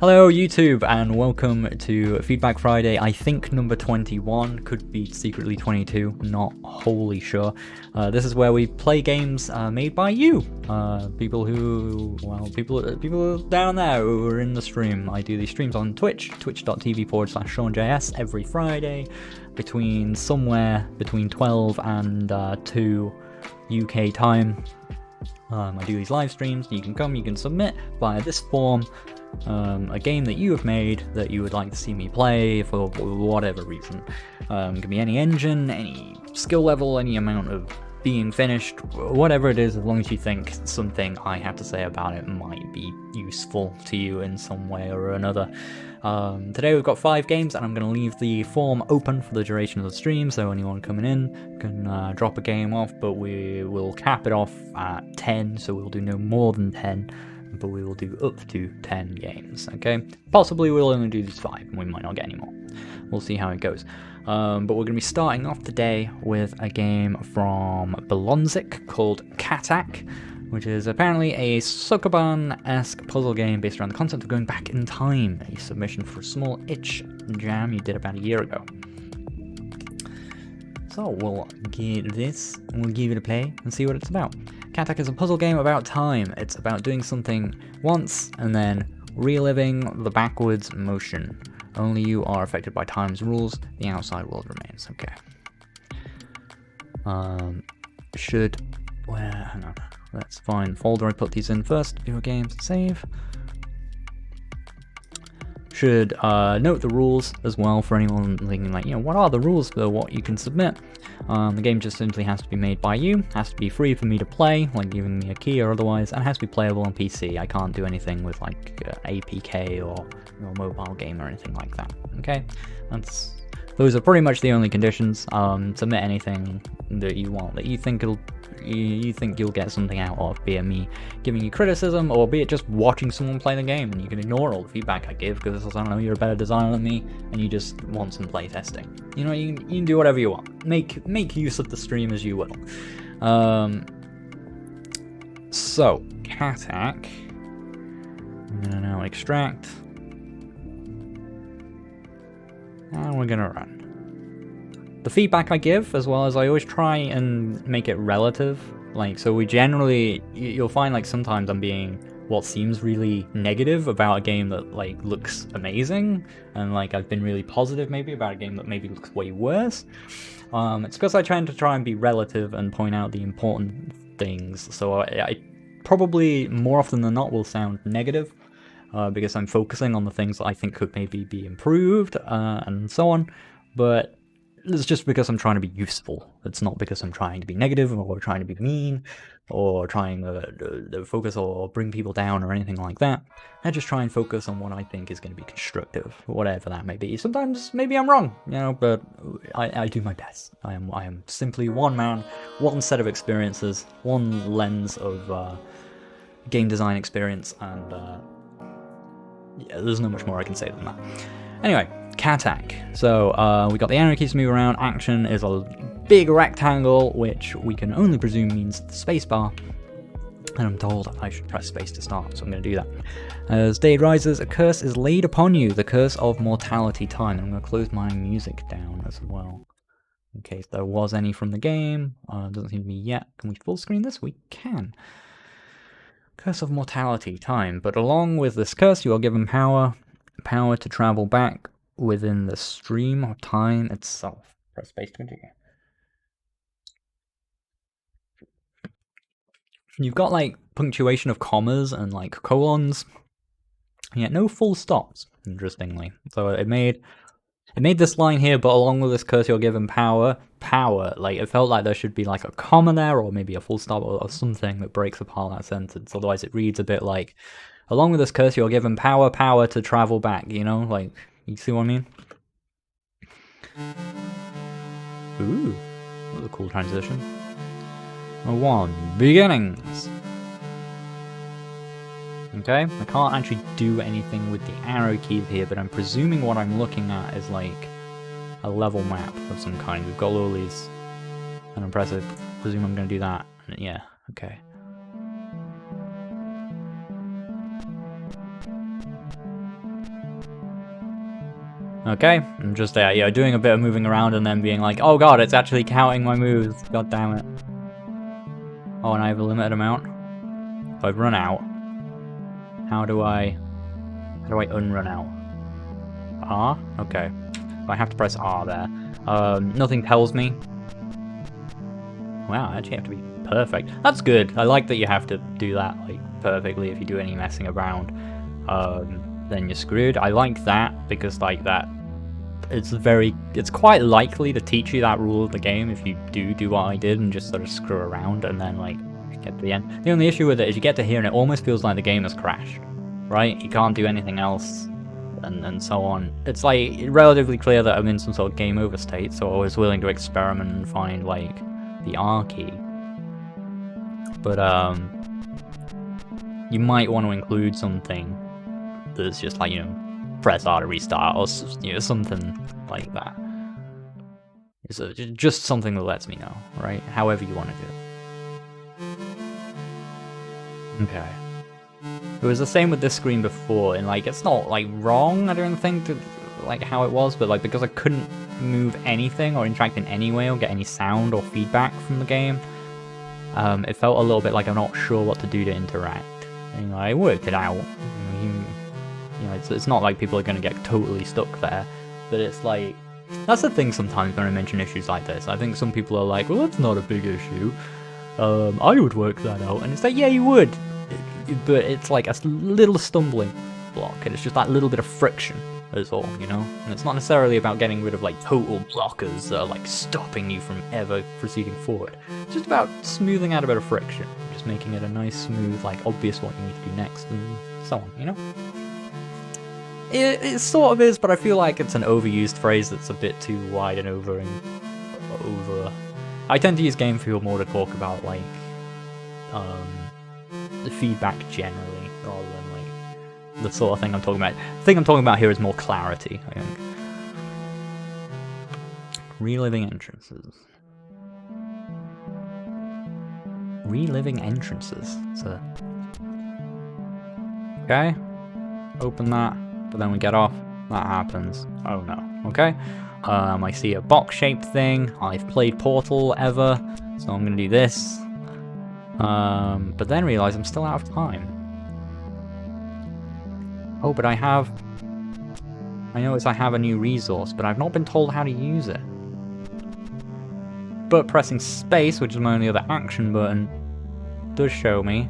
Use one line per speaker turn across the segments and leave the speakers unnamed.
Hello YouTube and welcome to Feedback Friday, I think number 21, could be secretly 22, not wholly sure. This is where we play games made by you, people down there who are in the stream. I do these streams on Twitch, twitch.tv/SeanJS every Friday between 12 and 2 UK time. I do these live streams, you can submit via this form a game that you have made that you would like to see me play for whatever reason. Can be any engine, any skill level, any amount of being finished, whatever it is, as long as you think something I have to say about it might be useful to you in some way or another. Today we've got 5 games and I'm going to leave the form open for the duration of the stream, so anyone coming in can drop a game off, but we will cap it off at 10, so we'll do no more than 10. But we will do up to 10 games, okay? Possibly we'll only do these 5, and we might not get any more. We'll see how it goes. But we're going to be starting off today with a game from BelonziK called Cattac, which is apparently a Sokoban-esque puzzle game based around the concept of going back in time, a submission for a small itch jam you did about a year ago. So we'll get this, and we'll give it a play and see what it's about. Cattac is a puzzle game about time. It's about doing something once and then reliving the backwards motion. Only you are affected by time's rules. The outside world remains. Okay. Hang on. Let's find the folder I put these in first. Video games, save. Should note the rules as well for anyone thinking like, what are the rules for what you can submit? The game just simply has to be made by you, has to be free for me to play, like giving me a key or otherwise, and has to be playable on PC. I can't do anything with like APK or a mobile game or anything like that. Okay, those are pretty much the only conditions. Submit anything that you want, that you think you'll get something out of, be it me giving you criticism, or be it just watching someone play the game, and you can ignore all the feedback I give because, I don't know, you're a better designer than me, and you just want some play testing. You can do whatever you want. Make use of the stream as you will. So, Cattac. I'm gonna now extract. And we're gonna run. The feedback I give, as well as I always try and make it relative. Like, so you'll find like sometimes I'm being what seems really negative about a game that like looks amazing, and like I've been really positive maybe about a game that maybe looks way worse. It's because I try and be relative and point out the important things. So I probably more often than not will sound negative because I'm focusing on the things that I think could maybe be improved and so on. But it's just because I'm trying to be useful. It's not because I'm trying to be negative or trying to be mean or trying to focus or bring people down or anything like that. I just try and focus on what I think is going to be constructive, whatever that may be. Sometimes maybe I'm wrong, but I do my best. I am simply one man, one set of experiences, one lens of game design experience, and yeah, there's not much more I can say than that. Anyway, Cattac. So we got the arrow keys to move around. Action is a big rectangle, which we can only presume means the spacebar. And I'm told I should press space to start, so I'm going to do that. As day rises, a curse is laid upon you, the curse of mortality time. And I'm going to close my music down as well, in case there was any from the game. Doesn't seem to be yet. Can we full screen this? We can. Curse of mortality time. But along with this curse, you are given power to travel back within the stream of time itself. Press space to continue. You've got like punctuation of commas and like colons, yet no full stops, interestingly. So it made this line here, but along with this curse you're given power, like it felt like there should be like a comma there, or maybe a full stop or something that breaks apart that sentence. Otherwise it reads a bit like, along with this curse you're given power to travel back, like, you see what I mean? Ooh, that was a cool transition. 1, beginnings. Okay, I can't actually do anything with the arrow keys here, but I'm presuming what I'm looking at is like a level map of some kind. We've got all these, and I presume I'm going to do that. Yeah, okay. Okay, I'm just yeah, doing a bit of moving around and then being like, oh god, it's actually counting my moves. God damn it. Oh, and I have a limited amount. If I've run out, how do I unrun out? R? Okay. I have to press R there. Nothing tells me. Wow, I actually have to be perfect. That's good. I like that you have to do that like perfectly. If you do any messing around, then you're screwed. I like that because like that, it's quite likely to teach you that rule of the game if you do what I did and just sort of screw around and then like get to the end. The only issue with it is you get to here and it almost feels like the game has crashed, right? You can't do anything else. And so on. It's like relatively clear that I'm in some sort of game over state, so I was willing to experiment and find like the R key. But you might want to include something that's just like, you know, press R to restart or you know, something like that. It's just something that lets me know, right? However you want to do it. Okay. It was the same with this screen before, and like it's not like wrong, I don't think, to like how it was, but like because I couldn't move anything or interact in any way or get any sound or feedback from the game, it felt a little bit like I'm not sure what to do to interact. And, you know, I worked it out. You know, it's not like people are going to get totally stuck there, but it's like that's the thing sometimes when I mention issues like this. I think some people are like, well, that's not a big issue. I would work that out, and it's like, yeah, you would. But it's like a little stumbling block, and it's just that little bit of friction is all, you know? And it's not necessarily about getting rid of like total blockers that are like stopping you from ever proceeding forward. It's just about smoothing out a bit of friction, just making it a nice, smooth, like obvious what you need to do next, and so on, you know? It sort of is, but I feel like it's an overused phrase that's a bit too wide and over. I tend to use game feel more to talk about like, the feedback generally, rather than like the sort of thing I'm talking about. The thing I'm talking about here is more clarity, I think. Reliving entrances. Reliving entrances. So, okay, open that, but then we get off. That happens. Oh no. Okay. I see a box-shaped thing. I've played Portal ever, so I'm gonna do this. But then realize I'm still out of time. Oh, but I notice I have a new resource, but I've not been told how to use it. But pressing space, which is my only other action button, does show me.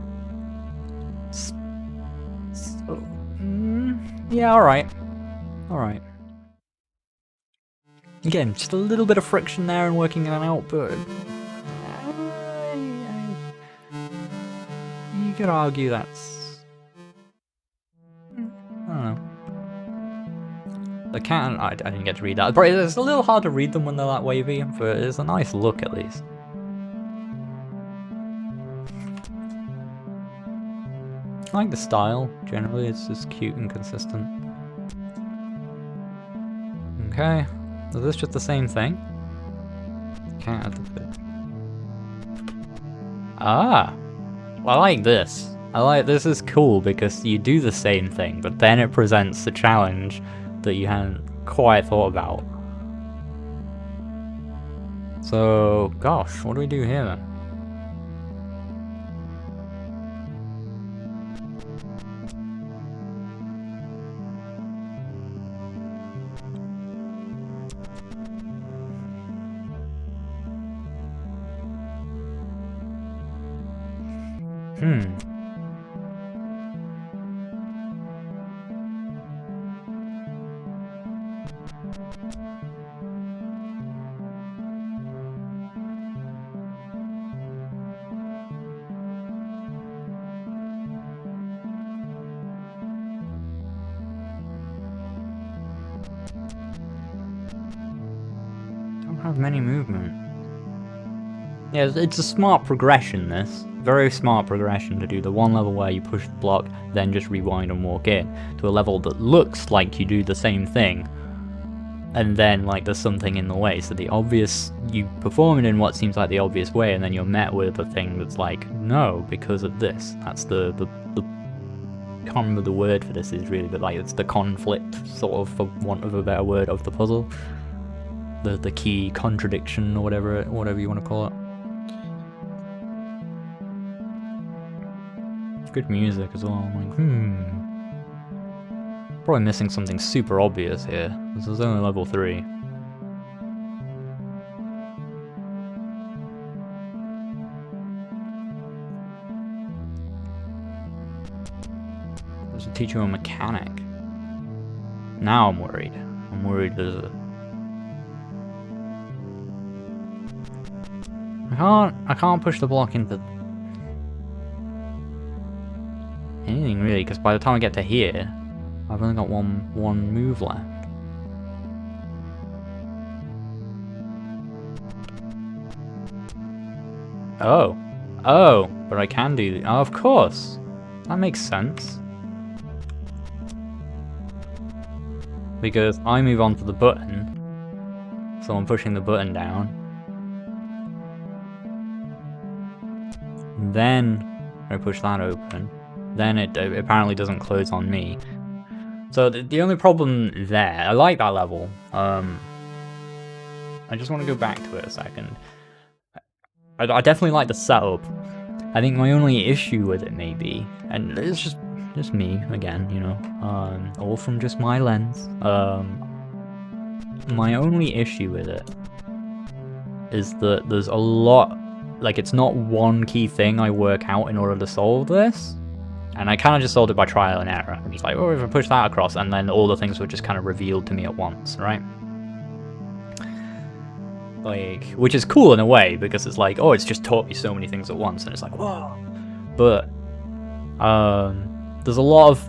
Yeah, alright. Alright. Again, just a little bit of friction there and working that out, but you could argue that's... I don't know. The cat, I didn't get to read that. But it's a little hard to read them when they're that wavy, but it's a nice look at least. I like the style, generally, it's just cute and consistent. Okay, is this just the same thing? Cat at the bit. Ah! I like this. This is cool because you do the same thing, but then it presents the challenge that you hadn't quite thought about. So, gosh, what do we do here then? Don't have many movement. Yeah, it's a smart progression, this. Very smart progression to do the one level where you push the block, then just rewind and walk in, to a level that looks like you do the same thing, and then like there's something in the way. So the obvious, you perform it in what seems like the obvious way, and then you're met with a thing that's like, no, because of this. That's the can't remember the word for this is really, but like it's the conflict, sort of, for want of a better word, of the puzzle. The key contradiction, or whatever you want to call it. Good music as well. I'm like, probably missing something super obvious here. This is only level 3. Does it teach you a mechanic? Now I'm worried. I'm worried there's a... I can't push the block into anything really, because by the time I get to here, I've only got one move left. Oh, but I can do. Oh, of course, that makes sense. Because I move on to the button, so I'm pushing the button down. Then I push that open. Then it apparently doesn't close on me. So the only problem there, I like that level. I just want to go back to it a second. I definitely like the setup. I think my only issue with it maybe, and it's just me again, you know, all from just my lens. My only issue with it is that there's a lot, like it's not one key thing I work out in order to solve this. And I kind of just solved it by trial and error. I'm just like, oh, if I push that across, and then all the things were just kind of revealed to me at once, right? Like, which is cool in a way, because it's like, oh, it's just taught me so many things at once, and it's like, whoa. But there's a lot of,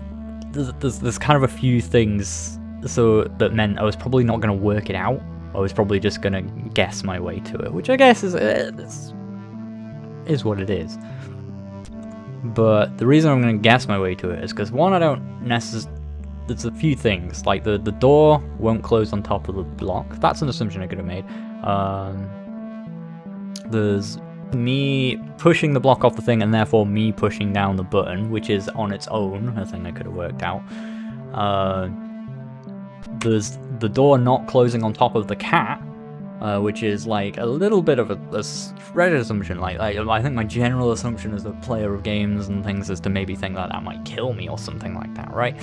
there's kind of a few things, so that meant I was probably not going to work it out. I was probably just going to guess my way to it, which I guess is what it is. But the reason I'm going to guess my way to it is because, one, I don't necessarily... There's a few things, like the door won't close on top of the block. That's an assumption I could have made. There's me pushing the block off the thing, and therefore me pushing down the button, which is on its own a thing I could have worked out. There's the door not closing on top of the cat, which is like a little bit of a spread assumption. Like I think my general assumption as a player of games and things is to maybe think that might kill me or something like that, right?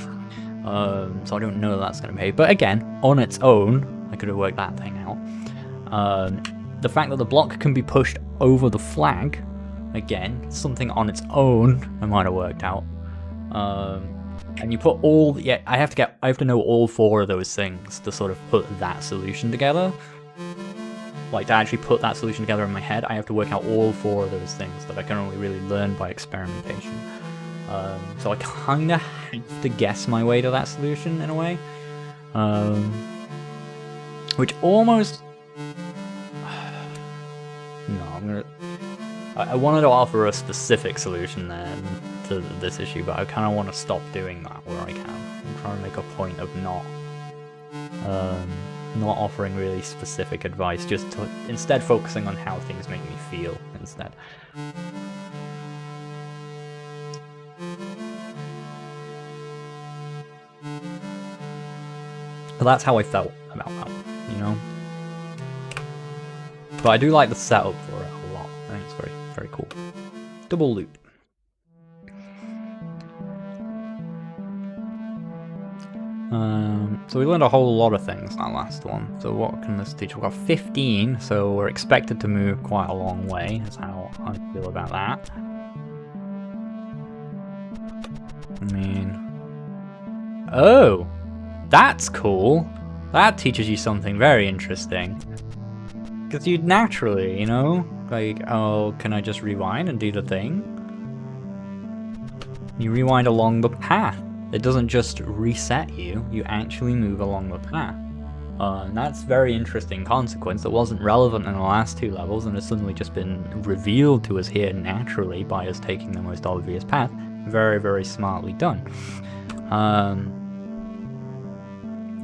So I don't know that's going to be. But again, on its own, I could have worked that thing out. The fact that the block can be pushed over the flag, again, something on its own I might have worked out. And you put all, I have to know all 4 of those things to sort of put that solution together. Like, to actually put that solution together in my head, I have to work out all 4 of those things that I can only really learn by experimentation. So I kind of have to guess my way to that solution in a way. Which almost... No, I wanted to offer a specific solution then to this issue, but I kind of want to stop doing that where I can. I'm trying to make a point of not offering really specific advice, just to instead focusing on how things make me feel instead. But that's how I felt about that, you know? But I do like the setup for it a lot. I think it's very, very cool. Double loop. So we learned a whole lot of things that last one. So what can this teach? We've got 15, so we're expected to move quite a long way, is how I feel about that. I mean... Oh! That's cool! That teaches you something very interesting. Because you'd naturally, you know? Like, oh, can I just rewind and do the thing? You rewind along the path. It doesn't just reset you, you actually move along the path. And that's very interesting consequence that wasn't relevant in the last 2 levels and has suddenly just been revealed to us here naturally by us taking the most obvious path. Very, very smartly done.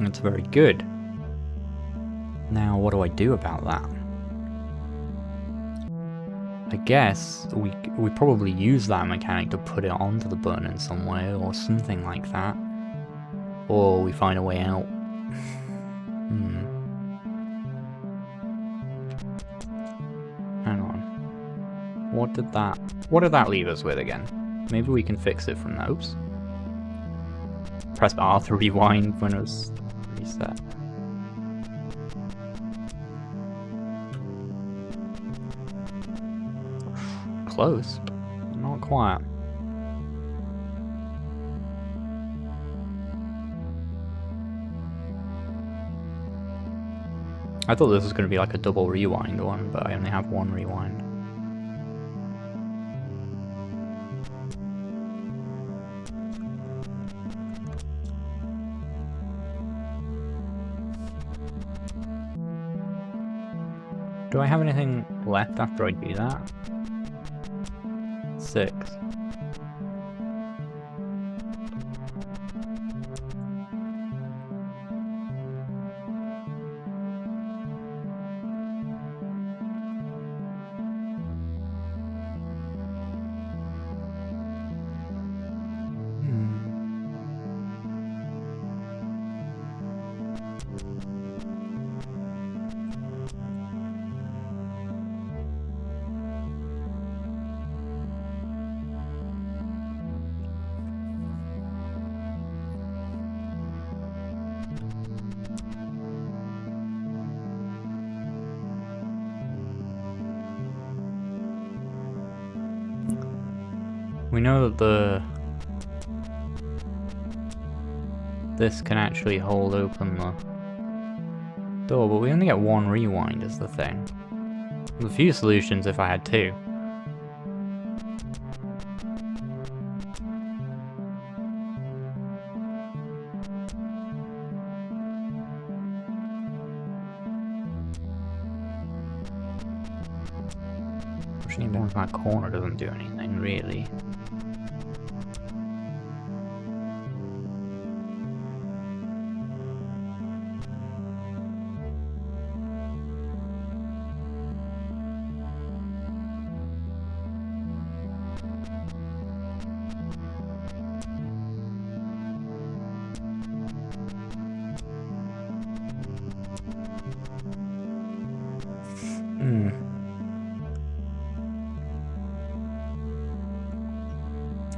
That's very good. Now, what do I do about that? I guess we probably use that mechanic to put it onto the button in some way, or something like that. Or we find a way out. Hang on. What did that leave us with again? Maybe we can fix it from that. Oops. Press R to rewind when it was reset. Close. Not quite. I thought this was going to be like a double rewind one, but I only have one rewind. Do I have anything left after I do that? 6. We know that this can actually hold open the door, but we only get one rewind is the thing. There's a few solutions if I had two. Pushing it down to that corner doesn't do anything, really.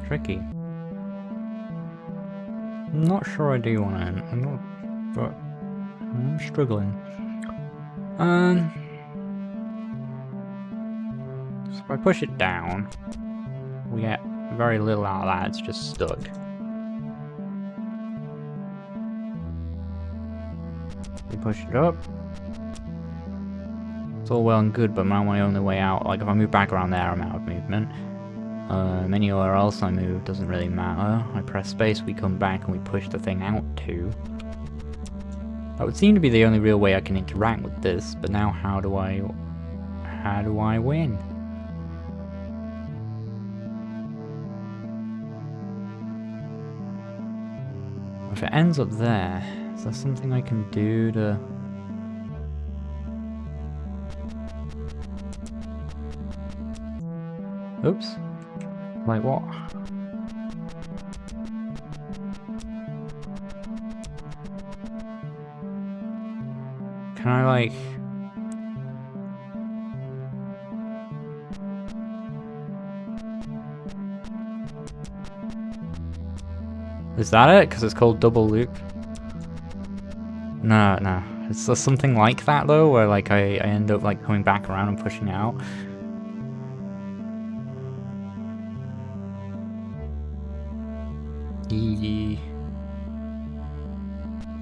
Tricky. I'm not sure I do want to. I'm not, but I'm struggling. So if I push it down, we get very little out of that. It's just stuck. We push it up. It's all well and good, but now my only way out. Like if I move back around there, I'm out of movement. Anywhere else I move doesn't really matter. I press space, we come back, and we push the thing out too. That would seem to be the only real way I can interact with this, but now how do I win? If it ends up there, is there something I can do to... Oops. Like what? Can I like... Is that it? Because it's called double loop? No, no. It's something like that though, where like I end up like coming back around and pushing out.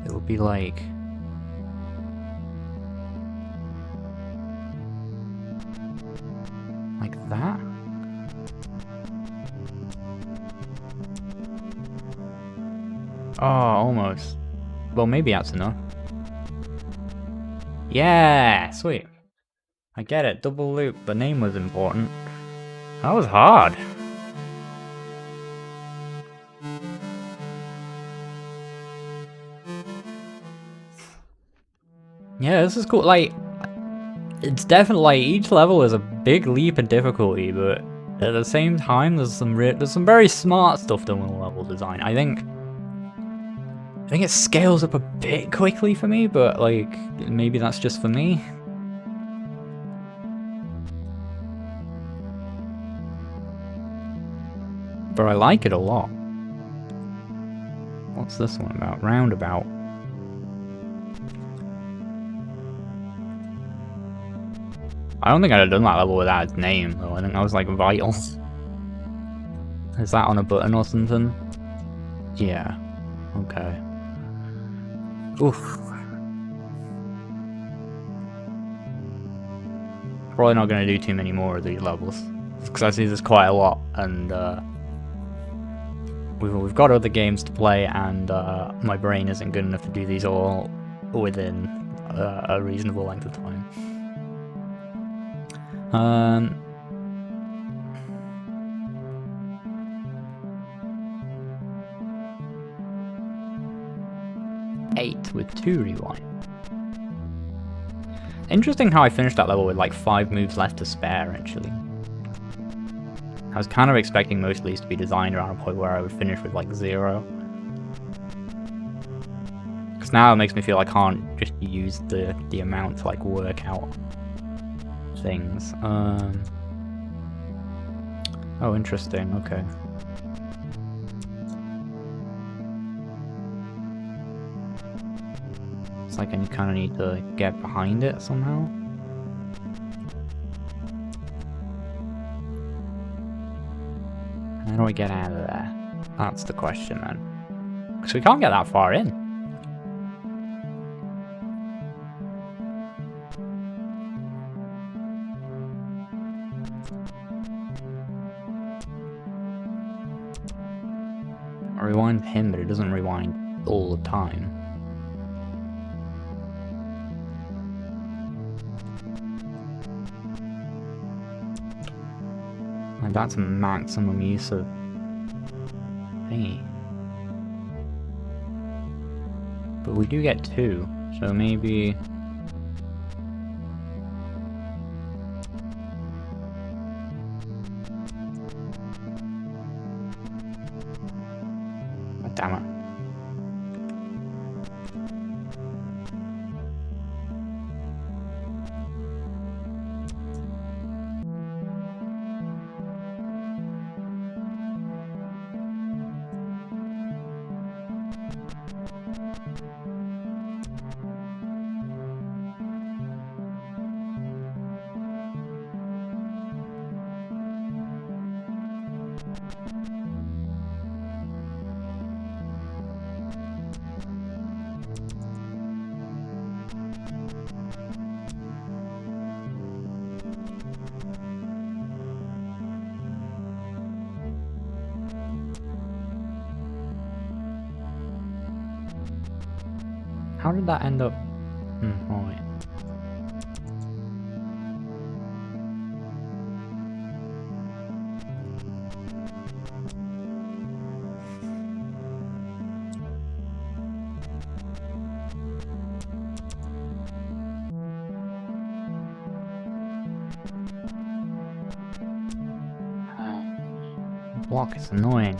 It would be like that. Oh, almost. Well, maybe that's enough. Yeah, sweet. I get it. Double loop. The name was important. That was hard. Yeah, this is cool. Like, it's definitely, like, each level is a big leap in difficulty, but at the same time, there's some very smart stuff done with level design. I think it scales up a bit quickly for me, but like maybe that's just for me. But I like it a lot. What's this one about? Roundabout. I don't think I'd have done that level without its name, though. I think that was, like, vital. Is that on a button or something? Yeah. Okay. Oof. Probably not going to do too many more of these levels. Because I see there's quite a lot, and we've got other games to play, and my brain isn't good enough to do these all within a reasonable length of time. 8 with 2 rewind. Interesting how I finished that level with like 5 moves left to spare, actually. I was kind of expecting most of these to be designed around a point where I would finish with like 0. Because now it makes me feel I can't just use the amount to like work out things. Oh, interesting, okay. It's like I kind of need to get behind it somehow. How do I get out of there? That's the question then. Because we can't get that far in. I rewind him, but it doesn't rewind all the time. Like, that's a maximum use of thingy. But we do get 2, so maybe... Oh, damn it. How did that end up? Alright. Block is annoying.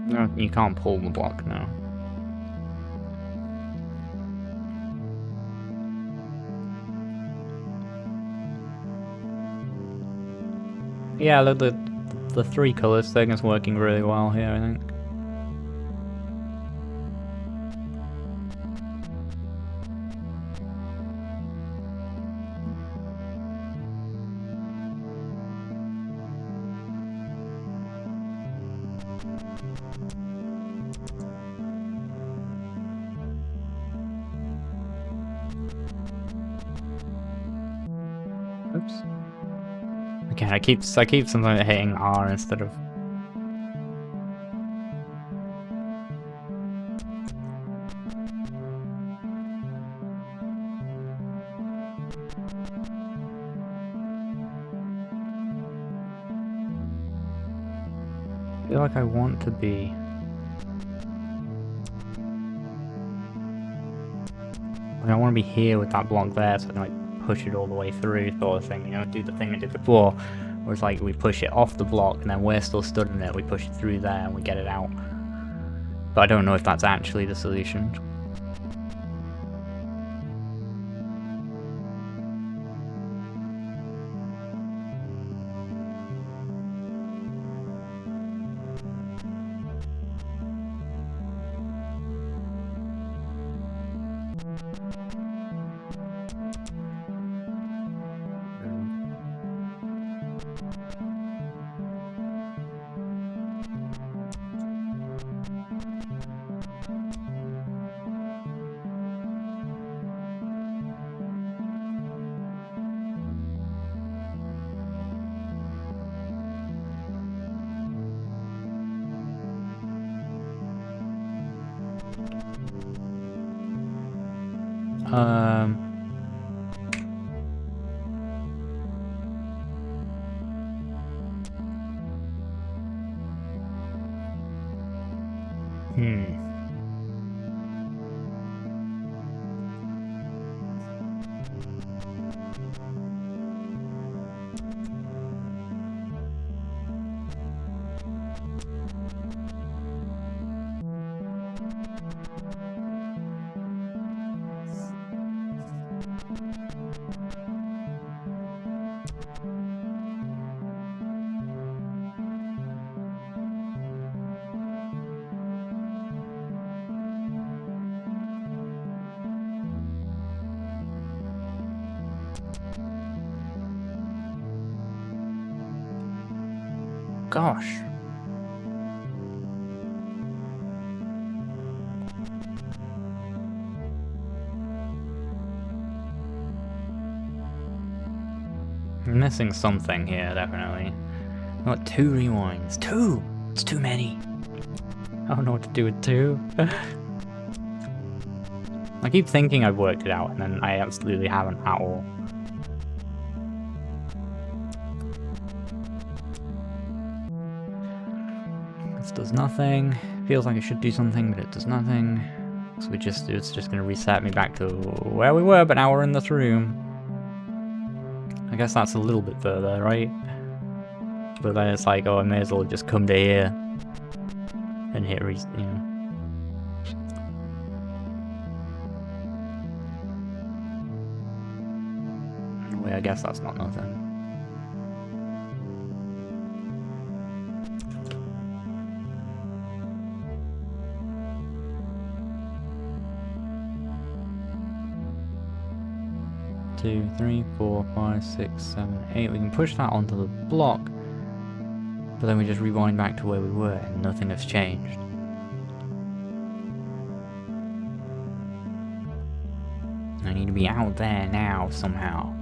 No, you can't pull the block now. Yeah, the 3 colors thing is working really well here, I think. Oops. Again, I keep sometimes hitting R instead of... I feel like I want to be... Like I want to be here with that block there so I can like push it all the way through sort of thing, you know, do the thing I did before. Where it's like we push it off the block and then we're still stood in it, we push it through there and we get it out. But I don't know if that's actually the solution. Gosh. I'm missing something here, definitely. I've got 2 rewinds. 2! It's too many. I don't know what to do with 2. I keep thinking I've worked it out, and then I absolutely haven't at all. This does nothing. Feels like it should do something, but it does nothing. So it's just gonna reset me back to where we were, but now we're in this room. I guess that's a little bit further, right? But then it's like, oh, I may as well just come to here and hit you know. Anyway, I guess that's not nothing. Two, 3, 4, 5, 6, 7, 8. We can push that onto the block, but then we just rewind back to where we were and nothing has changed. I need to be out there now somehow.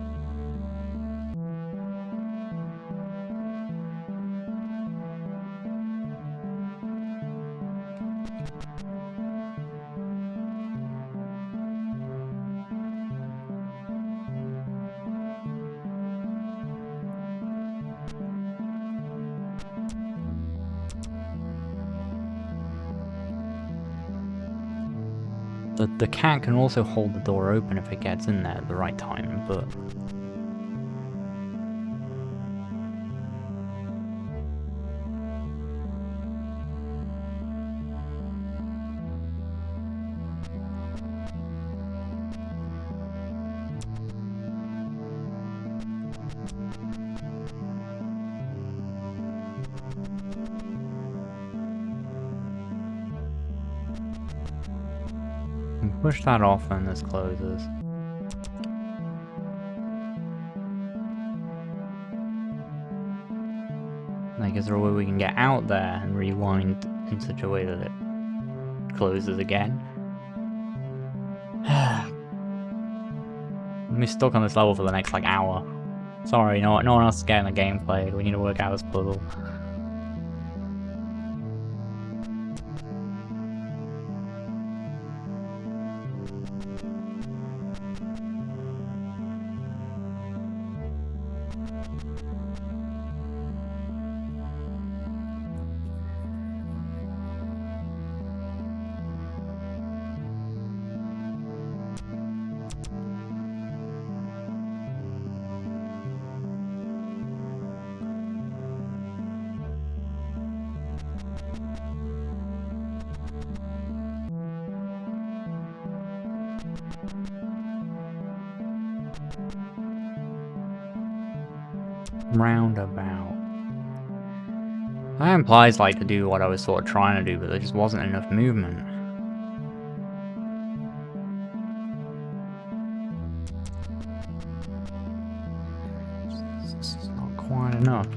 The cat can also hold the door open if it gets in there at the right time, but... push that off and this closes. Like, is there a way we can get out there and rewind in such a way that it closes again? I'm be stuck on this level for the next, like, hour. Sorry, no one else is getting the game played. We need to work out this puzzle. Roundabout. That implies like to do what I was sort of trying to do, but there just wasn't enough movement. It's not quite enough.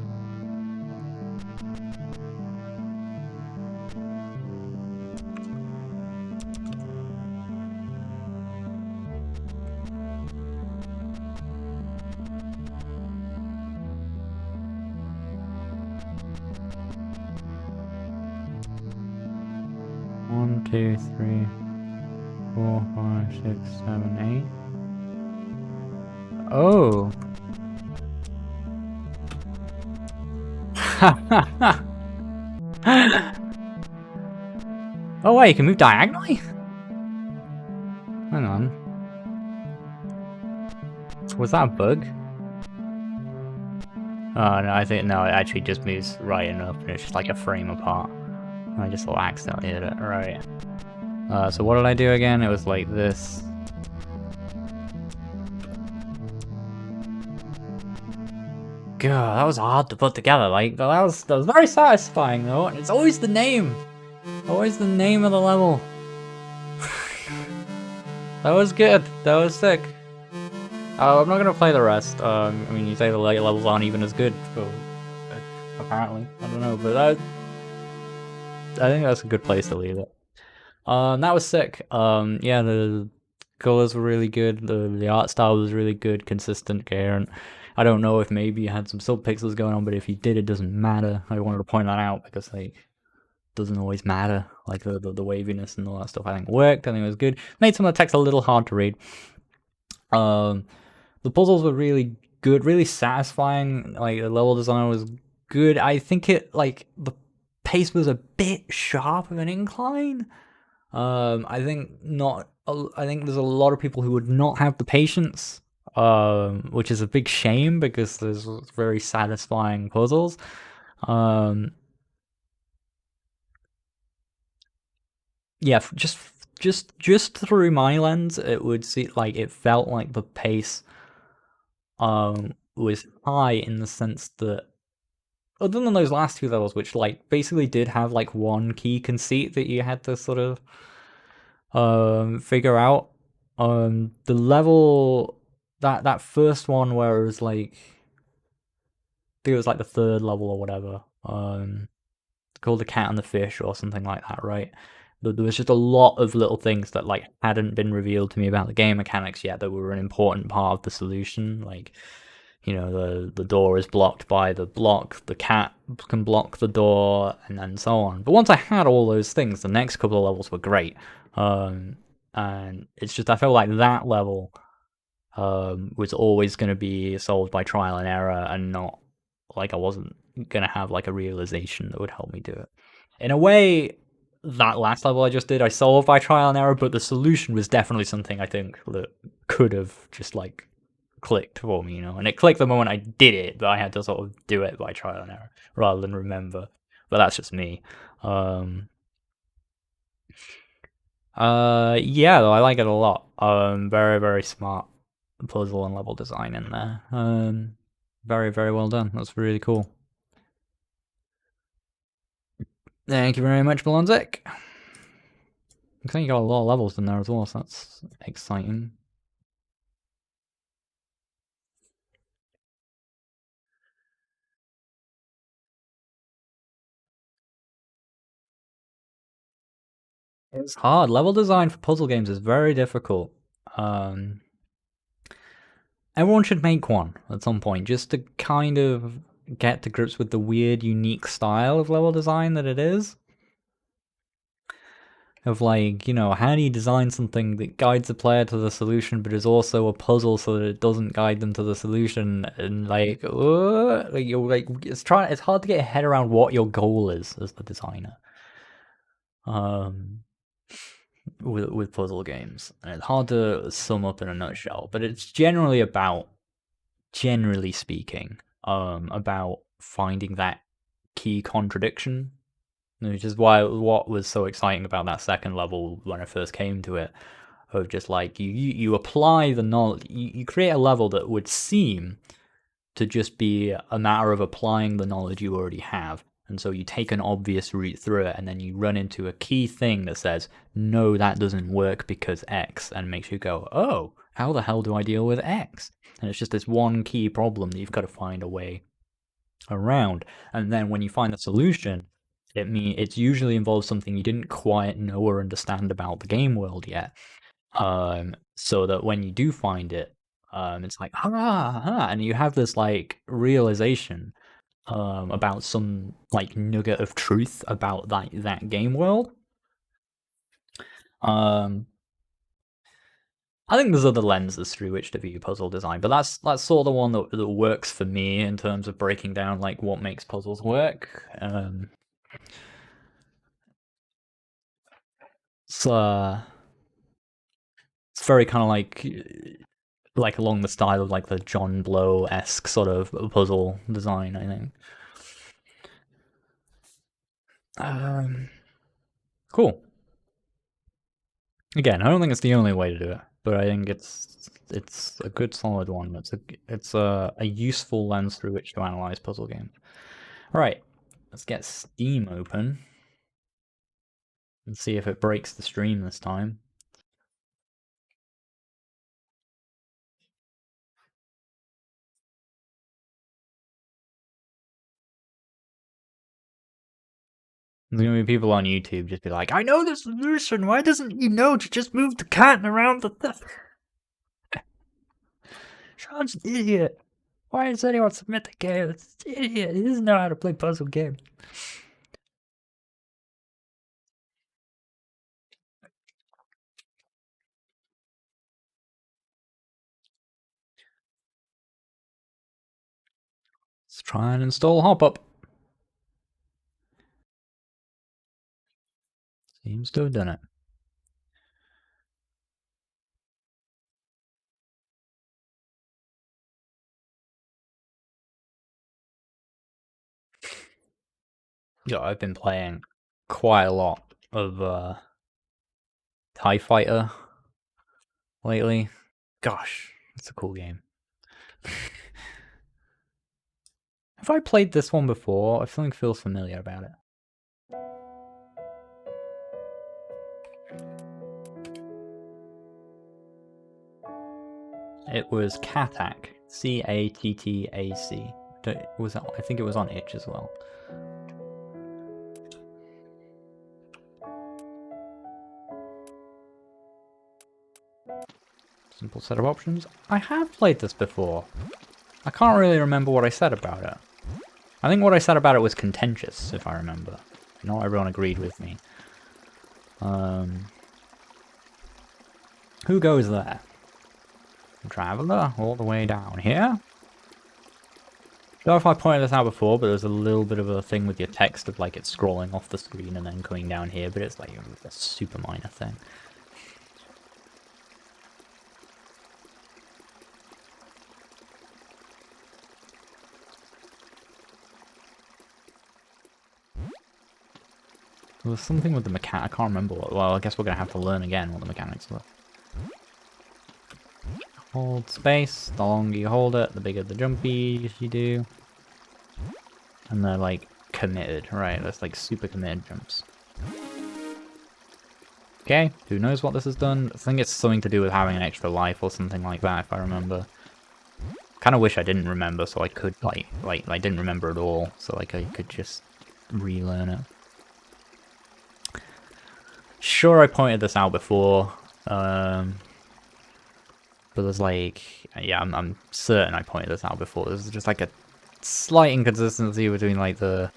One, 2, 3, 4, 5, 6, 7, 8. Oh. Oh wait, you can move diagonally? Hang on. Was that a bug? Oh no, I think no, it actually just moves right enough and it's just like a frame apart. I just accidentally hit it, right. So what did I do again? It was like this. God, that was hard to put together. Like that was very satisfying though. And it's always the name, always the name of the level. That was good. That was sick. I'm not gonna play the rest. I mean, you say the later levels aren't even as good, so apparently I don't know, but I think that's a good place to leave it. That was sick. Yeah, the colors were really good. The art style was really good, consistent, coherent. I don't know if maybe you had some subpixels going on, but if you did, it doesn't matter. I wanted to point that out because like it doesn't always matter. Like the waviness and all that stuff. I think worked. I think it was good. Made some of the text a little hard to read. The puzzles were really good, really satisfying. Like the level design was good. I think it like the pace was a bit sharp of an incline. I think not. I think there's a lot of people who would not have the patience, which is a big shame because there's very satisfying puzzles. Yeah, just through my lens, it would see like it felt like the pace was high in the sense that other than those last two levels, which like basically did have like one key conceit that you had to sort of figure out, the level that first one where it was like I think it was like the third level or whatever, called The Cat and the Fish or something like that, right? There was just a lot of little things that like hadn't been revealed to me about the game mechanics yet that were an important part of the solution. Like, you know, the door is blocked by the block, the cat can block the door, and then so on. But once I had all those things, the next couple of levels were great. And it's just I felt like that level was always going to be solved by trial and error, and not like I wasn't going to have like a realization that would help me do it. In a way, that last level I just did, I solved by trial and error, but the solution was definitely something I think that could have just like clicked for me, you know. And it clicked the moment I did it, but I had to sort of do it by trial and error rather than remember. But that's just me. Yeah, though I like it a lot. Very, very smart puzzle and level design in there. Very, very well done. That's really cool. Thank you very much, BelonziK. I think you got a lot of levels in there as well, so that's exciting. It's hard. Level design for puzzle games is very difficult. Everyone should make one at some point, just to kind of get to grips with the weird, unique style of level design that it is. Of like, you know, how do you design something that guides the player to the solution, but is also a puzzle so that it doesn't guide them to the solution? And like you're like, it's hard to get your head around what your goal is as the designer. With puzzle games, and it's hard to sum up in a nutshell. But it's generally speaking, about finding that key contradiction, which is what was so exciting about that second level when I first came to it, of just like you apply the knowledge, you create a level that would seem to just be a matter of applying the knowledge you already have. And so you take an obvious route through it, and then you run into a key thing that says, no, that doesn't work because X, and makes you go, oh, how the hell do I deal with X? And it's just this one key problem that you've got to find a way around. And then when you find the solution, it usually involves something you didn't quite know or understand about the game world yet. So that when you do find it, it's like, and you have this like realization about some like nugget of truth about that game world. I think there's other lenses through which to view puzzle design, but that's sort of the one that works for me in terms of breaking down like what makes puzzles work. It's very kind of like along the style of like the John Blow-esque sort of puzzle design, I think. Cool. Again, I don't think it's the only way to do it, but I think it's a good solid one. It's a useful lens through which to analyze puzzle games. All right, let's get Steam open and see if it breaks the stream this time. There's gonna be people on YouTube just be like, I know the solution, why doesn't he know to just move the cat around the thing? Sean's an idiot. Why does anyone submit the game? It's an idiot. He doesn't know how to play puzzle games. Let's try and install Hoppup. Seems to have done it. Yeah, I've been playing quite a lot of TIE Fighter lately. Gosh, it's a cool game. Have I played this one before? I feel familiar about it. It was Cattac, C-A-T-T-A-C. I think it was on itch as well. Simple set of options. I have played this before. I can't really remember what I said about it. I think what I said about it was contentious, if I remember. Not everyone agreed with me. Who goes there? Traveler, all the way down here. I don't know if I pointed this out before, but there's a little bit of a thing with your text of like it's scrolling off the screen and then coming down here, but it's like a super minor thing. There was something with the mechanic. I can't remember what. Well, I guess we're gonna have to learn again what the mechanics were. Hold space. The longer you hold it, the bigger the jumpies you do. And they're like committed, right? That's like super committed jumps. Okay, who knows what this has done? I think it's something to do with having an extra life or something like that, if I remember. Kind of wish I didn't remember, so I could like I didn't remember at all, so like I could just relearn it. Sure, I pointed this out before, but there's like, yeah, I'm certain I pointed this out before. There's just like a slight inconsistency between like the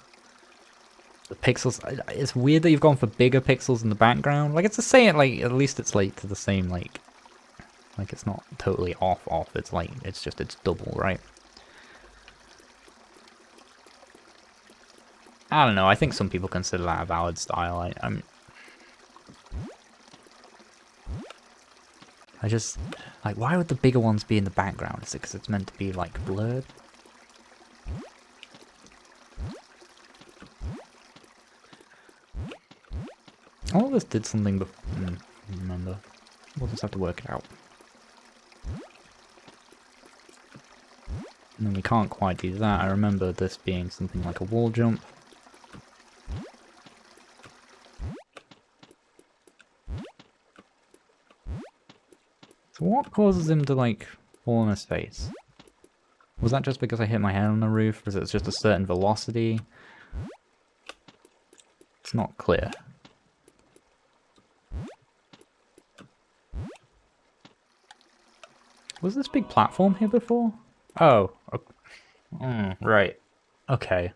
pixels. It's weird that you've gone for bigger pixels in the background. Like it's the same, like at least it's like to the same like it's not totally off. It's like it's double, right? I don't know. I think some people consider that a valid style. I just, like, why would the bigger ones be in the background? Is it because it's meant to be, like, blurred? Oh, this did something before. Remember. We'll just have to work it out. And we can't quite do that. I remember this being something like a wall jump. So what causes him to, like, fall on his face? Was that just because I hit my head on the roof? Was it just a certain velocity? It's not clear. Was this big platform here before? Oh. Right. Okay.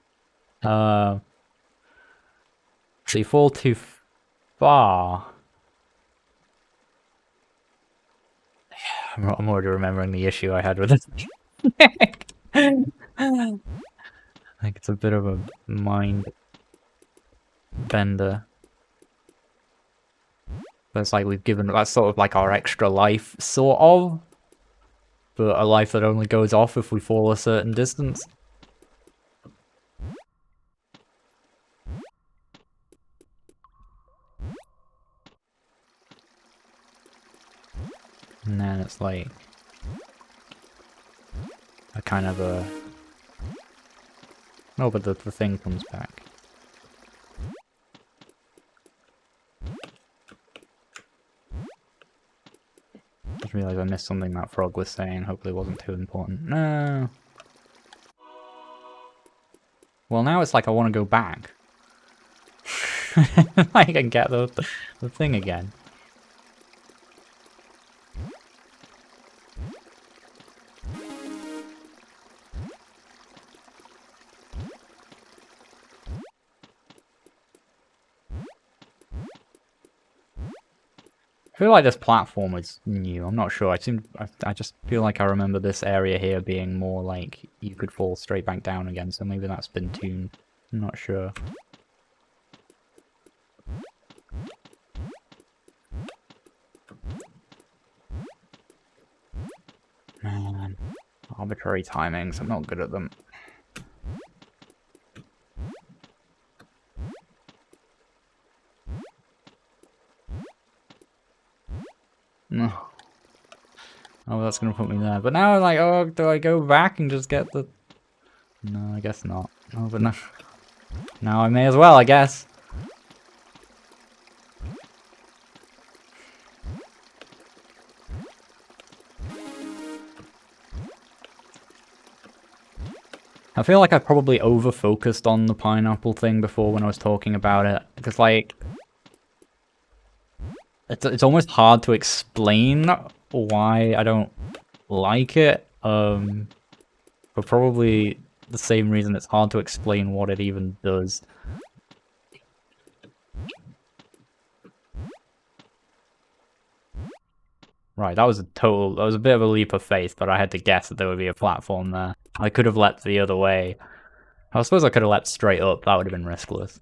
So you fall too far. I'm already remembering the issue I had with this. Like, it's a bit of a mind bender. But it's like we've given, that's sort of like our extra life, sort of. But a life that only goes off if we fall a certain distance. And then it's like a kind of a... No, but the thing comes back. Just realised I missed something that frog was saying. Hopefully it wasn't too important. No. Well, now it's like I want to go back. I can get the thing again. I feel like this platform is new. I'm not sure. I just feel like I remember this area here being more like you could fall straight back down again. So maybe that's been tuned. I'm not sure. Man, arbitrary timings. I'm not good at them. No. Oh, that's gonna put me there. But now I'm like, oh, do I go back and just get the... No, I guess not. Oh, but no. Now I may as well, I guess. I feel like I probably over-focused on the pineapple thing before when I was talking about it. Because, like... It's almost hard to explain why I don't like it. For probably the same reason it's hard to explain what it even does. Right, that was a bit of a leap of faith, but I had to guess that there would be a platform there. I could have leapt the other way. I suppose I could have leapt straight up, that would have been riskless.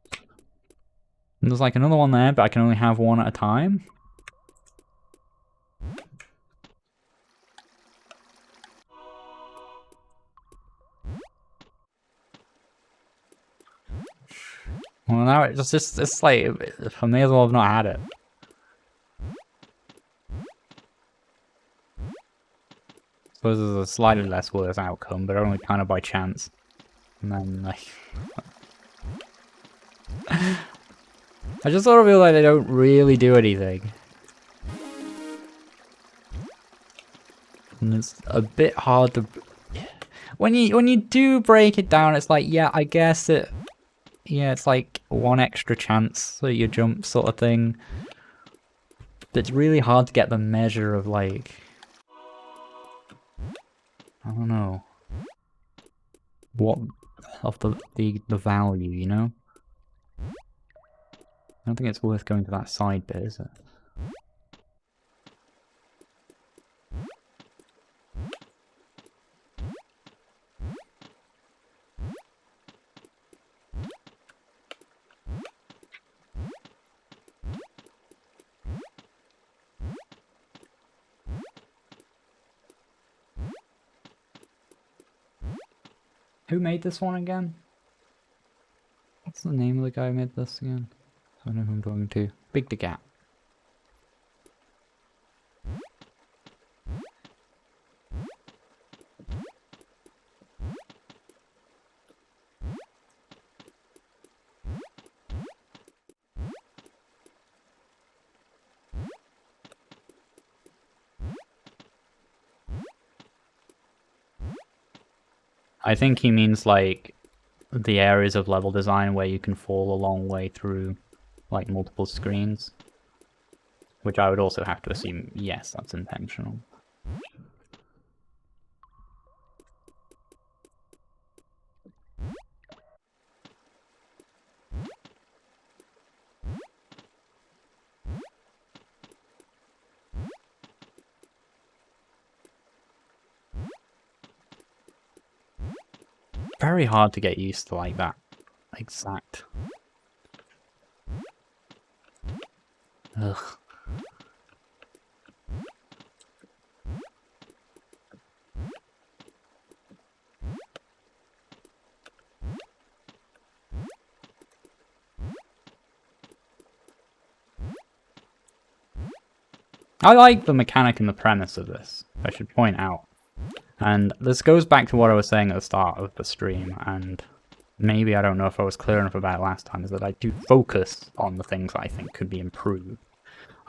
And there's like another one there, but I can only have one at a time. Well, now it's like, I may as well have not had it. I suppose there's a slightly less worse outcome, but only kind of by chance. And then, like... I just sort of feel like they don't really do anything. And it's a bit hard to... When you do break it down, it's like, yeah, I guess it... Yeah, it's like one extra chance that you jump sort of thing. But it's really hard to get the measure of, like... I don't know. What... Of the value, you know? I don't think it's worth going to that side bit, is it? Who made this one again? What's the name of the guy who made this again? I don't know who I'm talking to. Big the Gap. I think he means like the areas of level design where you can fall a long way through like multiple screens. Which I would also have to assume, yes, that's intentional. Very hard to get used to like that exact. Ugh. I like the mechanic and the premise of this, I should point out. And this goes back to what I was saying at the start of the stream, and maybe I don't know if I was clear enough about it last time, is that I do focus on the things I think could be improved.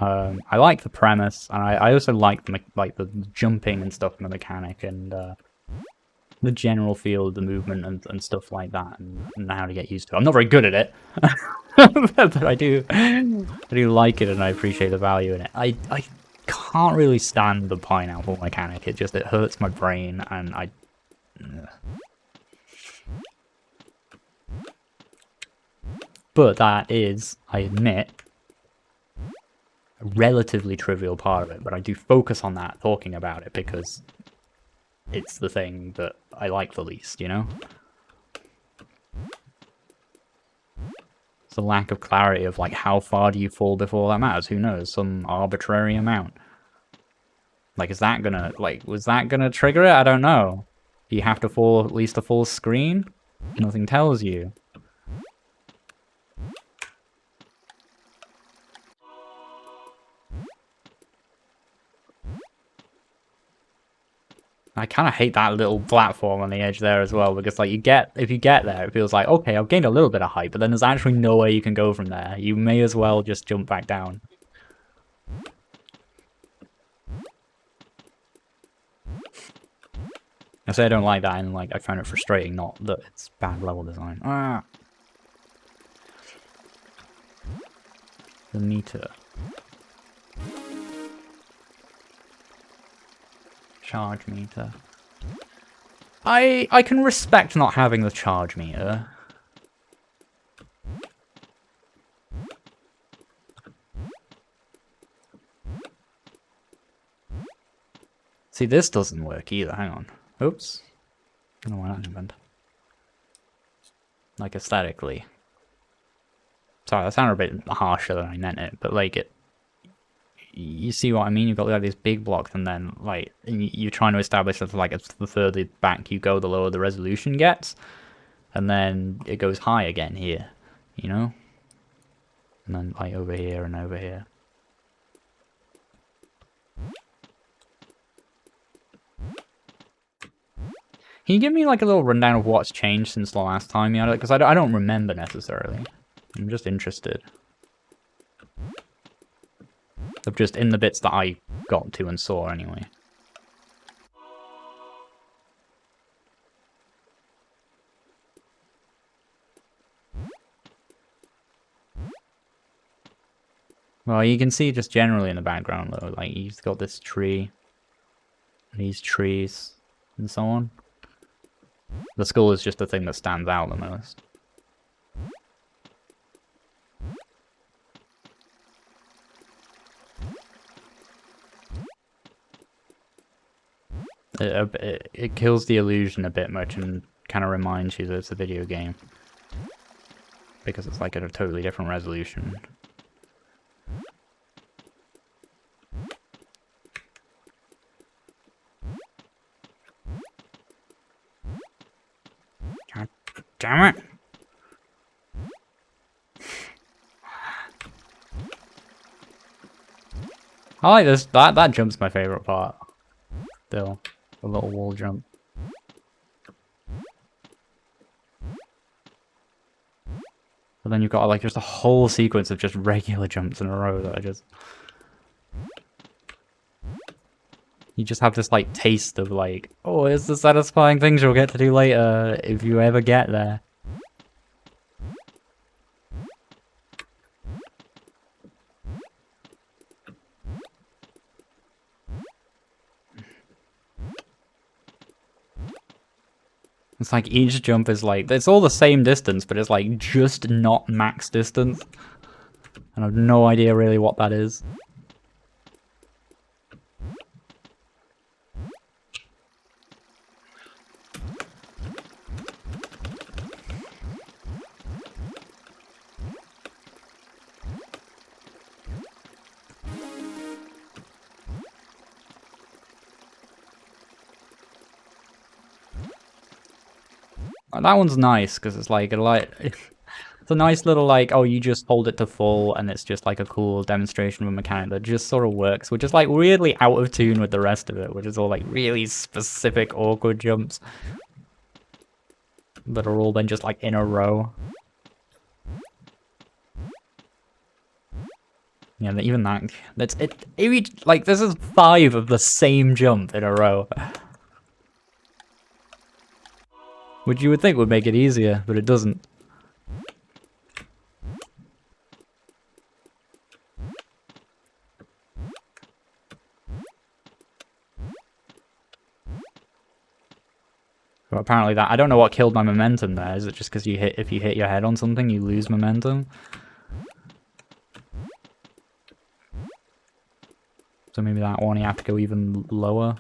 I like the premise, and I also like the jumping and stuff in the mechanic, and the general feel of the movement and stuff like that, and how to get used to it. I'm not very good at it, but I do like it, and I appreciate the value in it. I can't really stand the pineapple mechanic. It hurts my brain, and But that is, I admit, a relatively trivial part of it. But I do focus on that, talking about it, because it's the thing that I like the least, you know? It's a lack of clarity of, like, how far do you fall before that matters? Who knows? Some arbitrary amount. Like, is that gonna, like, was that gonna trigger it? I don't know. Do you have to fall at least a full screen? Nothing tells you. I kind of hate that little platform on the edge there as well, because like if you get there, it feels like, okay, I've gained a little bit of height, but then there's actually nowhere you can go from there. You may as well just jump back down. I say I don't like that, and like I found it frustrating, not that it's bad level design. Ah. The meter. Charge meter. I can respect not having the charge meter. See, this doesn't work either. Hang on. Oops. I don't know why that happened. Like aesthetically. Sorry, that sounded a bit harsher than I meant it, but like it. You see what I mean? You've got like these big blocks, and then like you're trying to establish that like it's the further back you go, the lower the resolution gets, and then it goes high again here, you know, and then like over here and over here. Can you give me like a little rundown of what's changed since the last time you had it? Because I don't remember necessarily. I'm just interested. Of just in the bits that I got to and saw anyway. Well, you can see just generally in the background though, like you've got this tree, these trees, and so on. The skull is just the thing that stands out the most. It kills the illusion a bit much and kind of reminds you that it's a video game. Because it's like at a totally different resolution. God damn it! I like this. That jump's my favorite part. Still. A little wall jump. But then you've got like just a whole sequence of just regular jumps in a row that I just... You just have this like taste of like, oh, it's the satisfying things you'll get to do later if you ever get there. It's like each jump is like, it's all the same distance, but it's like just not max distance. And I have no idea really what that is. That one's nice because it's like it's a nice little like, oh, you just hold it to full and it's just like a cool demonstration of a mechanic that just sort of works, which is like weirdly out of tune with the rest of it, which is all like really specific awkward jumps that are all then just like in a row. Yeah, even that's it. Like this is 5 of the same jump in a row. Which you would think would make it easier, but it doesn't. But apparently that, I don't know what killed my momentum there. Is it just because if you hit your head on something, you lose momentum? So maybe that one you have to go even lower.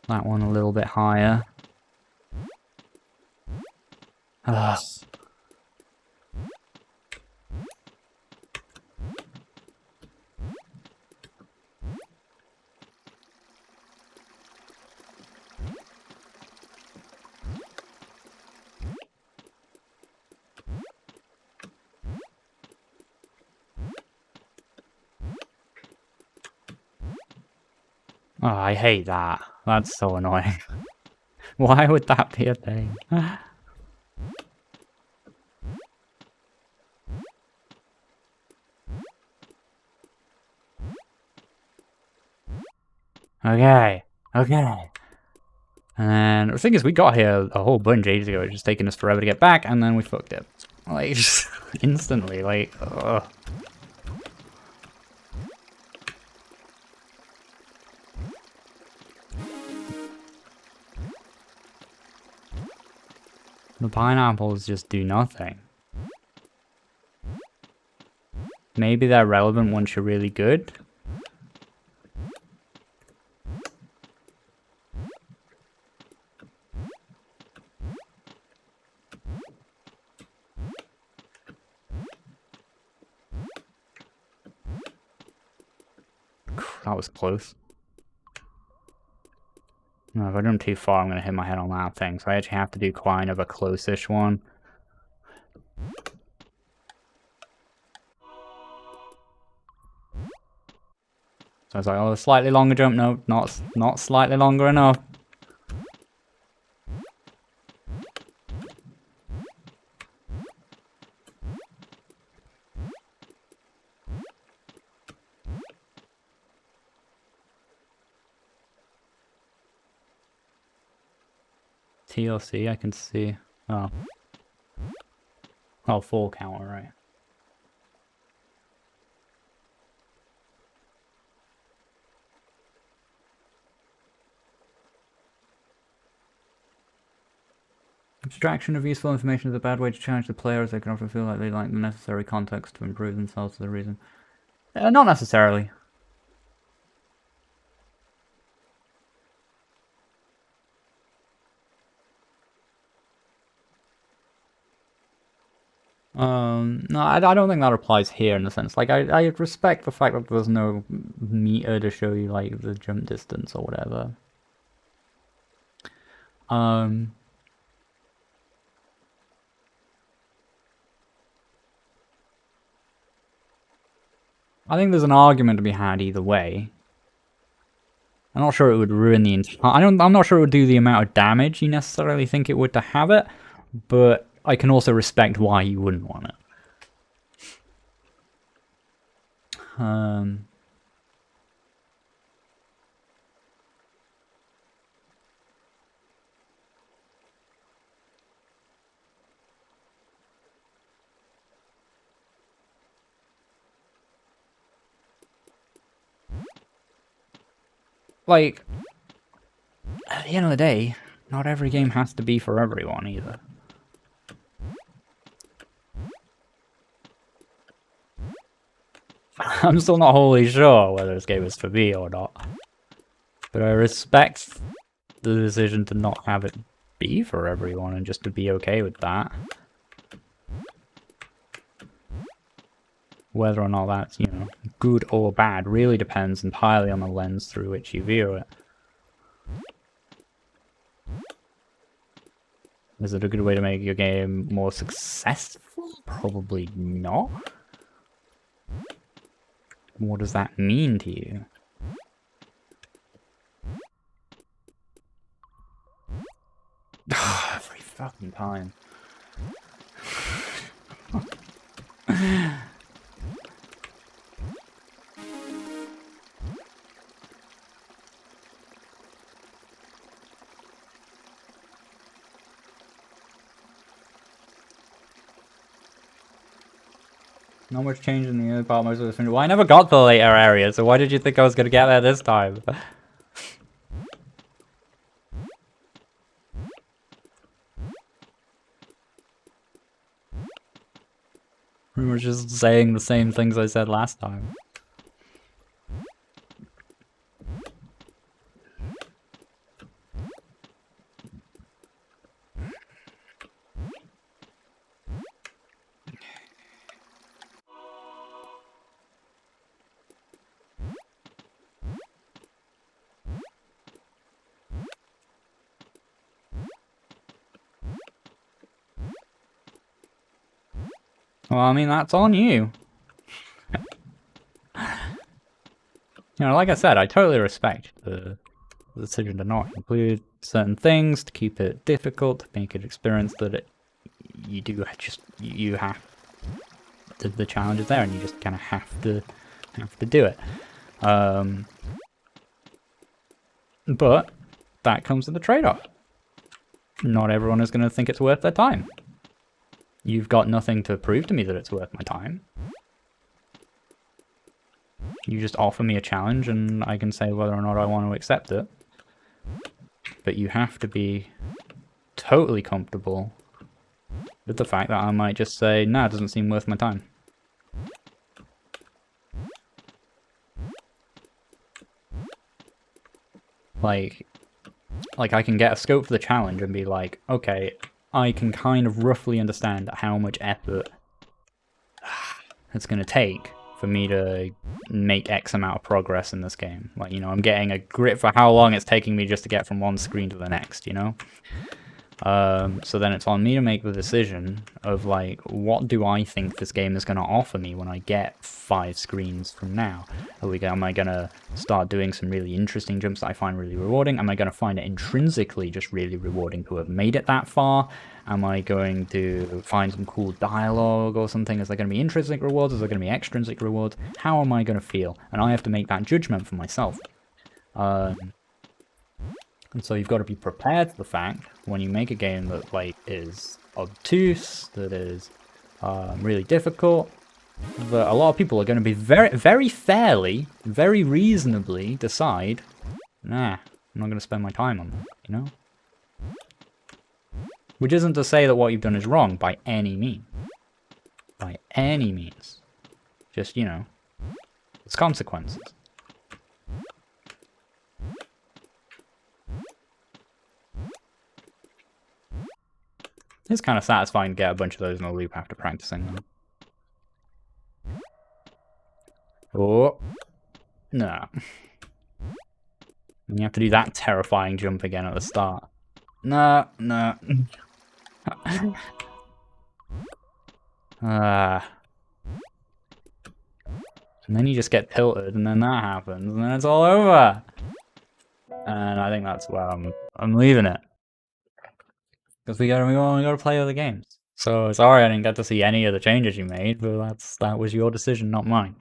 That one a little bit higher. Ugh. Oh, I hate that. That's so annoying. Why would that be a thing? Okay, okay. And the thing is, we got here a whole bunch ages ago. It's just taking us forever to get back, and then we fucked it. Like, just instantly, like, ugh. The pineapples just do nothing. Maybe they're relevant once you're really good. That was close. No, if I jump too far, I'm going to hit my head on that thing. So I actually have to do kind of a close-ish one. So I was like, oh, a slightly longer jump. No, not slightly longer enough. TLC, I can see. Oh. Oh, full counter, right. Abstraction of useful information is a bad way to challenge the player, as they can often feel like they lack the necessary context to improve themselves for the reason. Not necessarily. No, I don't think that applies here in the sense. Like, I respect the fact that there's no meter to show you, like, the jump distance or whatever. I think there's an argument to be had either way. I'm not sure it would ruin the entire... I'm not sure it would do the amount of damage you necessarily think it would to have it, but I can also respect why you wouldn't want it. Like, at the end of the day, not every game has to be for everyone either. I'm still not wholly sure whether this game is for me or not. But I respect the decision to not have it be for everyone and just to be okay with that. Whether or not that's, you know, good or bad really depends entirely on the lens through which you view it. Is it a good way to make your game more successful? Probably not. What does that mean to you? Every fucking time. Not much change in the other part, most of the well, I never got to the later area, so why did you think I was gonna get there this time? We were just saying the same things I said last time. Well, I mean, that's on you. You know, like I said, I totally respect the decision to not include certain things, to keep it difficult, to make it experience that you do just, you have the challenge is there and you just kind of have to do it. But that comes with a trade-off. Not everyone is going to think it's worth their time. You've got nothing to prove to me that it's worth my time. You just offer me a challenge and I can say whether or not I want to accept it. But you have to be totally comfortable with the fact that I might just say, nah, it doesn't seem worth my time. Like I can get a scope for the challenge and be like, okay, I can kind of roughly understand how much effort it's going to take for me to make X amount of progress in this game. Like, you know, I'm getting a grip for how long it's taking me just to get from one screen to the next, you know? So then it's on me to make the decision of, like, what do I think this game is going to offer me when I get 5 screens from now? Am I going to start doing some really interesting jumps that I find really rewarding? Am I going to find it intrinsically just really rewarding to have made it that far? Am I going to find some cool dialogue or something? Is there going to be intrinsic rewards? Is there going to be extrinsic rewards? How am I going to feel? And I have to make that judgment for myself. And so you've got to be prepared for the fact when you make a game that, like, is obtuse, that is really difficult, that a lot of people are going to be very fairly, very reasonably decide, nah, I'm not going to spend my time on that, you know? Which isn't to say that what you've done is wrong by any means. By any means. Just, you know, there's consequences. It's kind of satisfying to get a bunch of those in a loop after practicing them. Oh. No. And you have to do that terrifying jump again at the start. No, no. And then you just get tilted, and then that happens, and then it's all over. and I think that's where I'm leaving it. Because we gotta play other games. So sorry I didn't get to see any of the changes you made, but that was your decision, not mine.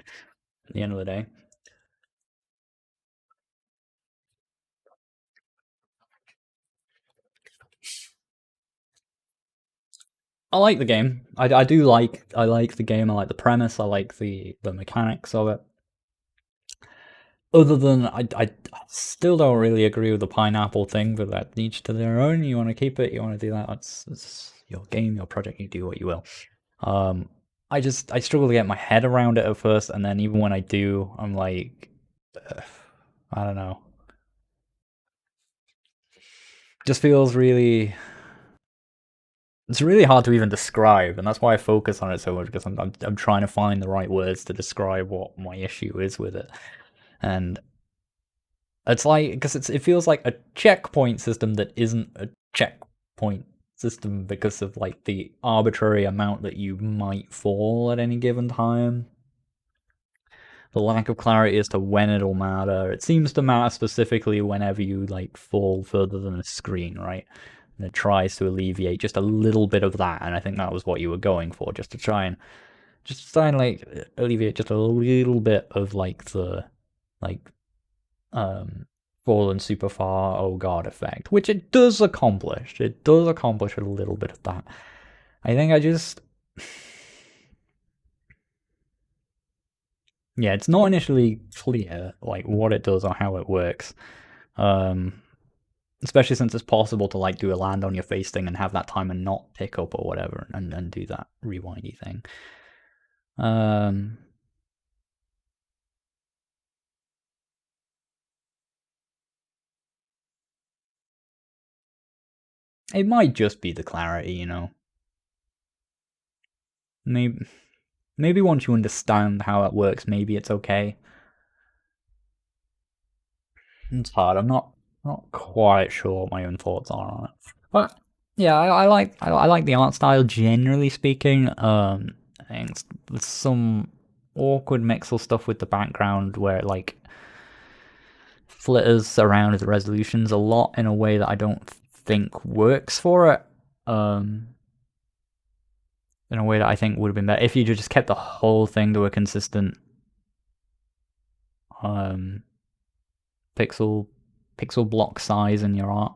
At the end of the day. I like the game. I like the game. I like the premise. I like the mechanics of it. Other than I still don't really agree with the pineapple thing, but that each to their own. You want to keep it, you want to do that. It's your game, your project. You do what you will. Um, I struggle to get my head around it at first, and then even when I do, I'm like, I don't know. Just feels really. It's really hard to even describe, and that's why I focus on it so much because I'm trying to find the right words to describe what my issue is with it, and it's like because it feels like a checkpoint system that isn't a checkpoint system because of like the arbitrary amount that you might fall at any given time. The lack of clarity as to when it'll matter. It seems to matter specifically whenever you like fall further than the screen, right? And it tries to alleviate just a little bit of that, and I think that was what you were going for, just to try and like alleviate just a little bit of like the like fallen super far, oh god effect, which it does accomplish. It does accomplish a little bit of that. I think I just yeah, it's not initially clear like what it does or how it works. Especially since it's possible to like do a land on your face thing and have that timer not pick up or whatever and do that rewindy thing. It might just be the clarity, you know. Maybe once you understand how it works, maybe it's okay. It's hard. I'm not quite sure what my own thoughts are on it. But yeah, I like the art style generally speaking. I think there's some awkward mixel stuff with the background where it like flitters around the resolutions a lot in a way that I don't think works for it. In a way that I think would have been better if you just kept the whole thing to a consistent pixel block size in your art.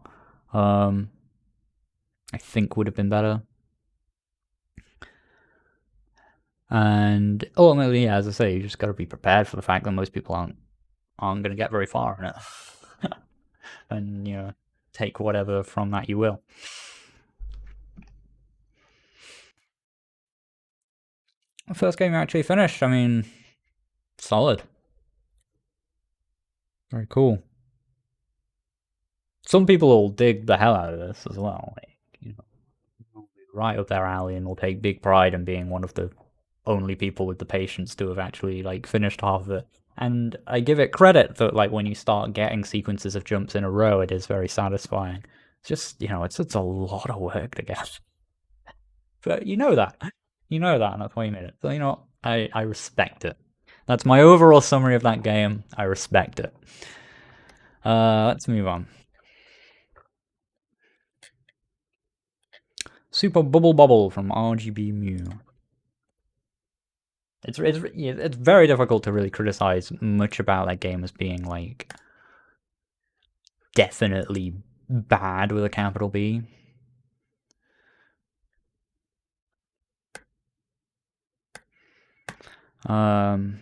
I think would have been better. And ultimately, yeah, as I say, you just got to be prepared for the fact that most people aren't going to get very far in it, and you know, take whatever from that you will. First game you actually finished, I mean, solid. Very cool. Some people will dig the hell out of this as well. Like, you know, right up their alley and will take big pride in being one of the only people with the patience to have actually like finished half of it. And I give it credit that like when you start getting sequences of jumps in a row, it is very satisfying. It's just, you know, it's a lot of work to get. But you know that. You know that, and that's why you made it. So you know, I respect it. That's my overall summary of that game. I respect it. Let's move on. Super Bubble Bobble from rgbmew. It's very difficult to really criticize much about that game as being like definitely bad with a capital B. In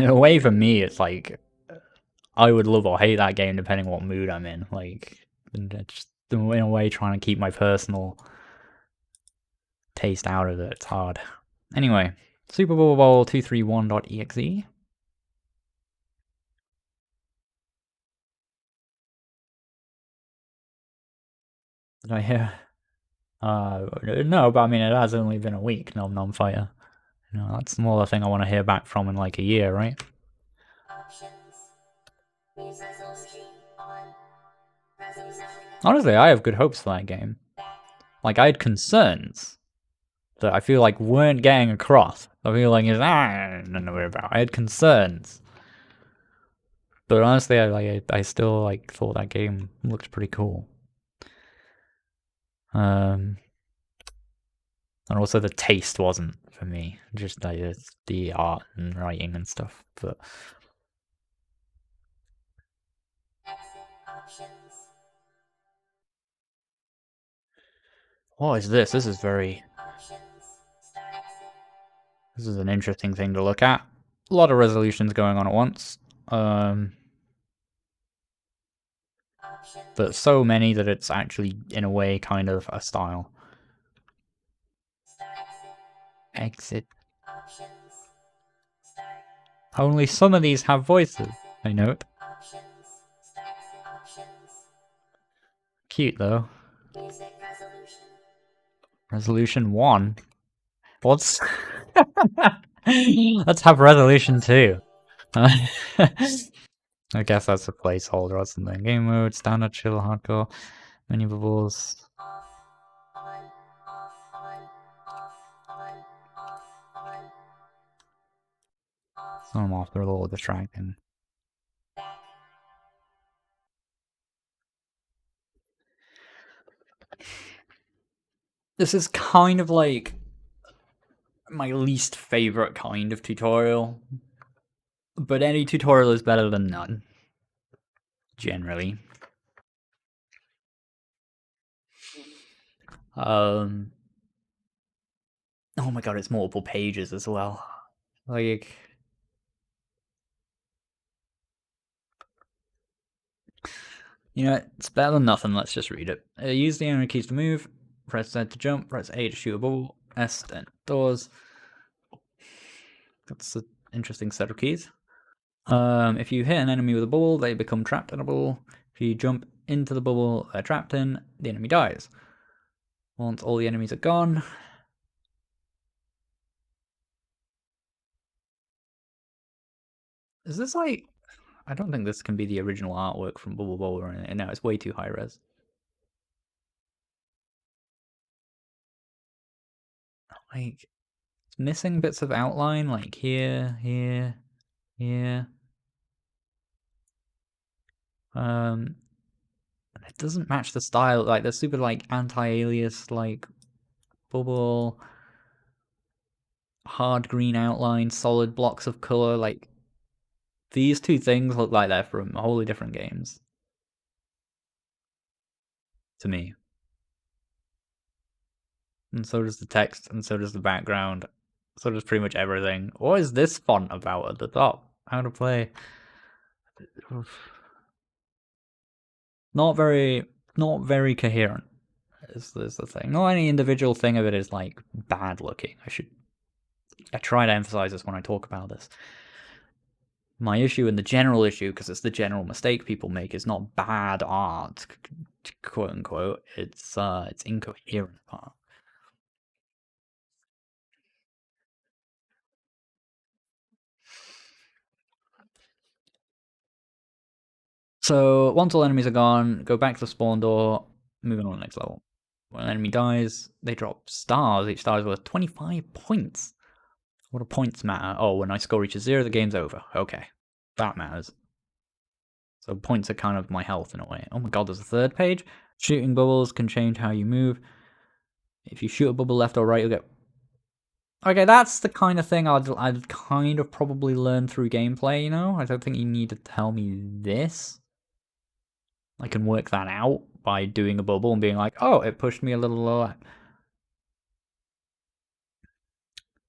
a way, for me, it's like I would love or hate that game depending on what mood I'm in. Like, just in a way, trying to keep my personal taste out of it. It's hard. Anyway, Super Bowl 231.exe. Did I hear? No, but I mean, it has only been a week. No, non-fighter. You know, that's more the thing I want to hear back from in like a year, right? Honestly, I have good hopes for that game. Like, I had concerns that I feel like weren't getting across. I feel like it's nothing to worry about. I had concerns. But honestly, I still like thought that game looked pretty cool. And also the taste wasn't for me, just like the art and writing and stuff. But what is this? This is very. This is an interesting thing to look at. A lot of resolutions going on at once. But so many that it's actually, in a way, kind of a style. Exit. Only some of these have voices, I note. Cute, though. Resolution 1? What's... Let's have resolution 2. I guess that's a placeholder or something. Game mode, standard, chill, hardcore, menu bubbles. Some of them off, they're a little distracting. This is kind of like my least favorite kind of tutorial. But any tutorial is better than none. Generally. Oh my god, it's multiple pages as well. Like... You know, it's better than nothing, let's just read it. Use the arrow keys to move, press Z to jump, press A to shoot a bubble, S then doors. That's an interesting set of keys. If you hit an enemy with a bubble, they become trapped in a bubble. If you jump into the bubble they're trapped in, the enemy dies. Once all the enemies are gone... Is this like... I don't think this can be the original artwork from Bubble Bobble or anything. No, it's way too high res. Like, it's missing bits of outline, like here, here, here. It doesn't match the style. Like, they're super, like, anti-alias, like, bubble, hard green outline, solid blocks of color. Like, these two things look like they're from wholly different games. To me. And so does the text, and so does the background. So does pretty much everything. What is this font about at the top? How to play? Not very coherent. Is the thing. Not any individual thing of it is like bad looking. I try to emphasize this when I talk about this. My issue and the general issue, because it's the general mistake people make, is not bad art, quote unquote. It's incoherent art. So once all enemies are gone, go back to the spawn door, moving on to the next level. When an enemy dies, they drop stars. Each star is worth 25 points. What do points matter? Oh, when my score reaches 0, the game's over. Okay, that matters. So points are kind of my health in a way. Oh my god, there's a third page. Shooting bubbles can change how you move. If you shoot a bubble left or right, you'll get... Okay, that's the kind of thing I'd kind of probably learn through gameplay, you know? I don't think you need to tell me this. I can work that out by doing a bubble and being like, oh, it pushed me a little lower.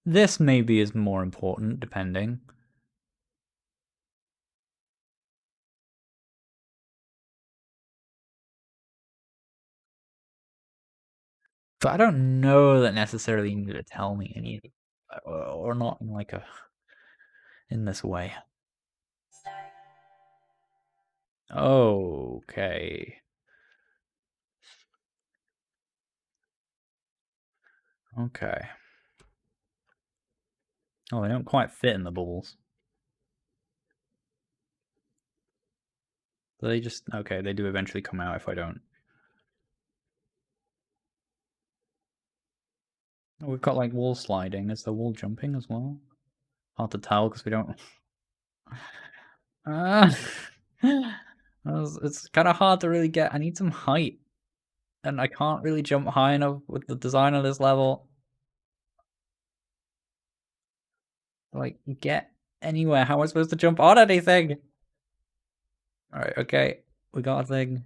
This maybe is more important, depending. But I don't know that necessarily you need to tell me any, or not in like in this way. Okay. Okay. Oh, they don't quite fit in the bubbles. They just... Okay, they do eventually come out if I don't. Oh, we've got like wall sliding. Is the wall jumping as well? Hard to tell because we don't... Uh, it's kind of hard to really get. I need some height, and I can't really jump high enough with the design of this level. Like, get anywhere. How am I supposed to jump on anything? Alright, okay. We got a thing.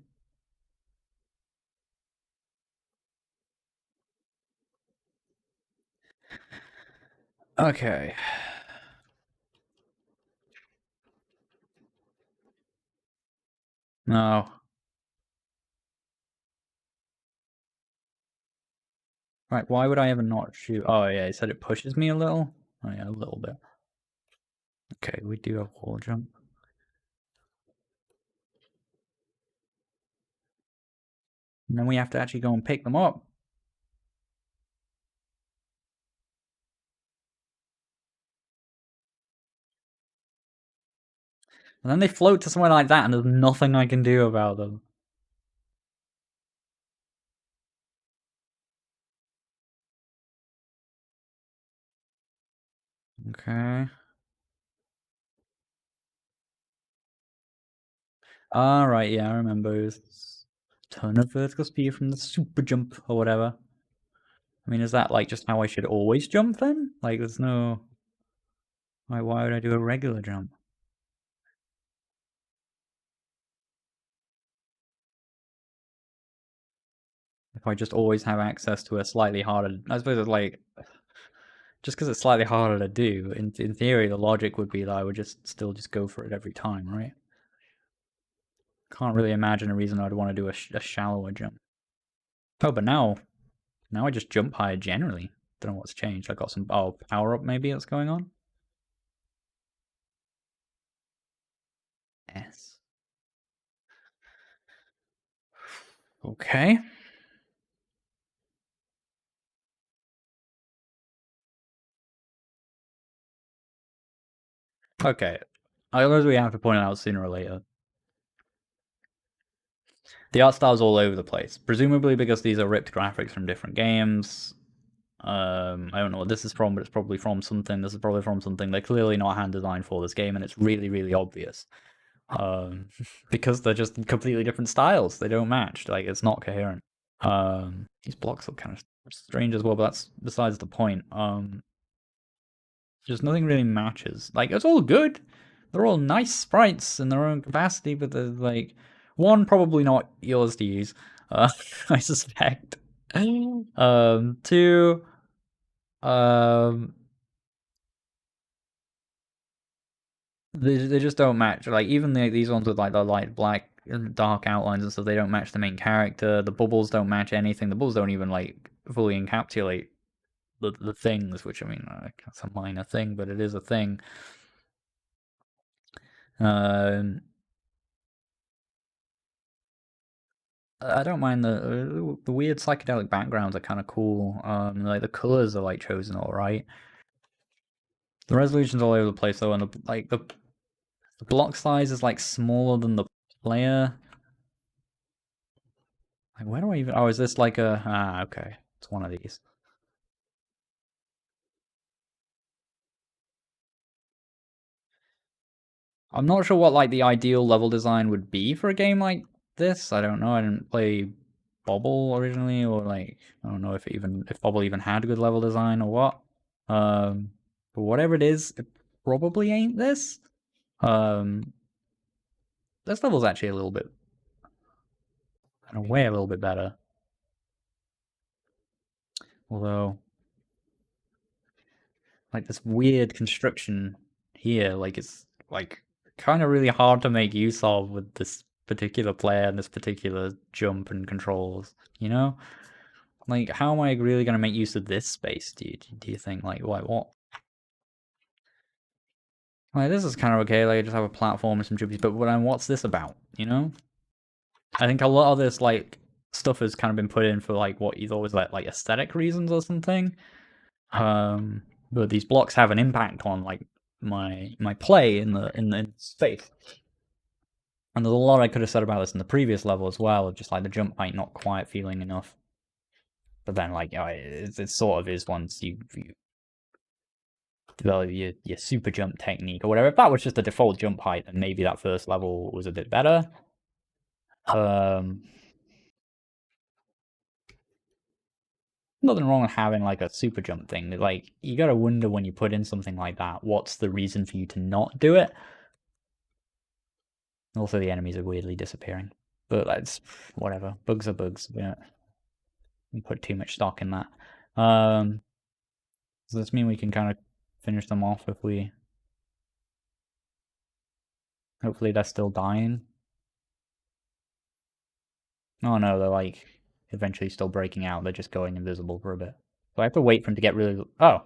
Okay. No. Right, why would I ever not shoot? Oh, yeah, he said it pushes me a little? Oh, yeah, a little bit. Okay, we do have wall jump. And then we have to actually go and pick them up. And then they float to somewhere like that, and there's nothing I can do about them. Okay. Alright, yeah, I remember. Ton of vertical speed from the super jump or whatever. I mean, is that like just how I should always jump then? Like, there's no. Like, why would I do a regular jump? If I just always have access to a slightly harder. I suppose it's like. Just because it's slightly harder to do, in theory, the logic would be that I would just still just go for it every time, right? Can't really imagine a reason I'd want to do a shallower jump. Oh, but now I just jump higher generally. Don't know what's changed. I got some power up maybe that's going on. S. Okay. Okay. I suppose we have to point it out sooner or later. The art style's all over the place, presumably because these are ripped graphics from different games. I don't know what this is from, but it's probably from something. This is probably from something. They're clearly not hand designed for this game, and it's really, really obvious. Um, because they're just completely different styles. They don't match. Like, it's not coherent. These blocks look kind of strange as well, but that's besides the point. Just nothing really matches. Like, it's all good. They're all nice sprites in their own capacity, but there's like one probably not yours to use. I suspect. Two. Um, they just don't match. Like even these ones with like the light black and dark outlines and stuff, they don't match the main character. The bubbles don't match anything. The bubbles don't even like fully encapsulate the things, which I mean, it's a minor thing, but it is a thing. Um, I don't mind the weird psychedelic backgrounds are kind of cool. Like the colors are like chosen all right. The resolution's all over the place though, and the block size is like smaller than the player. Like where do I even? Oh, is this like a? Okay, it's one of these. I'm not sure what like the ideal level design would be for a game like this. I don't know. I didn't play Bubble originally, or like I don't know if Bubble even had good level design or what. But whatever it is, it probably ain't this. Um, this level's actually a little bit, in a way, a little bit better. Although, like this weird construction here, like it's like kind of really hard to make use of with this particular player and this particular jump and controls. You know, like how am I really going to make use of this space? Do you think like what? Like this is kind of okay. Like I just have a platform and some jumpies, but what's this about? You know? I think a lot of this like stuff has kind of been put in for like what you always like aesthetic reasons or something. But these blocks have an impact on like my play in the space. And there's a lot I could have said about this in the previous level as well, of just like the jump height not quite feeling enough. But then like it sort of is once you develop your super jump technique or whatever. If that was just the default jump height, then maybe that first level was a bit better. Nothing wrong with having like a super jump thing. Like, you gotta wonder when you put in something like that, what's the reason for you to not do it? Also, the enemies are weirdly disappearing. But that's whatever. Bugs are bugs. We don't put too much stock in that. Does this mean we can kind of finish them off if we... Hopefully they're still dying. Oh no, they're like eventually still breaking out. They're just going invisible for a bit. So I have to wait for him to get really... Oh!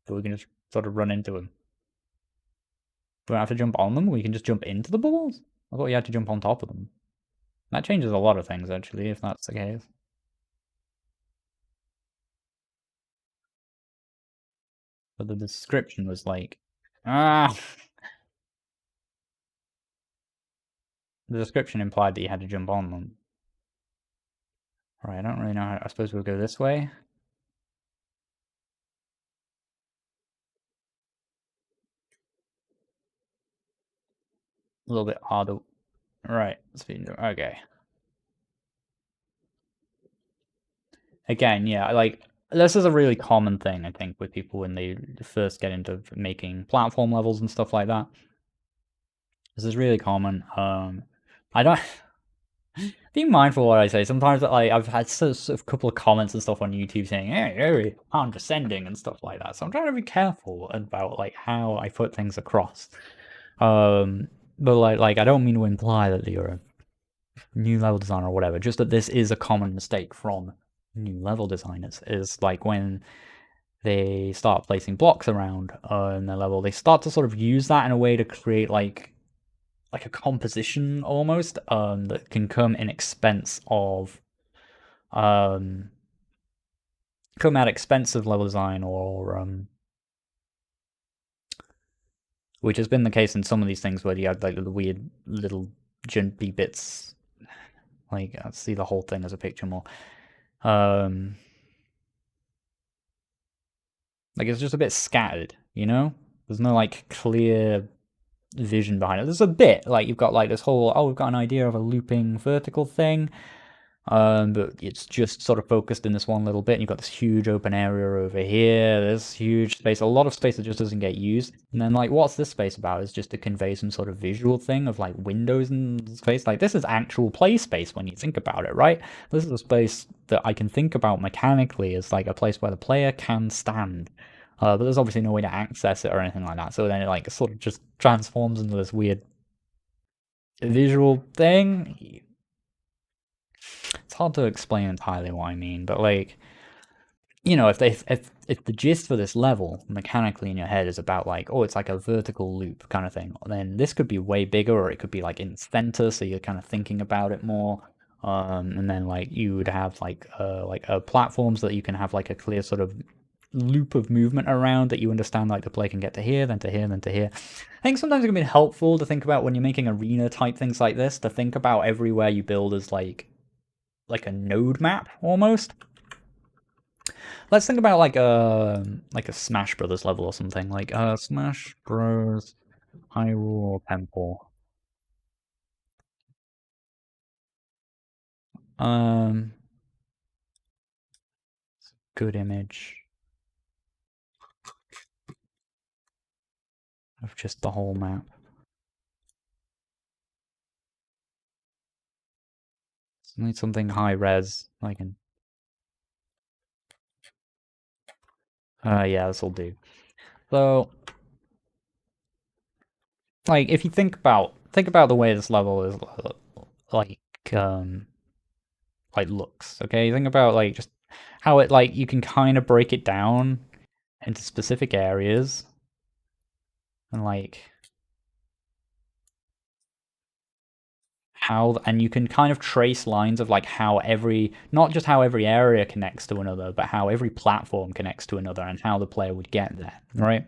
So we can just sort of run into him. We don't have to jump on them? We can just jump into the bubbles? I thought you had to jump on top of them. That changes a lot of things, actually, if that's the case. But the description was like... Ah! The description implied that you had to jump on them. Right, I don't really know how... I suppose we'll go this way. A little bit harder. Right, speed. Okay. Again, yeah, like, this is a really common thing, I think, with people when they first get into making platform levels and stuff like that. This is really common. I don't... Be mindful of what I say. Sometimes, like, I've had a couple of comments and stuff on YouTube saying, hey, condescending and stuff like that. So I'm trying to be careful about, like, how I put things across. But, like, I don't mean to imply that you're a new level designer or whatever, just that this is a common mistake from new level designers, is like when they start placing blocks around in their level, they start to sort of use that in a way to create like a composition almost that can come in expense of come at expense of level design, or which has been the case in some of these things where you have like the weird little jumpy bits. Like, I see the whole thing as a picture more. Like, it's just a bit scattered, you know? There's no like clear vision behind it. There's a bit like you've got like this whole, oh, we've got an idea of a looping vertical thing, but it's just sort of focused in this one little bit. And you've got this huge open area over here. There's huge space, a lot of space that just doesn't get used. And then like, what's this space about? Is just to convey some sort of visual thing of like windows and space. Like, this is actual play space when you think about it, right? This is a space that I can think about mechanically as like a place where the player can stand. But there's obviously no way to access it or anything like that. So then it like sort of just transforms into this weird visual thing. It's hard to explain entirely what I mean, but like, you know, if the gist for this level mechanically in your head is about like, oh, it's like a vertical loop kind of thing, then this could be way bigger, or it could be like in center, so you're kind of thinking about it more. And then like you would have like platforms that you can have like a clear sort of loop of movement around that you understand, like the player can get to here, then to here, then to here. I think sometimes it can be helpful to think about when you're making arena type things like this, to think about everywhere you build as like a node map almost. Let's think about like a Smash Brothers level or something, like Smash Bros. Hyrule Temple. Good image of just the whole map. Need something high res, like in... yeah, this will do. So, like, if you think about the way this level is like looks, okay? Think about like just how it, like, you can kind of break it down into specific areas, and like how, and you can kind of trace lines of like how every, not just how every area connects to another, but how every platform connects to another and how the player would get there, right?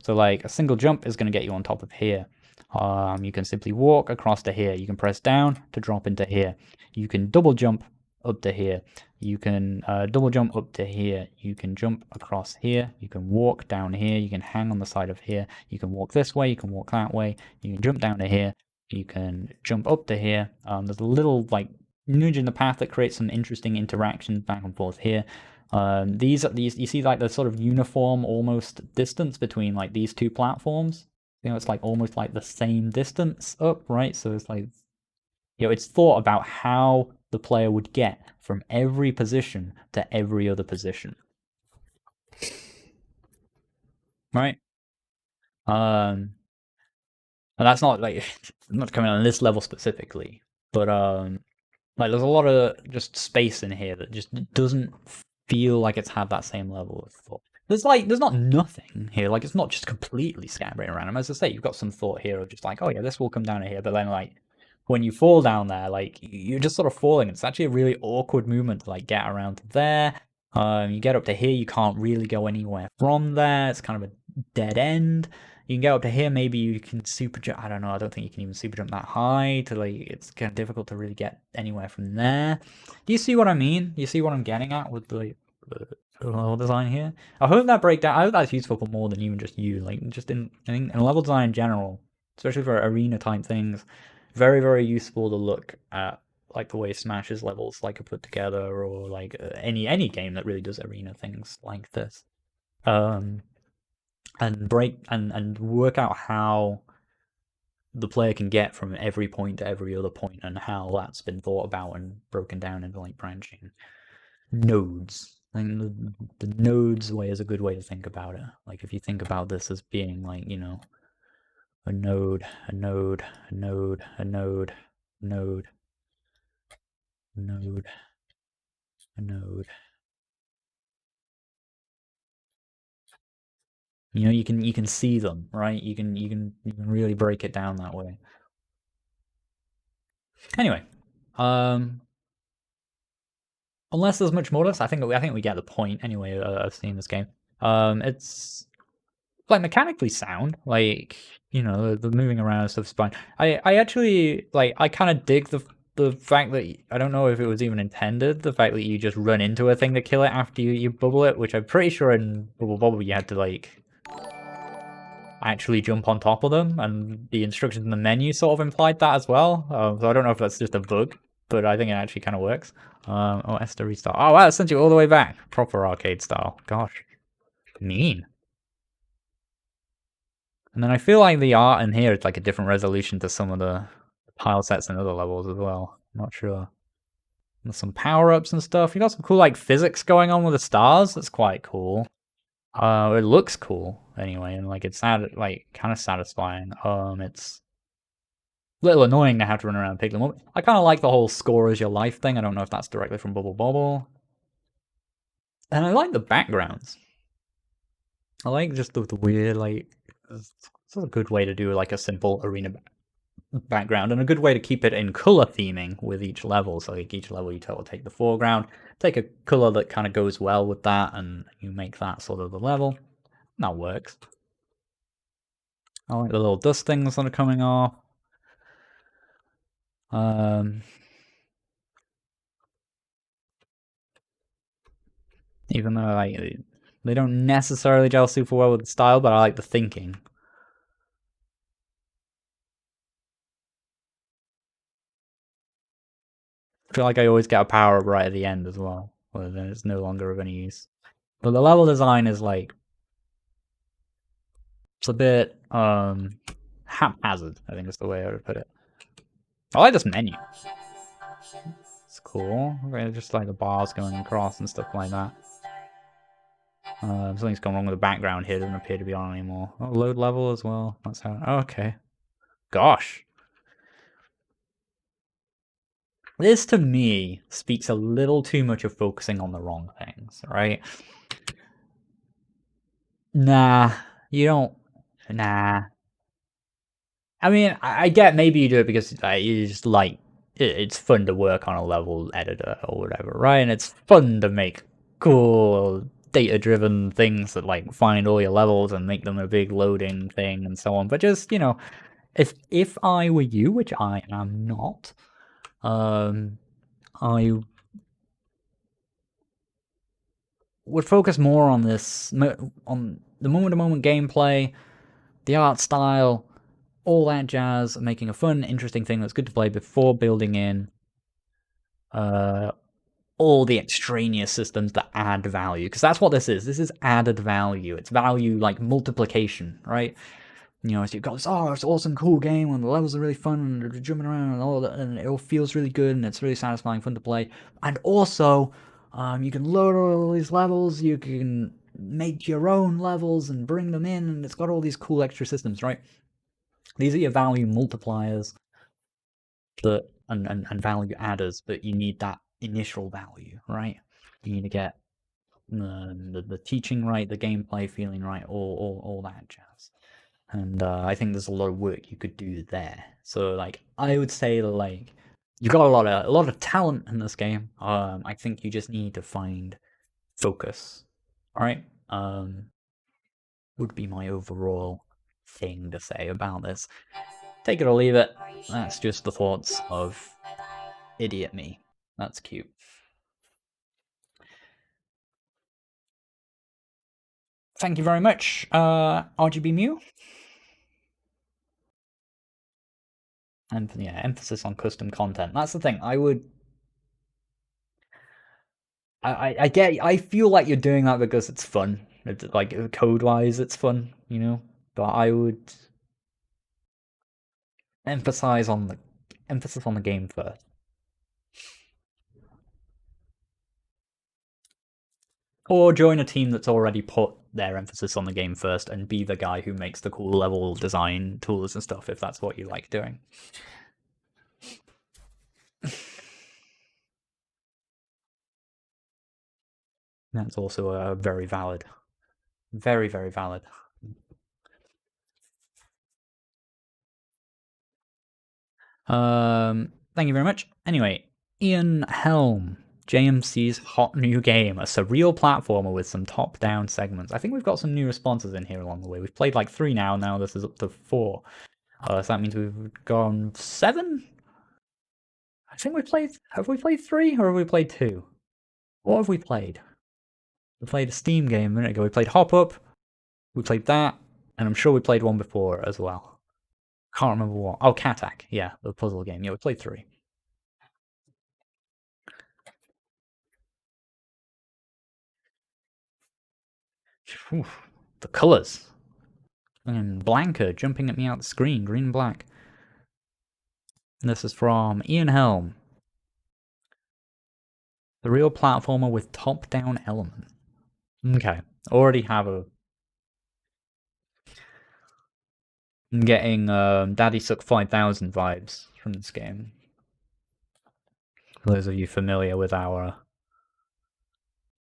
So like a single jump is going to get you on top of here. You can simply walk across to here. You can press down to drop into here. You can double jump up to here. You can double jump up to here. You can jump across here. You can walk down here. You can hang on the side of here. You can walk this way. You can walk that way. You can jump down to here. You can jump up to here. There's a little like nudge in the path that creates some interesting interactions back and forth here. These you see like the sort of uniform almost distance between like these two platforms. You know, it's like almost like the same distance up, right? So it's like, you know, it's thought about how the player would get from every position to every other position, right? And that's not like I'm not coming on this level specifically, but like there's a lot of just space in here that just doesn't feel like it's had that same level of thought. There's not nothing here, like it's not just completely scattering around. As I say, you've got some thought here of just like, oh yeah, this will come down to here, but then like when you fall down there, like you're just sort of falling. It's actually a really awkward movement to like get around to there. You get up to here, you can't really go anywhere from there. It's kind of a dead end. You can get up to here, maybe you can super jump. I don't know, I don't think you can even super jump that high to like, it's kind of difficult to really get anywhere from there. Do you see what I mean? You see what I'm getting at with the level design here? I hope that breakdown, I hope that's useful for more than even just you, like just in level design in general, especially for arena type things. Very, very useful to look at like the way Smash's levels like are put together, or like any game that really does arena things like this. And break and work out how the player can get from every point to every other point, and how that's been thought about and broken down into like branching nodes. I think the nodes way is a good way to think about it. Like if you think about this as being like, you know, a node, a node, a node, a node, node, node, a node. You know, you can see them, right? You can really break it down that way. Anyway, unless there's much more to this, I think we get the point anyway of seeing this game. It's like mechanically sound, like, you know, the moving around and stuff's fine. I actually like, I kind of dig the fact that I don't know if it was even intended, the fact that you just run into a thing to kill it after you bubble it, which I'm pretty sure in Bubble Bobble you had to like actually jump on top of them, and the instructions in the menu sort of implied that as well. So I don't know if that's just a bug, but I think it actually kind of works. Oh, S to restart. Oh wow, it sent you all the way back. Proper arcade style. Gosh. Mean. And then I feel like the art in here is like a different resolution to some of the tile sets in other levels as well. I'm not sure. There's some power-ups and stuff. You got some cool like physics going on with the stars. That's quite cool. It looks cool anyway, and like it's like kind of satisfying. It's a little annoying to have to run around and pick them up. I kind of like the whole score as your life thing. I don't know if that's directly from Bubble Bobble. And I like the backgrounds. I like just the weird, like, it's a good way to do like a simple arena background, and a good way to keep it in color theming with each level. So like each level you take the foreground, take a color that kind of goes well with that, and you make that sort of the level. That works. I like the little dust things that are coming off. Even though like they don't necessarily gel super well with the style, but I like the thinking. I feel like I always get a power up right at the end as well, where then it's no longer of any use. But the level design is like, it's a bit haphazard, I think is the way I would put it. I like this menu. It's cool. Just like the bars going across and stuff like that. Something's gone wrong with the background here. It doesn't appear to be on anymore. Oh, load level as well. That's how. Oh, okay. Gosh. This to me speaks a little too much of focusing on the wrong things, right? Nah, you don't. Nah. I mean, I get maybe you do it because you just like it's fun to work on a level editor or whatever, right? And it's fun to make cool data-driven things that like find all your levels and make them a big loading thing and so on. But just, you know, if I were you, which I am not, I would focus more on this, on the moment-to-moment gameplay, the art style, all that jazz, making a fun, interesting thing that's good to play before building in all the extraneous systems that add value. Because that's what this is. This is added value. It's value like multiplication, right? You know, so you've got this, it's an awesome, cool game, and the levels are really fun, and they're jumping around, and all that, and it all feels really good, and it's really satisfying, fun to play. And also, you can load all these levels, you can make your own levels and bring them in, and it's got all these cool extra systems, right? These are your value multipliers that and value adders, but you need that initial value, right? You need to get the teaching right, the gameplay feeling right, all that jazz. And I think there's a lot of work you could do there. So like I would say like you've got a lot of talent in this game. I think you just need to find focus. All right. Would be my overall thing to say about this. Take it or leave it. That's just the thoughts of idiot me. That's cute. Thank you very much, rgbmew. And yeah, emphasis on custom content. That's the thing. I feel like you're doing that because it's fun. It's like code wise, it's fun, you know. But I would emphasize on the emphasis on the game first. Or join a team that's already put their emphasis on the game first and be the guy who makes the cool level design tools and stuff if that's what you like doing. That's also a very valid. Very, very valid. Thank you very much. Anyway, Ian Helm, JMC's hot new game, a surreal platformer with some top-down segments. I think we've got some new responses in here along the way. We've played like 3 now. Now this is up to 4. So that means we've gone 7. I think we played. Have we played 3 or have we played 2? What have we played? We played a Steam game a minute ago. We played Hoppup. We played that, and I'm sure we played one before as well. Can't remember what. Oh, Cattac. Yeah, the puzzle game. Yeah, we played 3. Oof, the colors. And Blanca jumping at me out the screen, green and black. And this is from Ian Helm. The real platformer with top-down element. Okay, already have a... I'm getting Daddy Suck 5000 vibes from this game. For those of you familiar with our...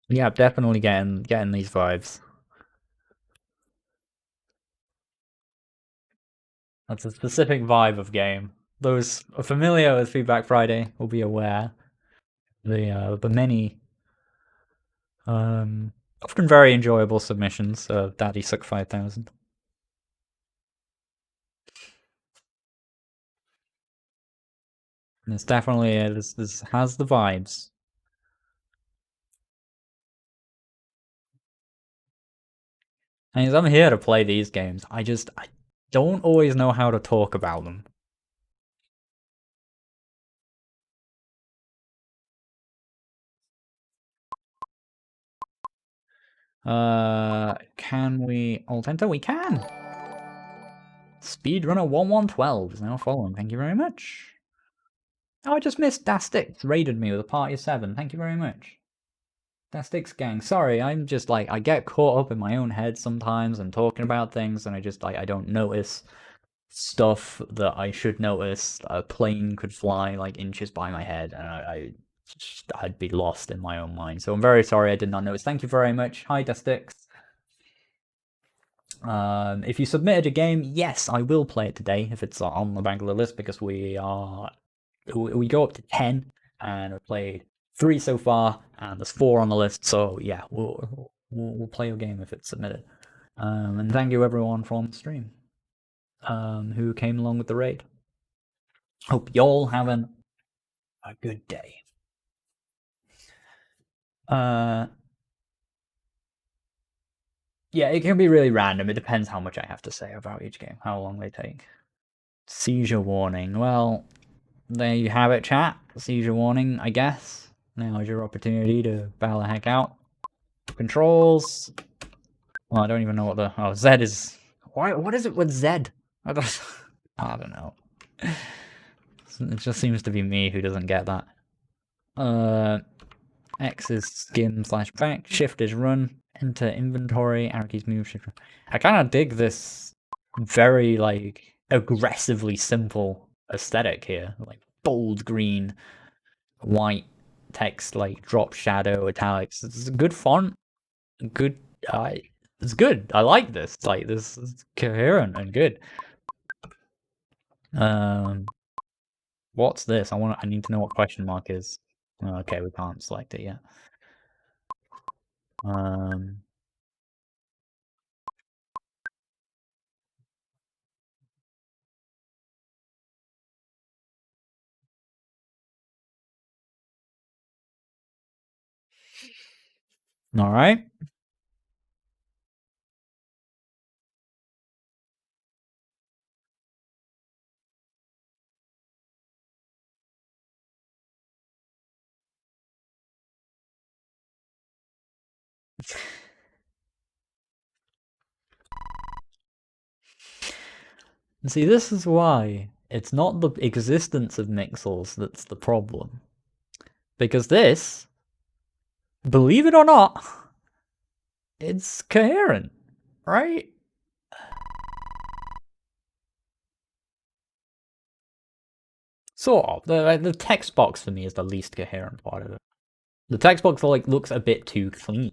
Yeah, definitely getting these vibes. That's a specific vibe of game. Those familiar with Feedback Friday will be aware. The many often very enjoyable submissions of Daddy Suck 5000. And it's definitely this has the vibes. And I'm here to play these games. I don't always know how to talk about them. Can we alt enter? We can. Speedrunner 1112 is now following. Thank you very much. Oh, I just missed DaSticks. Raided me with a party of 7. Thank you very much. DaSticks gang. Sorry, I'm just like, I get caught up in my own head sometimes and talking about things, and I just like, I don't notice stuff that I should notice. A plane could fly like inches by my head, and I'd be lost in my own mind. So I'm very sorry I did not notice. Thank you very much. Hi, DaSticks. If you submitted a game, yes, I will play it today if it's on the Bangalore list, because we go up to 10, and I've played 3 so far, and there's 4 on the list. So yeah, we'll play your game if it's submitted. And thank you everyone from the stream who came along with the raid. Hope y'all having a good day. Yeah, it can be really random. It depends how much I have to say about each game, how long they take. Seizure warning. Well, there you have it, chat. Seizure warning, I guess. Now is your opportunity to bow the heck out. Controls. Well, I don't even know what the... Oh, Z is... Why? What is it with Z? I don't know. It just seems to be me who doesn't get that. X is skim/back. Shift is run. Enter inventory. Arrow keys move. Shift. I kind of dig this very, like, aggressively simple aesthetic here. Like, bold green, white text, like, drop shadow, italics. It's a good font. Good... it's good. I like this. Like, this is coherent and good. What's this? I need to know what question mark is. Oh, okay, we can't select it yet. All right. See, this is why it's not the existence of mixels that's the problem. Because this, believe it or not, it's coherent, right? Sort of. The text box for me is the least coherent part of it. The text box like looks a bit too clean.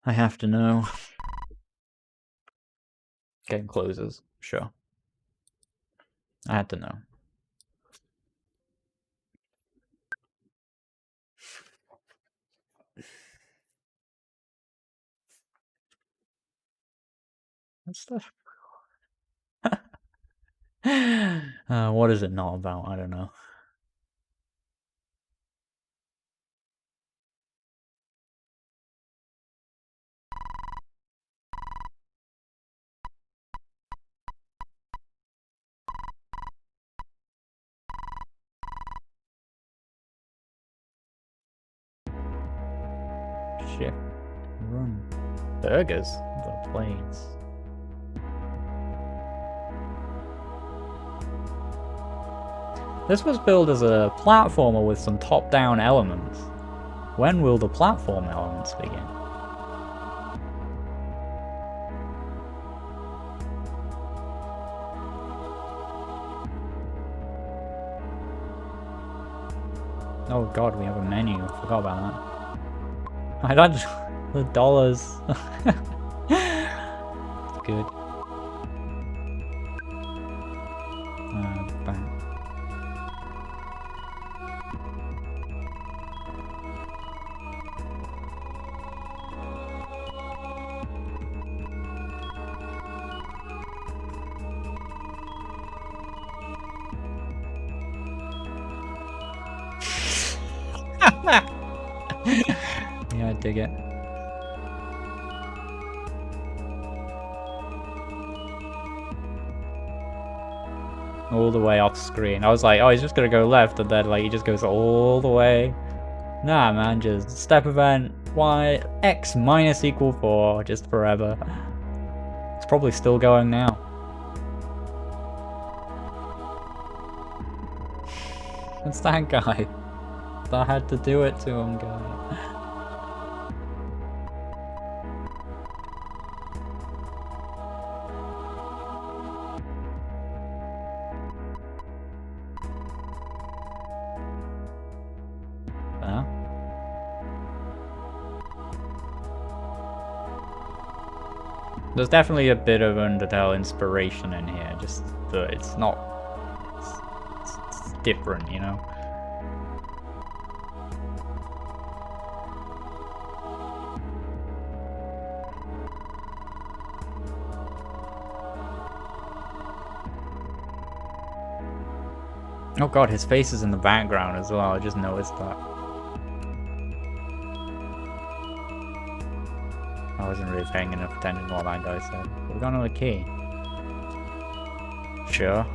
I have to know. Game closes, sure. I had to know. What stuff? What is it not about? I don't know. Shift. Run. Burgers? The planes. This was billed as a platformer with some top-down elements. When will the platform elements begin? Oh god, we have a menu. Forgot about that. I don't... the dollars. It's good. Back. Yeah, I dig it. All the way off screen. I was like, oh, he's just gonna go left, and then like he just goes all the way. Nah, man, just step event y x minus equal 4, just forever. It's probably still going now. It's that guy. I had to do it to him, guy. There's definitely a bit of Undertale inspiration in here, just that it's not... It's different, you know? Oh god, his face is in the background as well, I just noticed that. I wasn't really paying enough attention to what that guy said. But we got another key. Sure.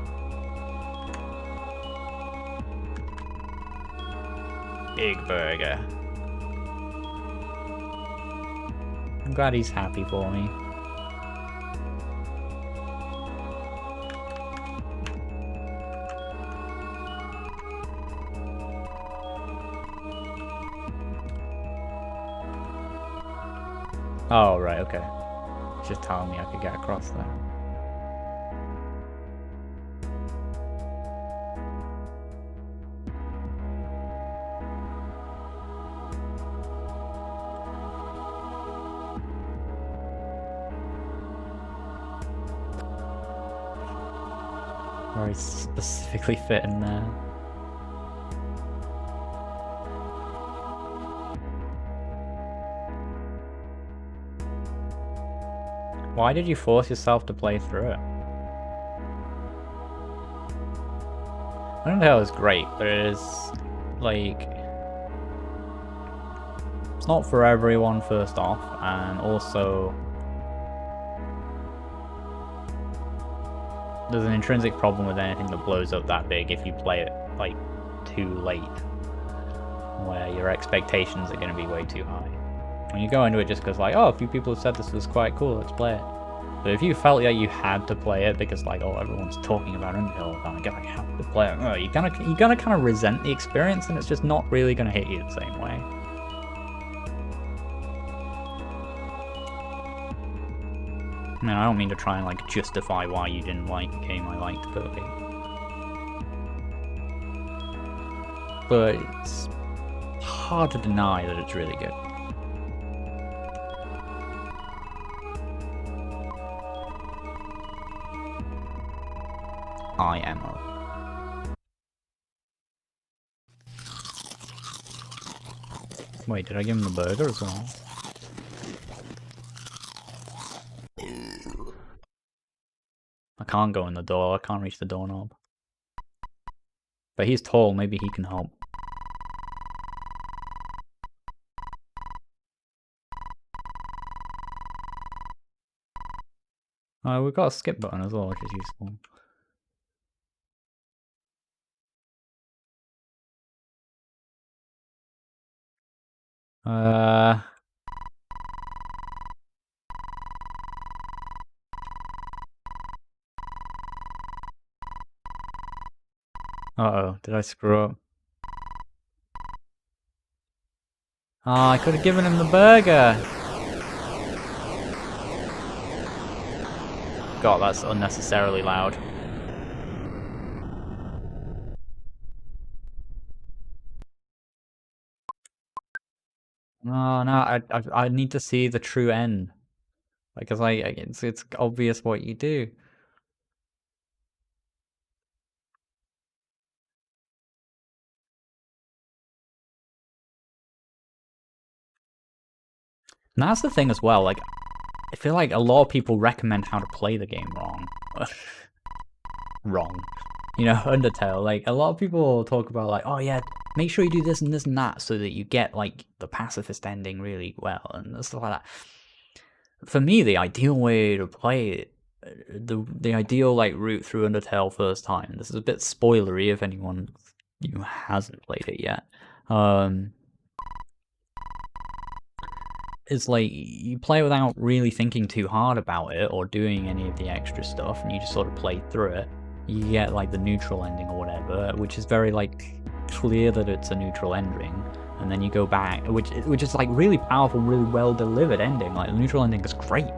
Big burger. I'm glad he's happy for me. Oh, right, okay. Just telling me I could get across there. Very specifically fit in there. Why did you force yourself to play through it? Undertale is great, but it is, like... It's not for everyone, first off, and also... There's an intrinsic problem with anything that blows up that big if you play it, like, too late. Where your expectations are going to be way too high. When you go into it just because, like, oh, a few people have said this was quite cool, let's play it. But if you felt like you had to play it because, like, oh, everyone's talking about Undertale, like, I have to play it, oh, you're gonna kind of resent the experience, and it's just not really gonna hit you the same way. I mean, I don't mean to try and, like, justify why you didn't like a game I liked, but it's hard to deny that it's really good. IMO. Wait, did I give him the burger as well? I can't go in the door, I can't reach the doorknob. But he's tall, maybe he can help. We've got a skip button as well, which is useful. Uh-oh, did I screw up? Oh, I could have given him the burger! God, that's unnecessarily loud. Oh, no, I need to see the true end. Because it's obvious what you do. And that's the thing as well, like, I feel like a lot of people recommend how to play the game wrong. Wrong. You know, Undertale, like, a lot of people talk about, like, oh yeah, make sure you do this and this and that so that you get, like, the pacifist ending really well, and stuff like that. For me, the ideal way to play it, the ideal, like, route through Undertale first time, this is a bit spoilery if anyone hasn't played it yet, it's like, you play without really thinking too hard about it, or doing any of the extra stuff, and you just sort of play through it. You get, like, the neutral ending or whatever, which is very, like, clear that it's a neutral ending, and then you go back, which is, like, really powerful, really well-delivered ending, like, the neutral ending is great,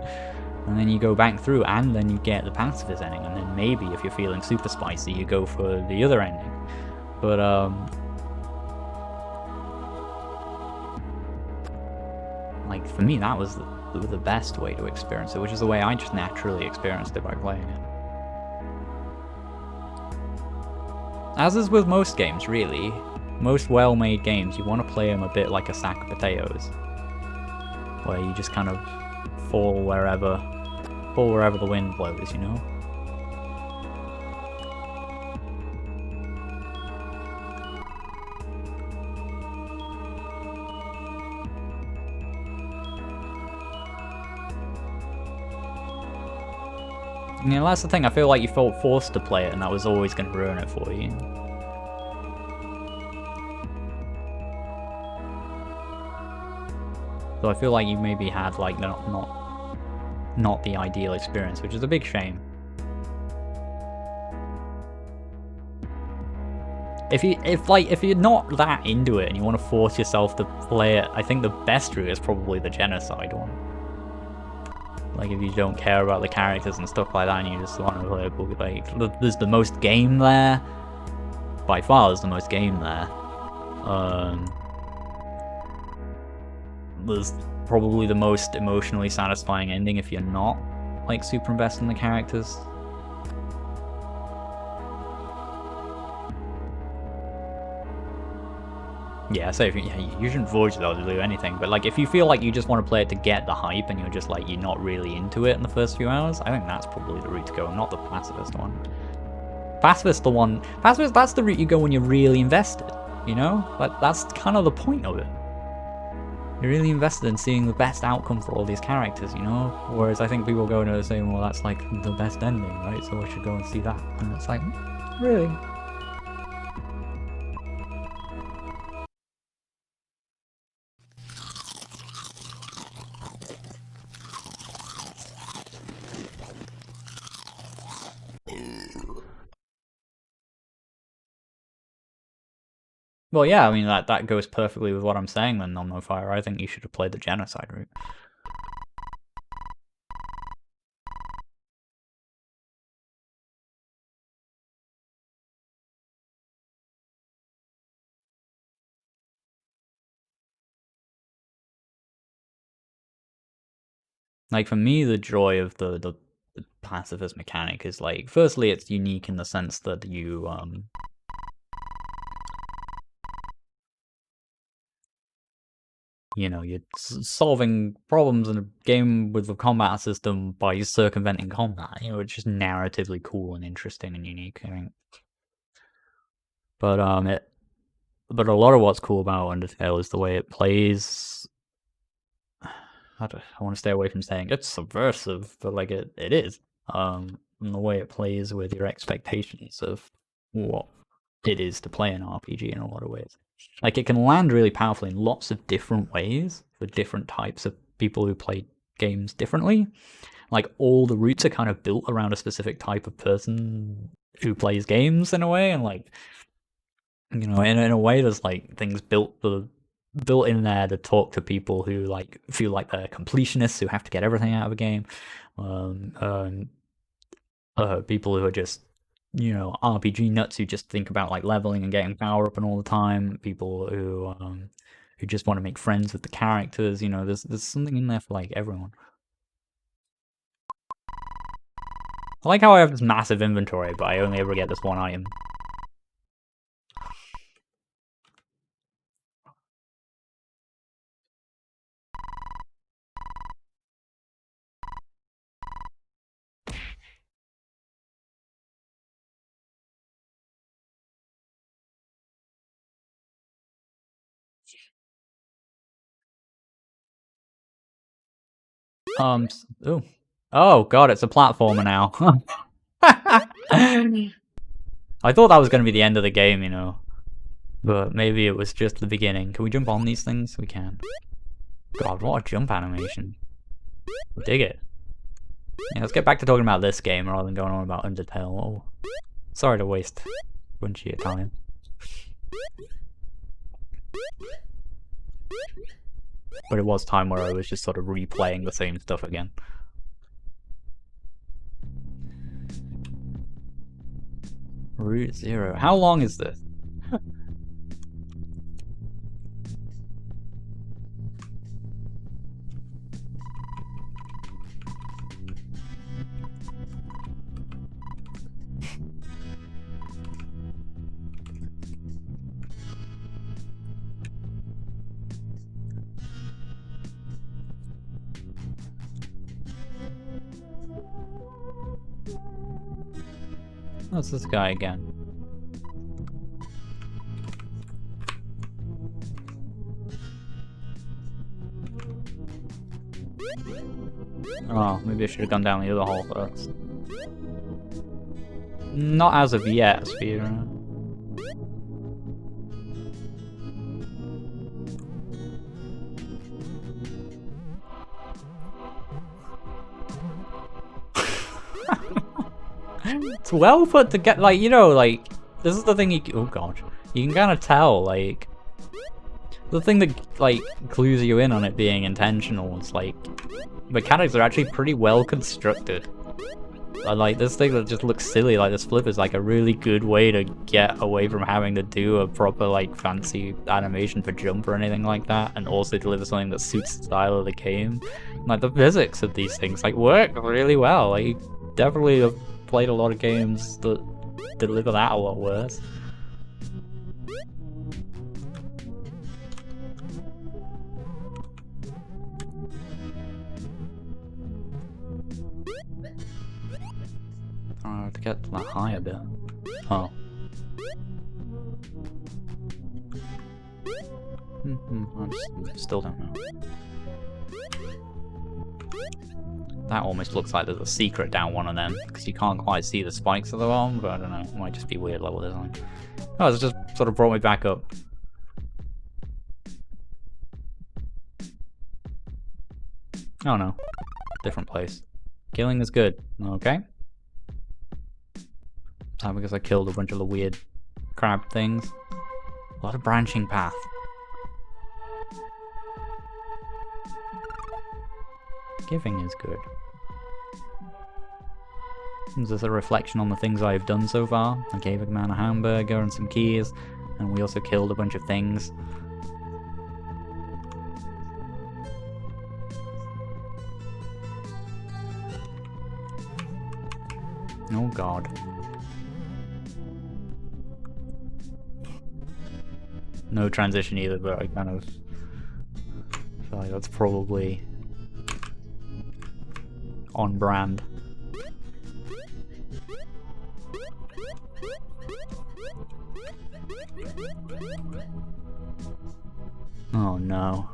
and then you go back through, and then you get the pacifist ending, and then maybe, if you're feeling super spicy, you go for the other ending. But, like, for me, that was the best way to experience it, which is the way I just naturally experienced it by playing it. As is with most games, really. Most well-made games, you want to play them a bit like a sack of potatoes, where you just kind of fall wherever the wind blows, you know? You know, that's the thing, I feel like you felt forced to play it and that was always going to ruin it for you. So I feel like you maybe had like not the ideal experience, which is a big shame. If you're not that into it and you want to force yourself to play it, I think the best route is probably the genocide one. Like, if you don't care about the characters and stuff like that and you just want to play it, like, there's the most game there. By far, there's the most game there. There's probably the most emotionally satisfying ending if you're not, like, super invested in the characters. Yeah, so you shouldn't force yourself to do anything, but like if you feel like you just want to play it to get the hype and you're just like you're not really into it in the first few hours, I think that's probably the route to go, not the pacifist one. Pacifist, that's the route you go when you're really invested, you know? Like that's kind of the point of it. You're really invested in seeing the best outcome for all these characters, you know? Whereas I think people go into it saying, well, that's like the best ending, right? So I should go and see that. And it's like, really? Well, yeah, I mean, that goes perfectly with what I'm saying then, Fire. I think you should have played the genocide route. Like, for me, the joy of the pacifist mechanic is, like, firstly, it's unique in the sense that you know, you're solving problems in a game with a combat system by circumventing combat. You know, it's just narratively cool and interesting and unique, I think. But but a lot of what's cool about Undertale is the way it plays. I want to stay away from saying it's subversive, but like it is. And the way it plays with your expectations of what it is to play an RPG in a lot of ways. Like, it can land really powerfully in lots of different ways for different types of people who play games differently. Like, all the routes are kind of built around a specific type of person who plays games in a way, and like, you know, in a way, there's like things built in there to talk to people who like feel like they're completionists who have to get everything out of a game. People who are just, you know, RPG nuts who just think about like leveling and getting power up and all the time. People who just want to make friends with the characters. You know, there's something in there for like everyone. I like how I have this massive inventory, but I only ever get this one item. Oh god, it's a platformer now. I thought that was going to be the end of the game, you know. But maybe it was just the beginning. Can we jump on these things? We can. God, what a jump animation. Dig it. Yeah, let's get back to talking about this game rather than going on about Undertale. Oh, sorry to waste a bunch of your time. But it was time where I was just sort of replaying the same stuff again. Route 0. How long is this? What's this guy again? Oh, maybe I should have gone down the other hole first. Not as of yet, Speedrunner. It's well put together, like, you know, like, this is the thing you, oh god, you can kind of tell, like, the thing that, like, clues you in on it being intentional is, like, mechanics are actually pretty well constructed. Like, this thing that just looks silly, like this flip is like a really good way to get away from having to do a proper, like, fancy animation for jump or anything like that, and also deliver something that suits the style of the game. Like, the physics of these things, like, work really well. Like, you definitely have played a lot of games that deliver that a lot worse. To get that high a bit. Oh. I still don't know. That almost looks like there's a secret down one of them, because you can't quite see the spikes at the bottom, but I don't know. It might just be weird level design. Oh, it's just sort of brought me back up. Oh no. Different place. Killing is good. Okay. Because I killed a bunch of the weird crab things. A lot of branching path. Giving is good. Is this a reflection on the things I've done so far? I gave a man a hamburger and some keys, and we also killed a bunch of things. Oh god. No transition either, but I kind of feel like that's probably on brand. Oh no.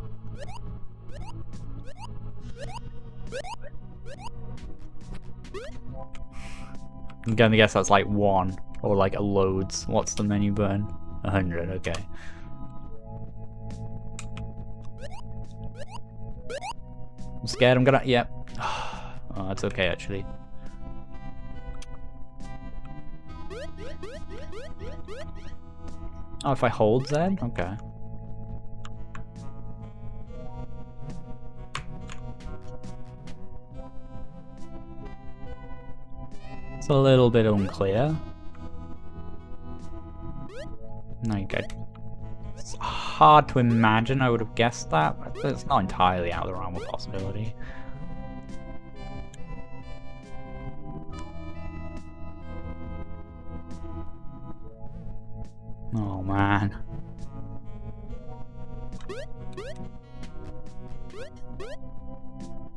I'm gonna guess that's like 1 or like a loads. What's the menu button? 100, okay. I'm scared I'm gonna, yep. Oh, that's okay actually. Oh, if I hold Z? Okay. It's a little bit unclear. Okay. It's hard to imagine I would have guessed that, but it's not entirely out of the realm of possibility. Oh man.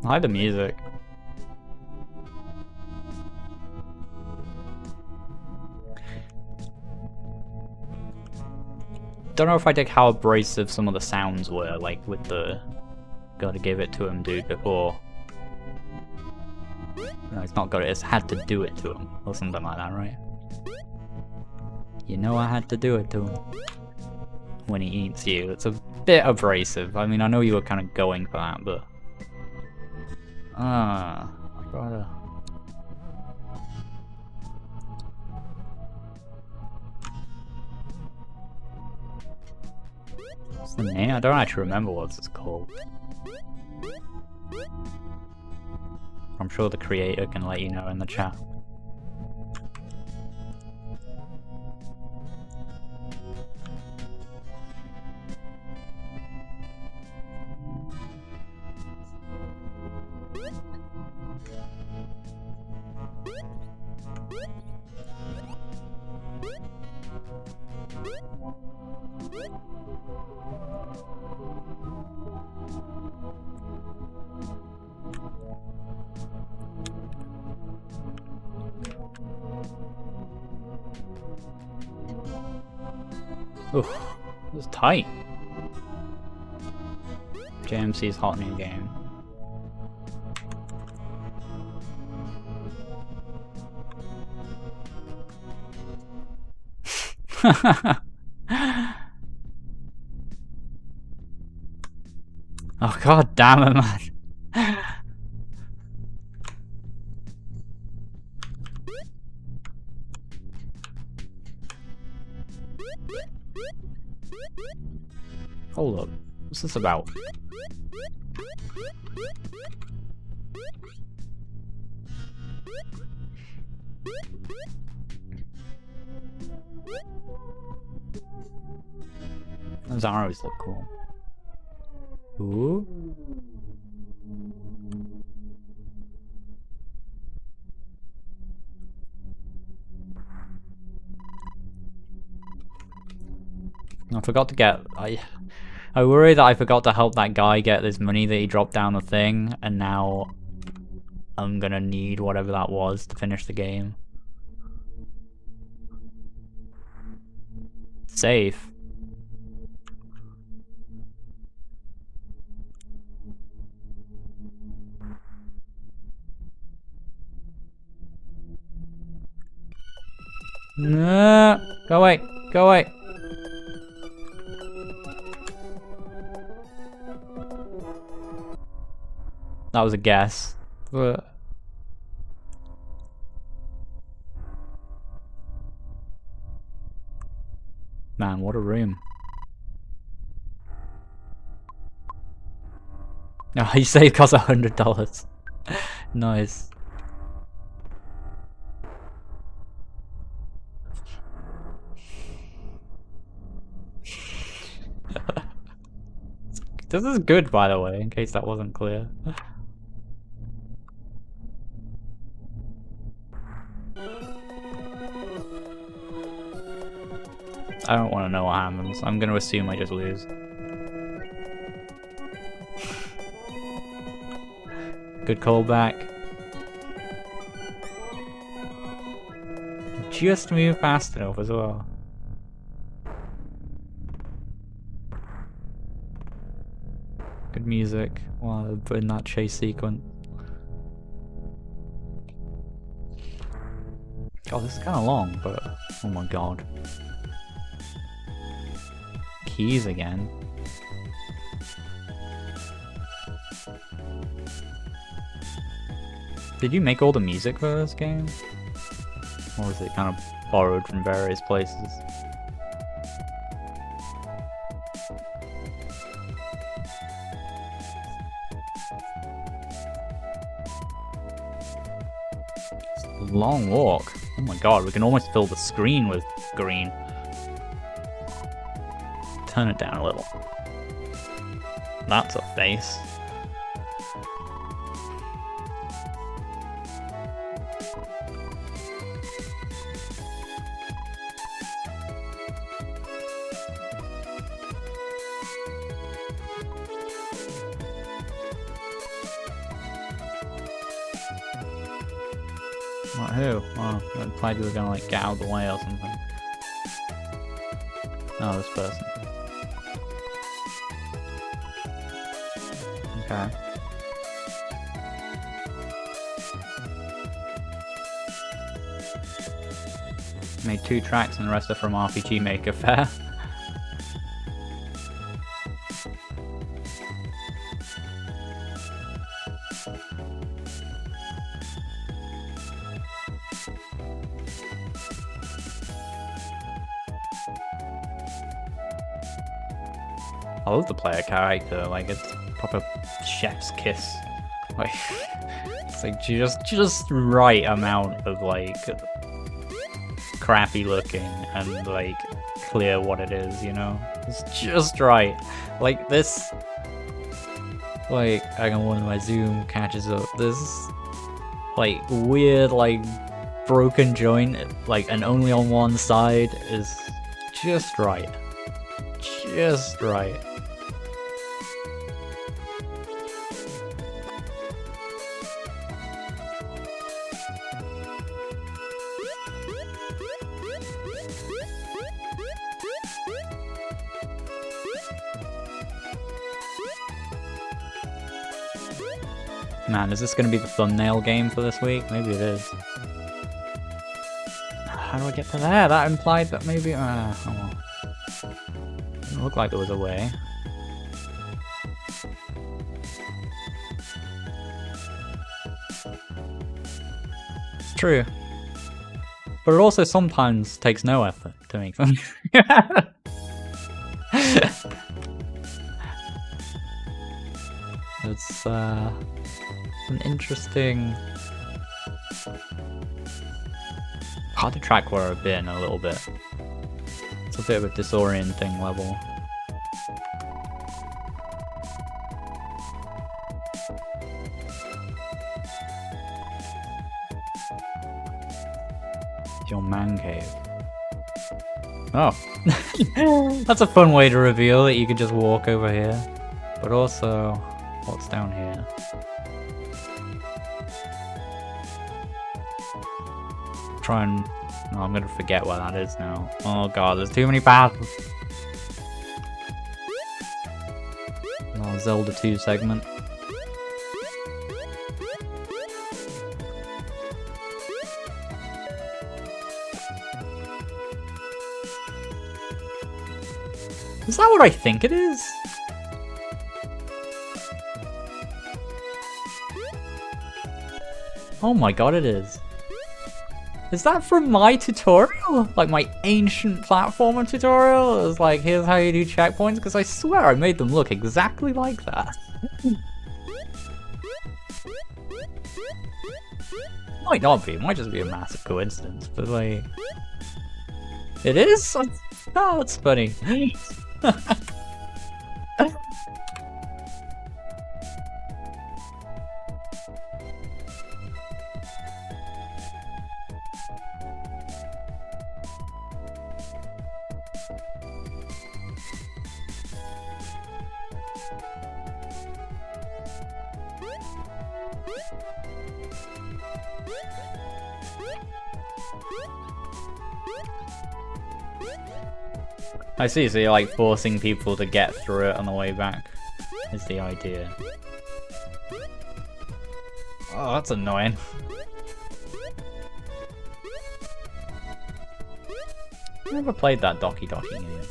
I like the music. Don't know if I dig how abrasive some of the sounds were, like with the gotta give it to him dude before. No, it's not got it, it's had to do it to him, or something like that, right? You know I had to do it to him. When he eats you, it's a bit abrasive. I mean, I know you were kind of going for that, but... I gotta... What's the name? I don't actually remember what it's called. I'm sure the creator can let you know in the chat. Oof, it was tight. JMC's hot new game. Oh god damn it, man. Hold up. What's this about? Those arrows look cool. Ooh. I forgot to get... I worry that I forgot to help that guy get this money that he dropped down the thing, and now I'm gonna need whatever that was to finish the game. Safe. No, go away, go away. That was a guess. But... man, what a room. No, he saved cost $100. Nice. This is good, by the way, in case that wasn't clear. I don't want to know what happens. I'm going to assume I just lose. Good callback. Just move fast enough as well. Good music while in that chase sequence. God, this is kind of long, but oh my god. Keys again. Did you make all the music for this game? Or was it kind of borrowed from various places? It's a long walk. Oh my god, we can almost fill the screen with green. Turn it down a little. That's a face. What, who? Oh, I implied you were gonna like get out of the way or something. Oh, this person. Okay. Made 2 tracks and the rest are from RPG Maker. Fair. I love the player character, like it's proper chef's kiss. Like it's like just right amount of like crappy looking and like clear what it is, you know? It's just right. Like this, like I can when my zoom catches up, this like weird like broken joint, like and only on one side is just right. Just right. Man, is this going to be the thumbnail game for this week? Maybe it is. How do I get to there? That implied that maybe... oh well. Didn't look like there was a way. It's true. But it also sometimes takes no effort to make something. It's an interesting... hard to track where I've been a little bit. It's a bit of a disorienting level. It's your man cave. Oh. That's a fun way to reveal that you can just walk over here. But also, what's down here? Try and... oh, I'm gonna forget what that is now. Oh god, there's too many paths! Oh, Zelda 2 segment. Is that what I think it is? Oh my god, it is. Is that from my tutorial? Like my ancient platformer tutorial? It was like, here's how you do checkpoints? Because I swear I made them look exactly like that. Might not be, it might just be a massive coincidence, but like... it is? Oh, that's funny. I see, so you're like forcing people to get through it on the way back, is the idea. Oh, that's annoying. I never played that Doki Doki game.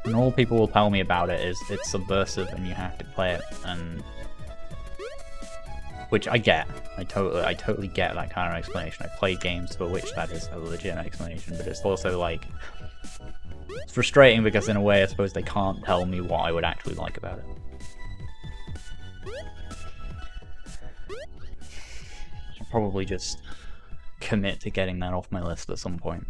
And all people will tell me about it is it's subversive and you have to play it, and which I get. I totally get that kind of explanation. I've played games for which that is a legitimate explanation, but it's also like, it's frustrating because in a way I suppose they can't tell me what I would actually like about it. Should probably just commit to getting that off my list at some point.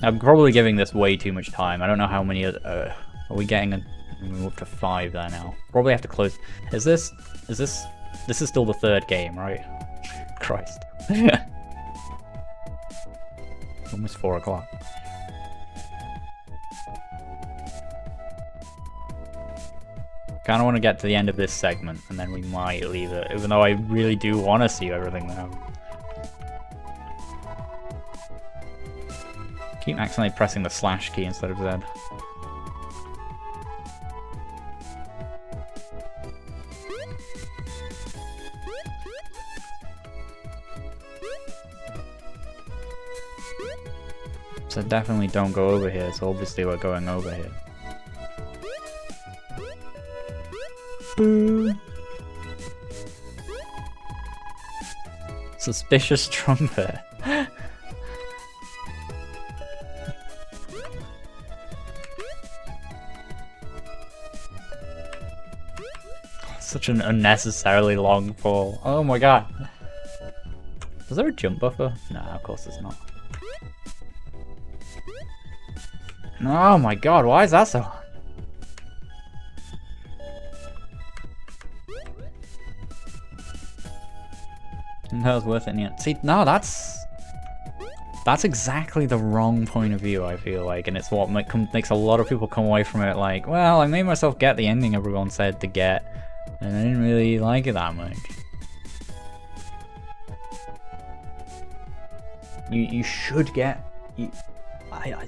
I'm probably giving this way too much time. I don't know how many are we getting? We're up to 5 there now. Probably have to close. Is this still the 3rd game, right? Christ. Almost 4 o'clock. Kinda want to get to the end of this segment and then we might leave it, even though I really do want to see everything now. Keep accidentally pressing the slash key instead of Z. So definitely don't go over here, so obviously we're going over here. Boo! Suspicious trumpet. Such an unnecessarily long fall. Oh my god. Is there a jump buffer? No, of course there's not. Oh my god, why is that so hard? That was worth it in the end. See, no, that's exactly the wrong point of view, I feel like, and it's what makes a lot of people come away from it like, well, I made myself get the ending everyone said to get, and I didn't really like it that much. You should get. I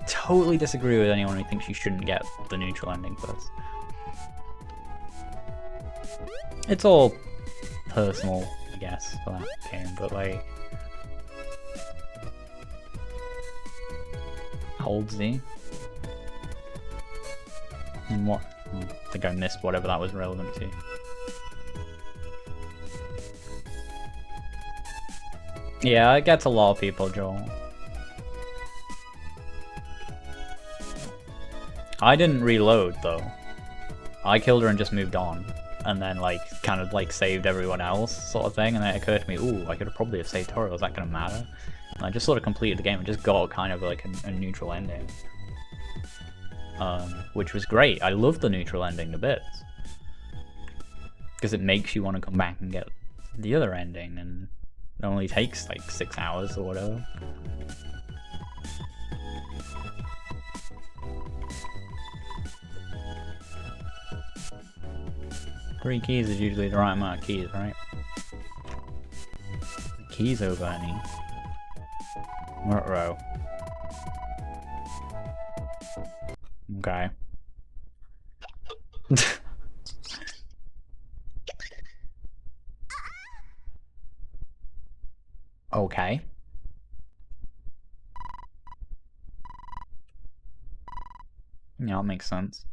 totally disagree with anyone who thinks you shouldn't get the neutral ending first. It's all personal, I guess, for that game, but like. Hold Z. And what? I think I missed whatever that was relevant to. Yeah, it gets a lot of people, Joel. I didn't reload though. I killed her and just moved on. And then like kind of like saved everyone else sort of thing, and then it occurred to me, ooh, I could have probably have saved her, was that gonna matter? And I just sort of completed the game and just got kind of like a neutral ending. Which was great. I love the neutral ending to bits. Because it makes you want to come back and get the other ending, and it only takes like 6 hours or whatever. Three keys is usually the right amount of keys, right? Keys over any. What row? Okay. Okay. Yeah, that makes sense.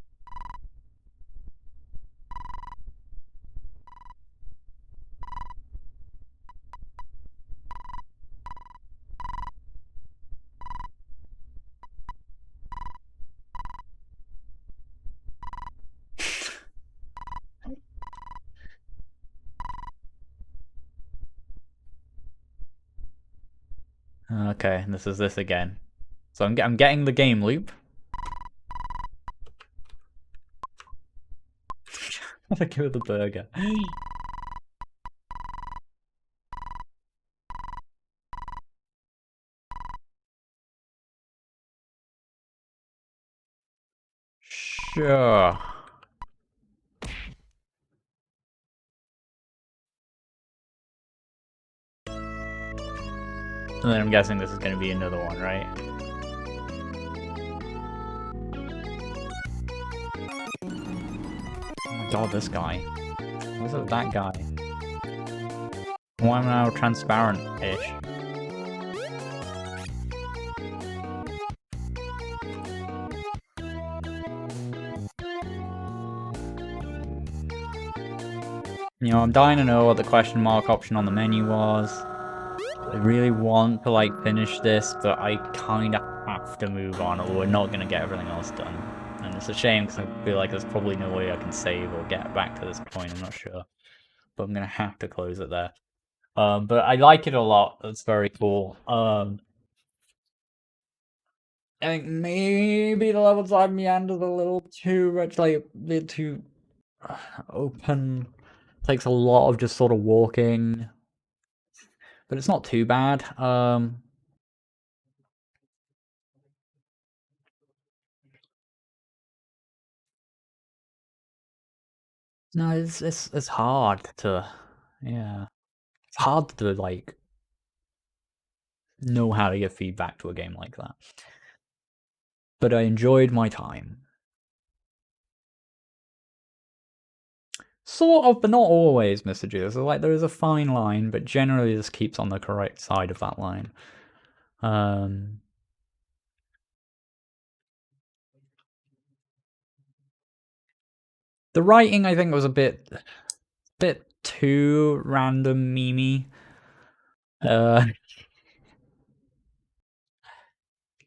Okay, this is this again. So I'm getting the game loop. I'll give it the burger. Sure. And then I'm guessing this is going to be another one, right? Oh my god, this guy. What's it with that guy? Why am I now transparent-ish? You know, I'm dying to know what the question mark option on the menu was. I really want to like finish this, but I kind of have to move on, or we're not going to get everything else done. And it's a shame because I feel like there's probably no way I can save or get back to this point, I'm not sure. But I'm going to have to close it there. But I like it a lot, it's very cool. I think maybe the level design meanders a little too much, like a bit too open. Takes a lot of just sort of walking, but it's not too bad. No, it's hard to, yeah, it's hard to like know how to give feedback to a game like that. But I enjoyed my time. Sort of, but not always, Mr. Juice. Like, there is a fine line, but generally this keeps on the correct side of that line. The writing, I think, was a bit too random memey.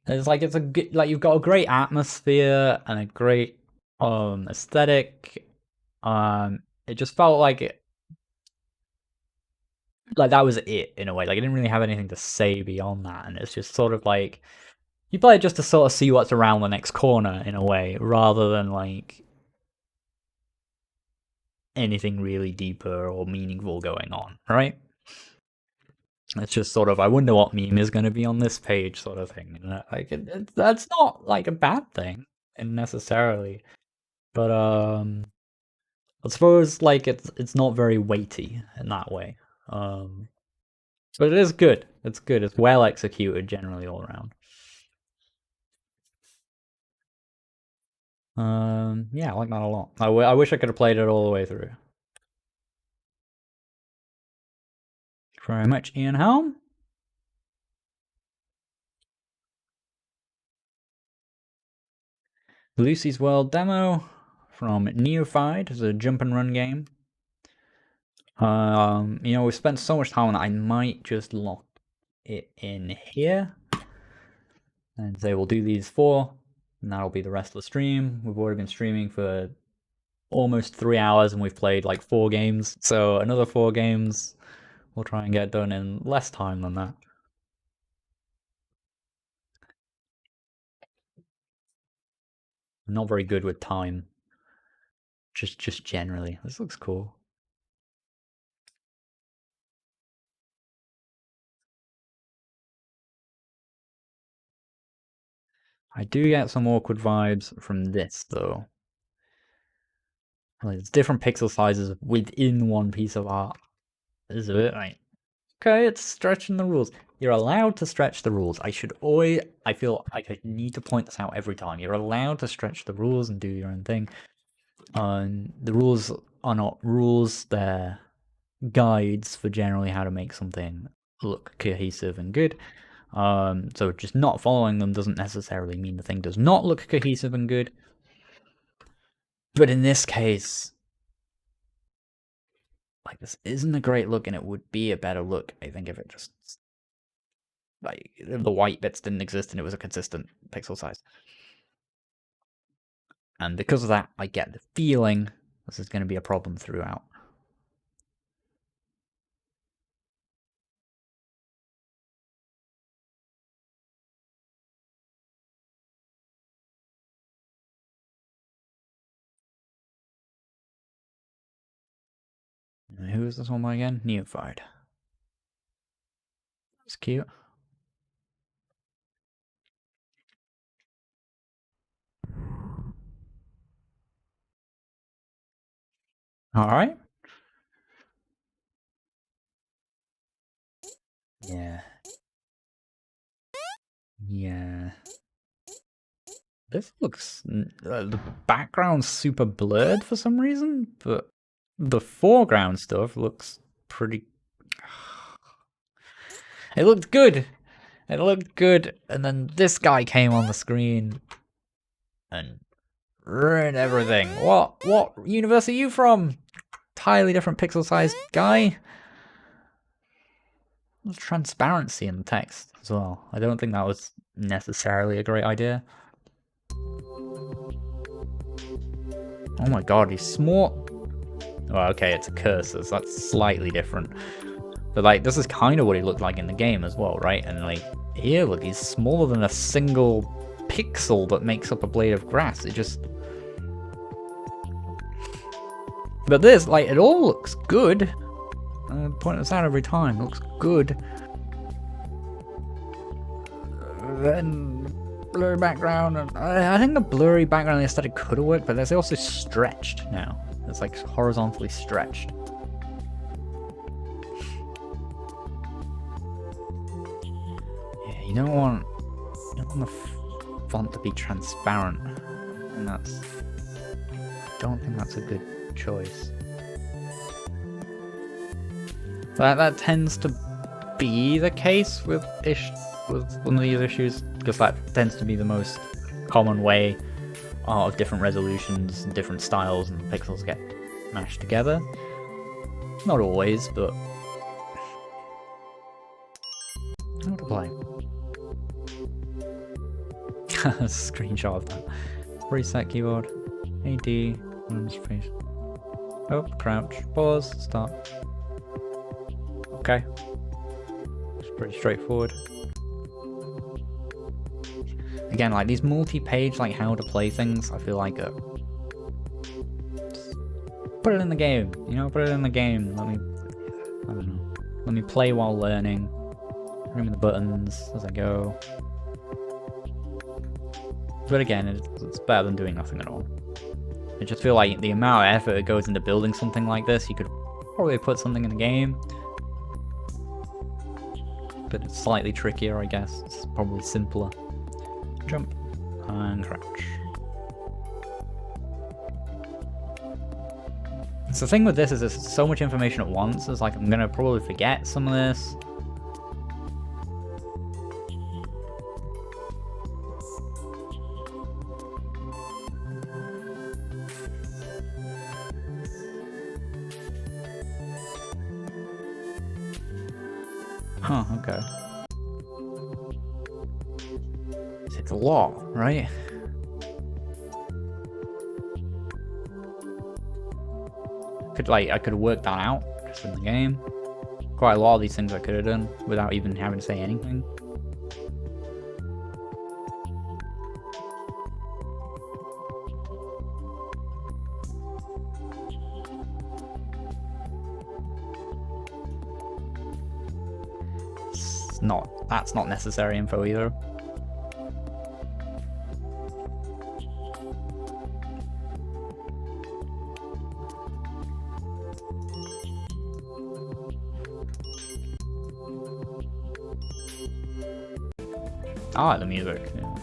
It's like you've got a great atmosphere and a great aesthetic. It just felt like that was it in a way. Like it didn't really have anything to say beyond that, and it's just sort of like you play it just to sort of see what's around the next corner in a way, rather than like anything really deeper or meaningful going on, right? It's just sort of, I wonder what meme is going to be on this page, sort of thing. And like that's not like a bad thing, necessarily, but I suppose like it's not very weighty in that way. But it is good. It's good. It's well executed generally all around. Yeah, I like that a lot. I wish I could have played it all the way through. Thank you very much, Ian Helm. Lucy's World demo from Neophyde. It's a jump and run game. You know, we've spent so much time on it, I might just lock it in here and say we'll do these 4, and that'll be the rest of the stream. We've already been streaming for almost 3 hours and we've played like 4 games, so another 4 games we'll try and get done in less time than that. I'm not very good with time, just generally. This looks cool. I do get some awkward vibes from this though. Like, it's different pixel sizes within one piece of art. This is a bit like, okay, it's stretching the rules. You're allowed to stretch the rules. I feel like I need to point this out every time. You're allowed to stretch the rules and do your own thing. The rules are not rules, they're guides for generally how to make something look cohesive and good. So just not following them doesn't necessarily mean the thing does not look cohesive and good. But in this case, like, this isn't a great look, and it would be a better look, I think, if it just, like, the white bits didn't exist and it was a consistent pixel size. And because of that, I get the feeling this is going to be a problem throughout. Who is this one by again? Neophyde. It's cute. Alright. Yeah. Yeah. This looks... the background's super blurred for some reason, but the foreground stuff looks pretty... It looked good! It looked good, and then this guy came on the screen and ruined everything. What universe are you from? Entirely different pixel sized guy. There's transparency in the text as well. I don't think that was necessarily a great idea. Oh my god, he's small. Oh, okay, it's a cursor, so that's slightly different. But like, this is kind of what he looked like in the game as well, right? And like, here, look, he's smaller than a single pixel that makes up a blade of grass. It just... But this, like, it all looks good. I point this out every time. It looks good. Then blurry background. And I think the blurry background aesthetic could have worked, but it's also stretched now. It's like horizontally stretched. Yeah, you don't want the font to be transparent, and I don't think that's a good choice. That tends to be the case with one of these issues, because that tends to be the most common way of different resolutions and different styles and pixels get mashed together. Not always, but how to play. Screenshot of that. Reset keyboard. AD. Space. Oh, crouch. Pause. Start. Okay. It's pretty straightforward. Again, like these multi-page, like how to play things, I feel like just put it in the game, you know, put it in the game. I don't know. Let me play while learning. Remove the buttons as I go. But again, it's better than doing nothing at all. I just feel like the amount of effort that goes into building something like this, you could probably put something in the game. but it's slightly trickier, I guess. It's probably simpler. Jump and crouch. So the thing with this is there's so much information at once. It's like I'm gonna probably forget some of this. Huh, okay. It's a lot, right? I could work that out just in the game. Quite a lot of these things I could have done without even having to say anything. That's not necessary info either. I like the music. Yeah.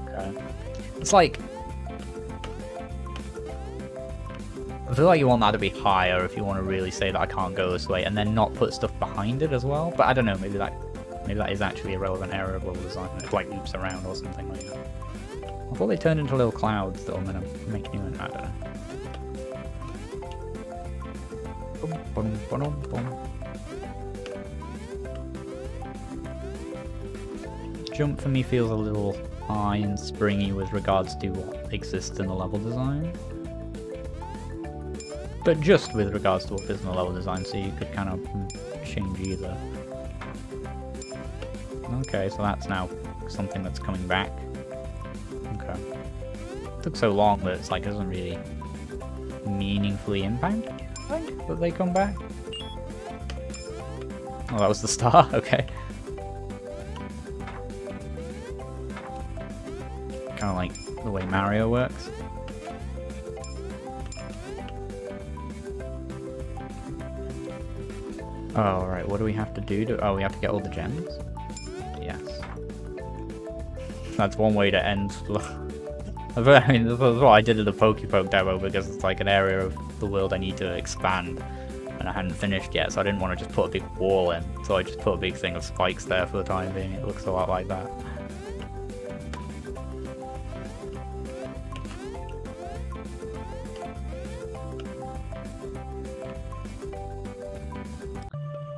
Okay. It's like, I feel like you want that to be higher if you want to really say that I can't go this way, and then not put stuff behind it as well. But I don't know. Maybe that is actually a relevant area of level design. It like loops around or something like that. I thought they turned into little clouds that I'm gonna make new. I don't know. Jump for me feels a little high and springy with regards to what exists in the level design. But just with regards to what is in the level design, so you could kind of change either. Okay, so that's now something that's coming back. Okay. It took so long that it's like it doesn't really meaningfully impact that they come back. Oh, that was the star? Okay. Kind of like the way Mario works. Oh, right, what do we have to do? Oh, we have to get all the gems? Yes. That's one way to end. I mean, that's what I did in the Pokepoke demo, because it's like an area of the world I need to expand, and I hadn't finished yet, so I didn't want to just put a big wall in, so I just put a big thing of spikes there for the time being. It looks a lot like that.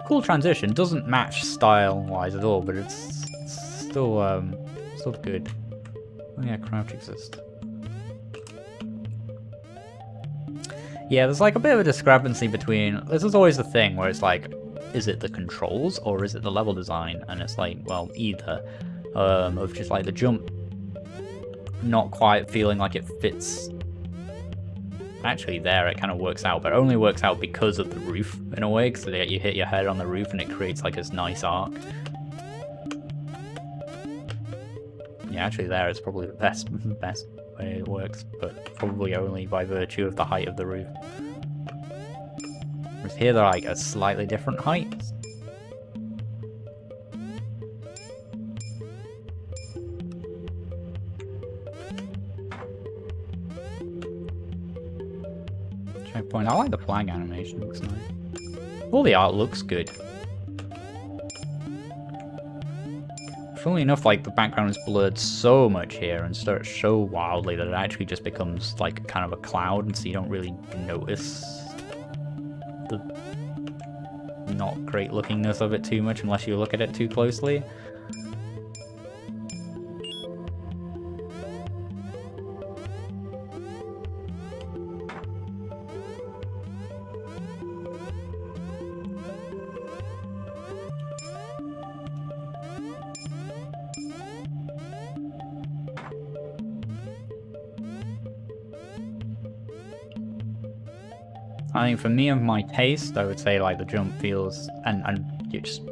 Cool transition, doesn't match style-wise at all, but it's still good. Oh yeah, crouch exists. Yeah, there's like a bit of a discrepancy between... This is always the thing where it's like, is it the controls or is it the level design? And it's like, well, either. Of just like the jump not quite feeling like it fits. Actually there it kind of works out, but it only works out because of the roof in a way, because you hit your head on the roof and it creates like this nice arc. Yeah, actually there it's probably the best way it works, but probably only by virtue of the height of the roof. Whereas here they're like a slightly different height. Checkpoint. I like the flag animation, it looks nice. All the art looks good. Funnily enough, like the background is blurred so much here and starts so wildly that it actually just becomes like kind of a cloud, and so you don't really notice the not great lookingness of it too much unless you look at it too closely. I think for me and my taste, I would say like the jump feels, and just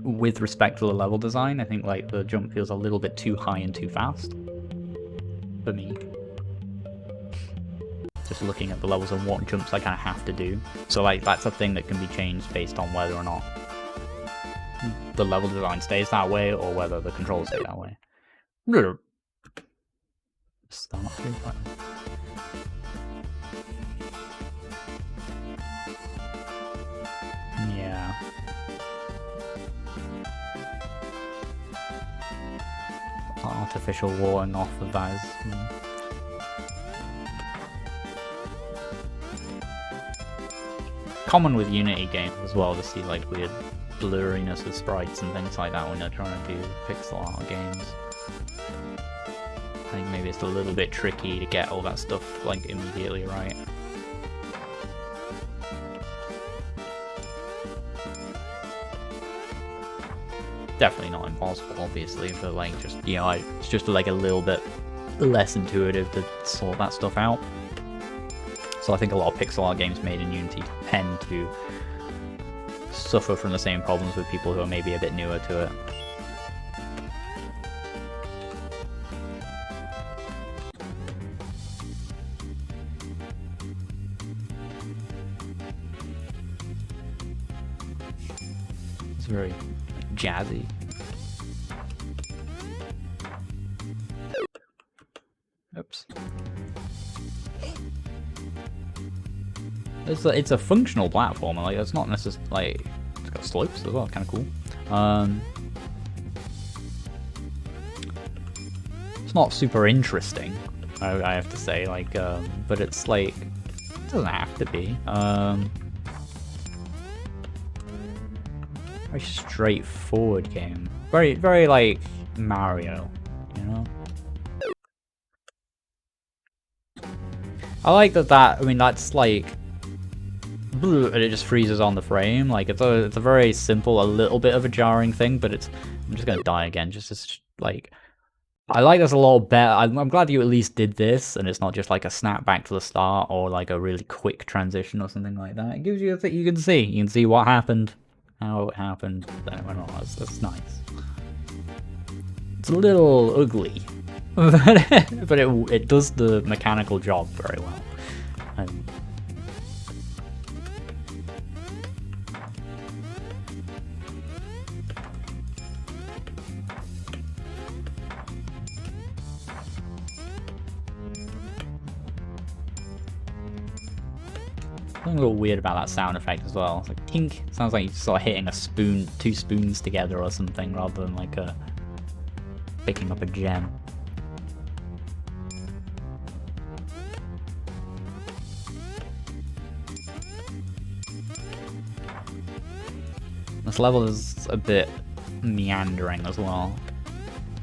with respect to the level design, I think like the jump feels a little bit too high and too fast for me. just looking at the levels and what jumps I kind of have to do. So like that's a thing that can be changed based on whether or not the level design stays that way or whether the controls stay that way. Start. Yeah. Artificial watering off of that is... common with Unity games as well to see like weird blurriness of sprites and things like that when they're trying to do pixel art games. I think maybe it's a little bit tricky to get all that stuff like immediately right. Definitely not impossible, obviously, but like just, you know, it's just like a little bit less intuitive to sort that stuff out. So I think a lot of pixel art games made in Unity tend to suffer from the same problems with people who are maybe a bit newer to it. It's very jazzy. Oops. It's a functional platformer. Like it's not necessarily like it's got slopes as well. Kind of cool. It's not super interesting, I have to say. Like, but it's like it doesn't have to be. Very straightforward game. Very like Mario, you know. I like that. I mean, that's like, and it just freezes on the frame. Like it's a very simple, a little bit of a jarring thing, but it's. I'm just gonna die again. Just like, I like this a lot better. I'm glad you at least did this, and it's not just like a snap back to the start or like a really quick transition or something like that. It gives you that you can see what happened. How it happened, then it went on. That's nice. It's a little ugly, but it does the mechanical job very well. Something a little weird about that sound effect as well. It's like tink. Sounds like you're sort of hitting a spoon, two spoons together or something, rather than like picking up a gem. This level is a bit meandering as well.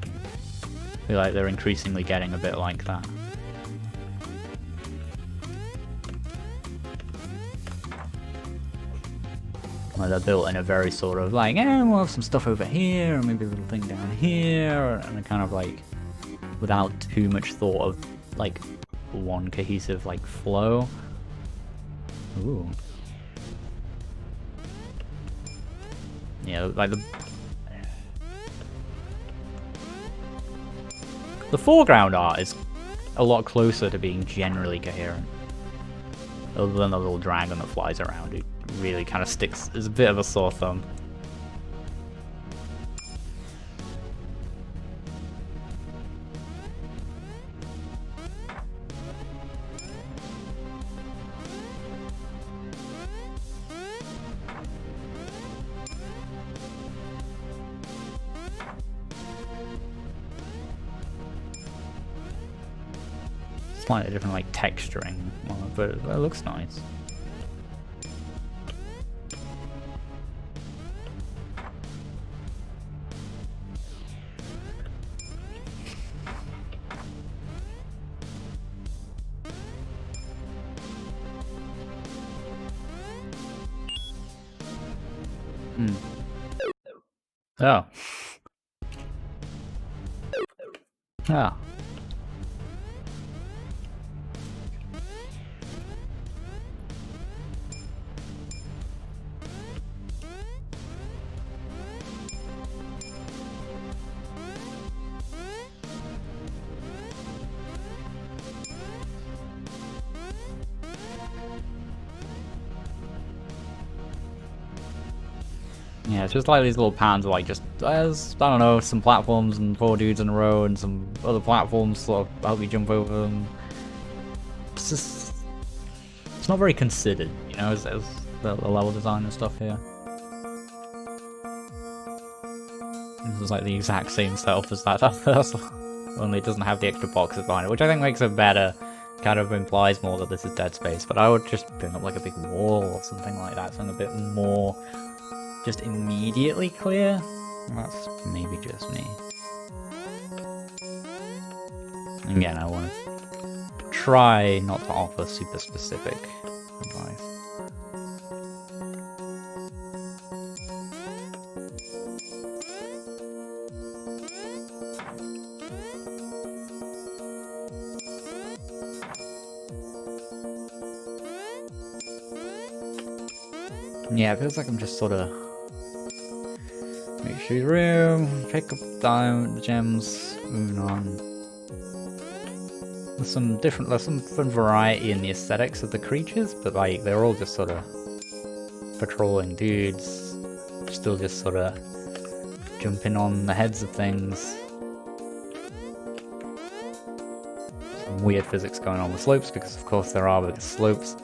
I feel like they're increasingly getting a bit like that. They're built in a very sort of like, we'll have some stuff over here, and maybe a little thing down here, and kind of like, without too much thought of like one cohesive like flow. Ooh. Yeah, like the foreground art is a lot closer to being generally coherent, other than the little dragon that flies around. It really kind of sticks as a bit of a sore thumb. Slightly different like texturing, but it looks nice. Oh. Ah. Yeah, it's just like these little patterns of like just, there's, I don't know, some platforms and 4 dudes in a row and some other platforms sort of help you jump over them. It's just, it's not very considered, you know, as the level design and stuff here. This is like the exact same setup as that, only it doesn't have the extra boxes behind it, which I think makes it better. Kind of implies more that this is Dead Space, but I would just bring up like a big wall or something like that, something a bit more just immediately clear. That's maybe just me. Again, I want to try not to offer super specific advice. Yeah, it feels like I'm just sort of make sure room, pick up diamond gems, moving on. There's some fun variety in the aesthetics of the creatures, but like they're all just sort of patrolling dudes, still just sort of jumping on the heads of things. Some weird physics going on with slopes, because of course there are with slopes.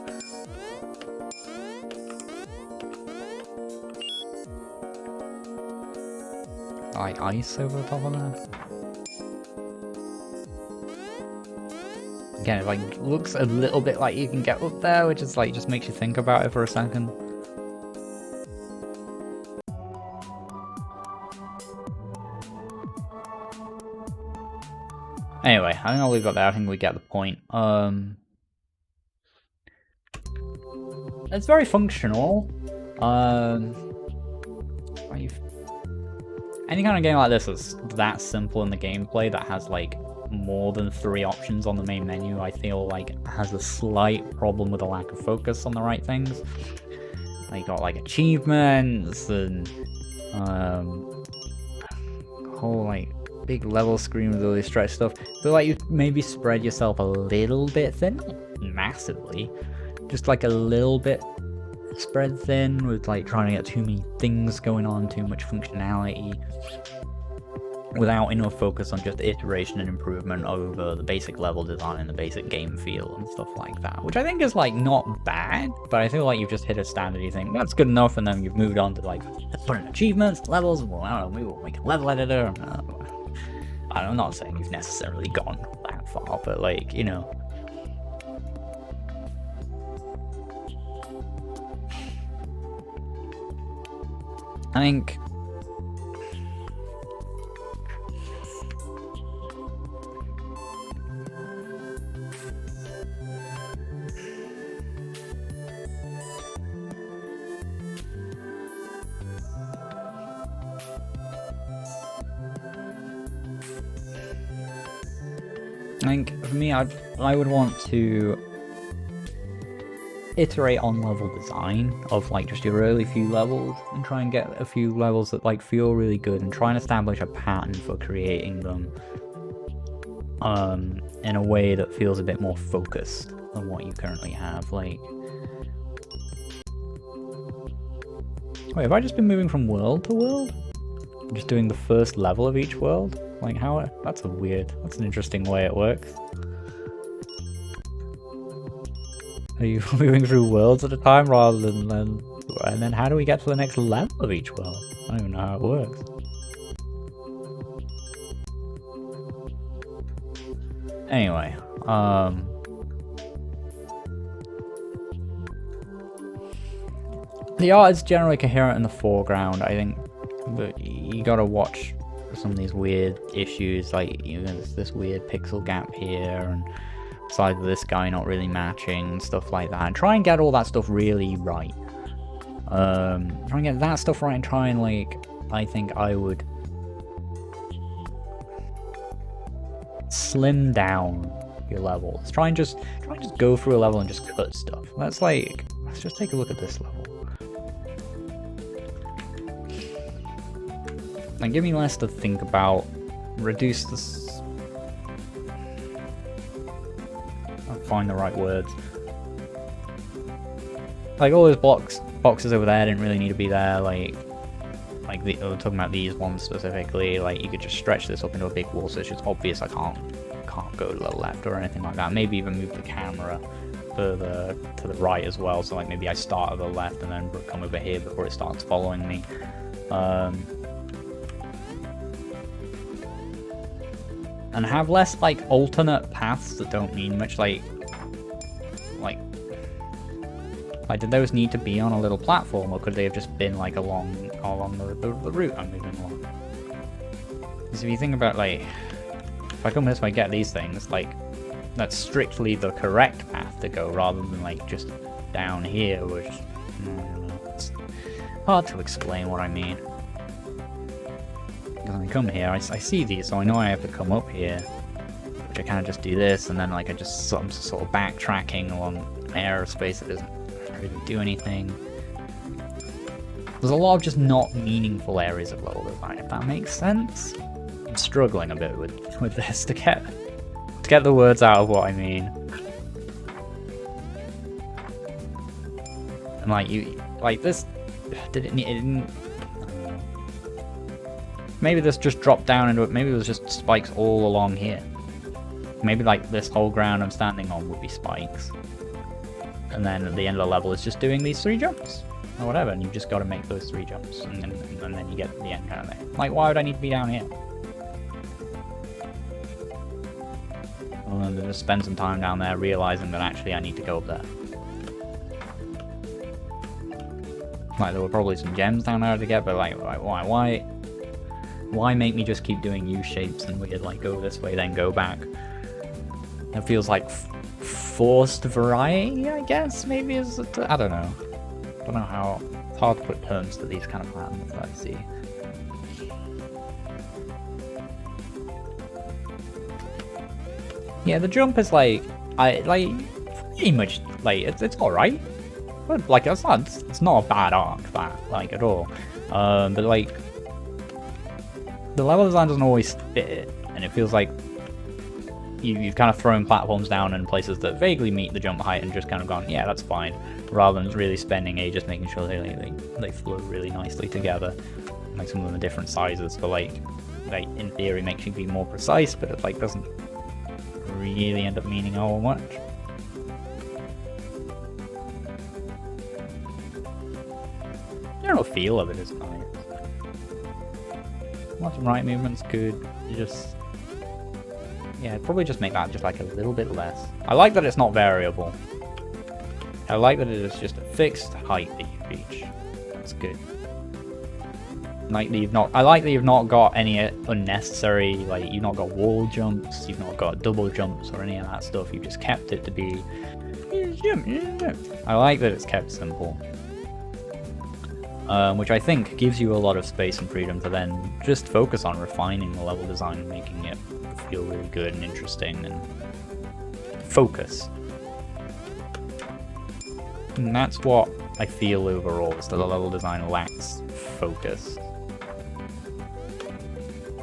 Like ice over the top of that. Again, it like looks a little bit like you can get up there, which is like just makes you think about it for a second. Anyway, I think I'll leave it there. I think we get the point. It's very functional. Any kind of game like this that's that simple in the gameplay, that has like more than 3 options on the main menu, I feel like has a slight problem with a lack of focus on the right things. Like, you got like achievements and whole like big level screen with all this stretch stuff. I feel like you maybe spread yourself a little bit thin, not massively, just like a little bit spread thin with like trying to get too many things going on, too much functionality, without enough focus on just iteration and improvement over the basic level design and the basic game feel and stuff like that, which I think is like not bad, but I feel like you've just hit a standard. You think that's good enough, and then you've moved on to like, let's put in achievements, levels. Well, I don't know, maybe we'll make a level editor. I'm not saying you've necessarily gone that far, but like, you know. I think for me, I would want to iterate on level design of like just your early few levels and try and get a few levels that like feel really good and try and establish a pattern for creating them in a way that feels a bit more focused than what you currently have. Like, wait, have I just been moving from world to world? Just doing the first level of each world? Like, how? That's an interesting way it works. Are you moving through worlds at a time rather than and then how do we get to the next level of each world? I don't even know how it works. Anyway, the art is generally coherent in the foreground, I think, but you gotta watch some of these weird issues, like, you know, there's this weird pixel gap here, and side of this guy not really matching and stuff like that, and try and get all that stuff really right. Try and get that stuff right, and try and like, I think I would slim down your levels. Try and just go through a level and just cut stuff. Let's just take a look at this level. And give me less to think about. Reduce this. I'll find the right words. Like, all those boxes over there didn't really need to be there. Like, like we're talking about these ones specifically, like you could just stretch this up into a big wall, so it's just obvious I can't go to the left or anything like that. Maybe even move the camera further to the right as well, so like maybe I start at the left and then come over here before it starts following me. And have less like alternate paths that don't mean much, like did those need to be on a little platform, or could they have just been like along the route I'm moving along? Because if you think about, like, if I come this way, get these things, like, that's strictly the correct path to go, rather than like just down here, which I don't know, it's hard to explain what I mean. Because when I come here, I see these, so I know I have to come up here, which I kind of just do this, and then like I'm sort of backtracking along aerospace that doesn't really do anything. There's a lot of just not meaningful areas of level design, if that makes sense. I'm struggling a bit with this to get the words out of what I mean. And like this, it didn't. Maybe this just dropped down into it. Maybe there's just spikes all along here. Maybe like this whole ground I'm standing on would be spikes. And then at the end of the level it's just doing these 3 jumps. Or whatever, and you've just got to make those 3 jumps. And then you get to the end kind of thing. Like, why would I need to be down here? Well, then just spend some time down there realizing that actually I need to go up there. Like, there were probably some gems down there to get, but like why make me just keep doing U-shapes and weird, like, go this way, then go back? It feels like forced variety, I guess, maybe is it? I don't know. I don't know how... It's hard to put terms to these kind of patterns that I see. Yeah, the jump is like... pretty much, like, it's alright. But, like, it's not a bad arc, that, like, at all. But, like... The level design doesn't always fit it, and it feels like you've kind of thrown platforms down in places that vaguely meet the jump height and just kind of gone, yeah, that's fine, rather than really spending ages making sure they flow really nicely together. Like, some of them are different sizes, but like in theory makes you be more precise, but it like doesn't really end up meaning a whole much. The general feel of it is nice. Left and right movement's good. You just... Yeah, probably just make that just like a little bit less. I like that it's not variable. I like that it is just a fixed height that you reach. That's good. Like that I like that you've not got any unnecessary, like, you've not got wall jumps, you've not got double jumps or any of that stuff. You've just kept it to be... I like that it's kept simple. Which I think gives you a lot of space and freedom to then just focus on refining the level design and making it feel really good and interesting and focus. And that's what I feel overall, is that the level design lacks focus.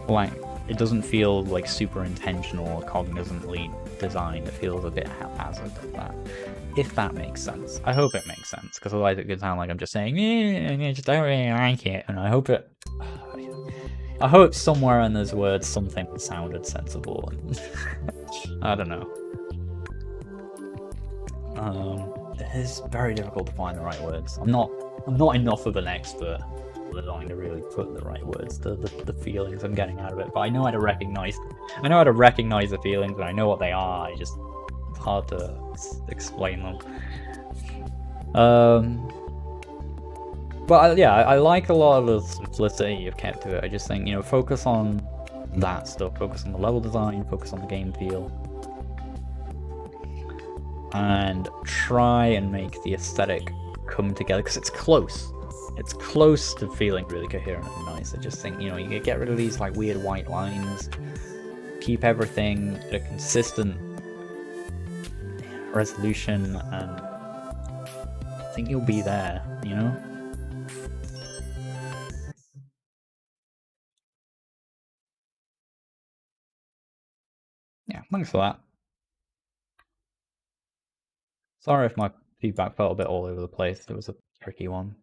Like, it doesn't feel like super intentional or cognizantly designed. It feels a bit haphazard of that. If that makes sense. I hope it makes sense, because otherwise it could sound like I'm just saying, I just don't really like it, and I hope somewhere in those words something sounded sensible. I don't know. It is very difficult to find the right words. I'm not enough of an expert to really put the right words to the feelings I'm getting out of it, but I know how to recognize the feelings, and I know what they are. It's hard to explain them. But yeah, I like a lot of the simplicity you've kept to it. I just think, you know, focus on that stuff, focus on the level design, focus on the game feel, and try and make the aesthetic come together, because it's close. It's close to feeling really coherent and nice. I just think, you know, you get rid of these like weird white lines, keep everything at a consistent resolution, and I think you'll be there, you know? Yeah, thanks for that. Sorry if my feedback felt a bit all over the place. It was a tricky one.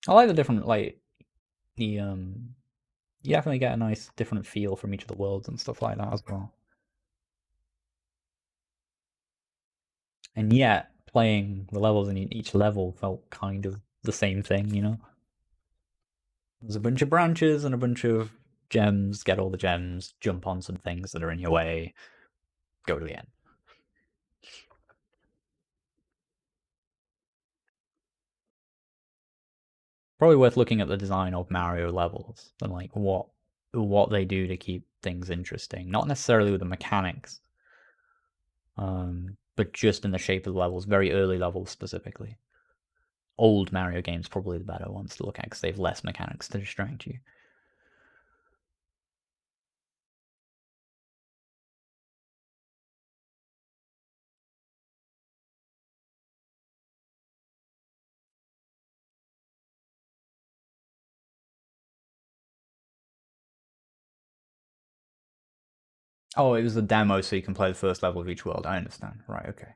I like the different the you definitely get a nice different feel from each of the worlds and stuff like that as well. And yet, playing the levels in each level felt kind of the same thing, you know? There's a bunch of branches and a bunch of gems, get all the gems, jump on some things that are in your way, go to the end. Probably worth looking at the design of Mario levels and like what they do to keep things interesting. Not necessarily with the mechanics, but just in the shape of the levels, very early levels specifically. Old Mario games probably the better ones to look at because they have less mechanics to distract you. Oh, it was a demo, so you can play the first level of each world. I understand. Right, okay.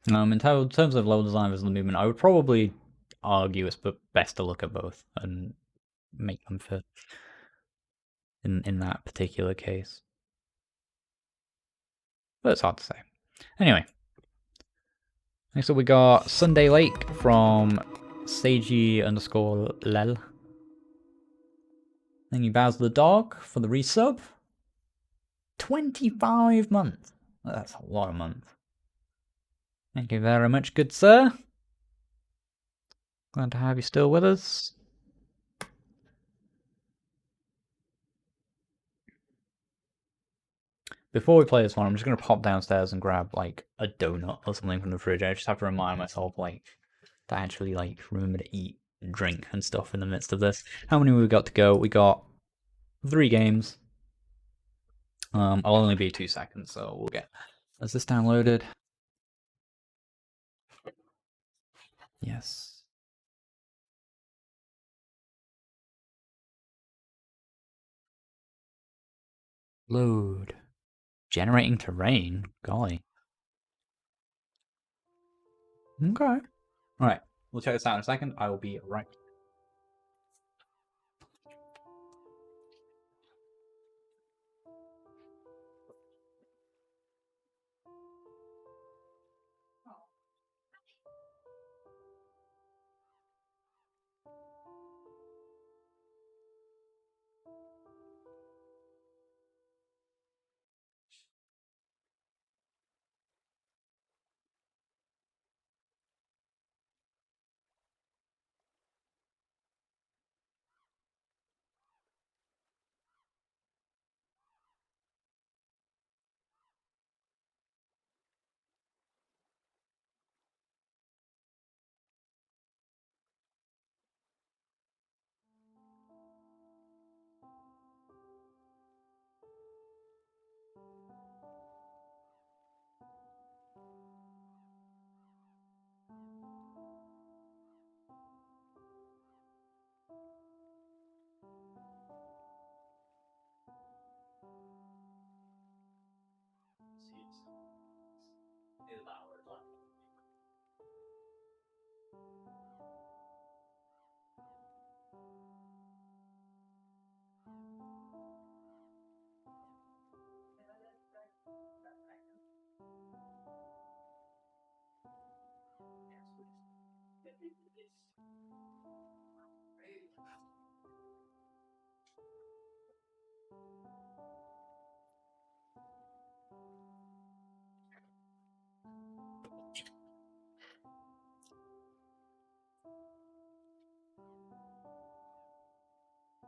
In terms of level design versus the movement, I would probably argue it's best to look at both and make them fit in that particular case. But it's hard to say. Anyway, next up we got Sunday Lake from Seiji_lel. Then you Bowser the Dog for the resub. 25 months. That's a lot of months. Thank you very much, good sir. Glad to have you still with us. Before we play this one, I'm just going to pop downstairs and grab like a donut or something from the fridge. I just have to remind myself like to actually like remember to eat and drink and stuff in the midst of this. How many we got to go? We got 3 games. I'll only be 2 seconds, so we'll get. Is this downloaded? Yes. Load. Generating terrain? Golly. Okay. Alright. We'll check this out in a second. I will be right.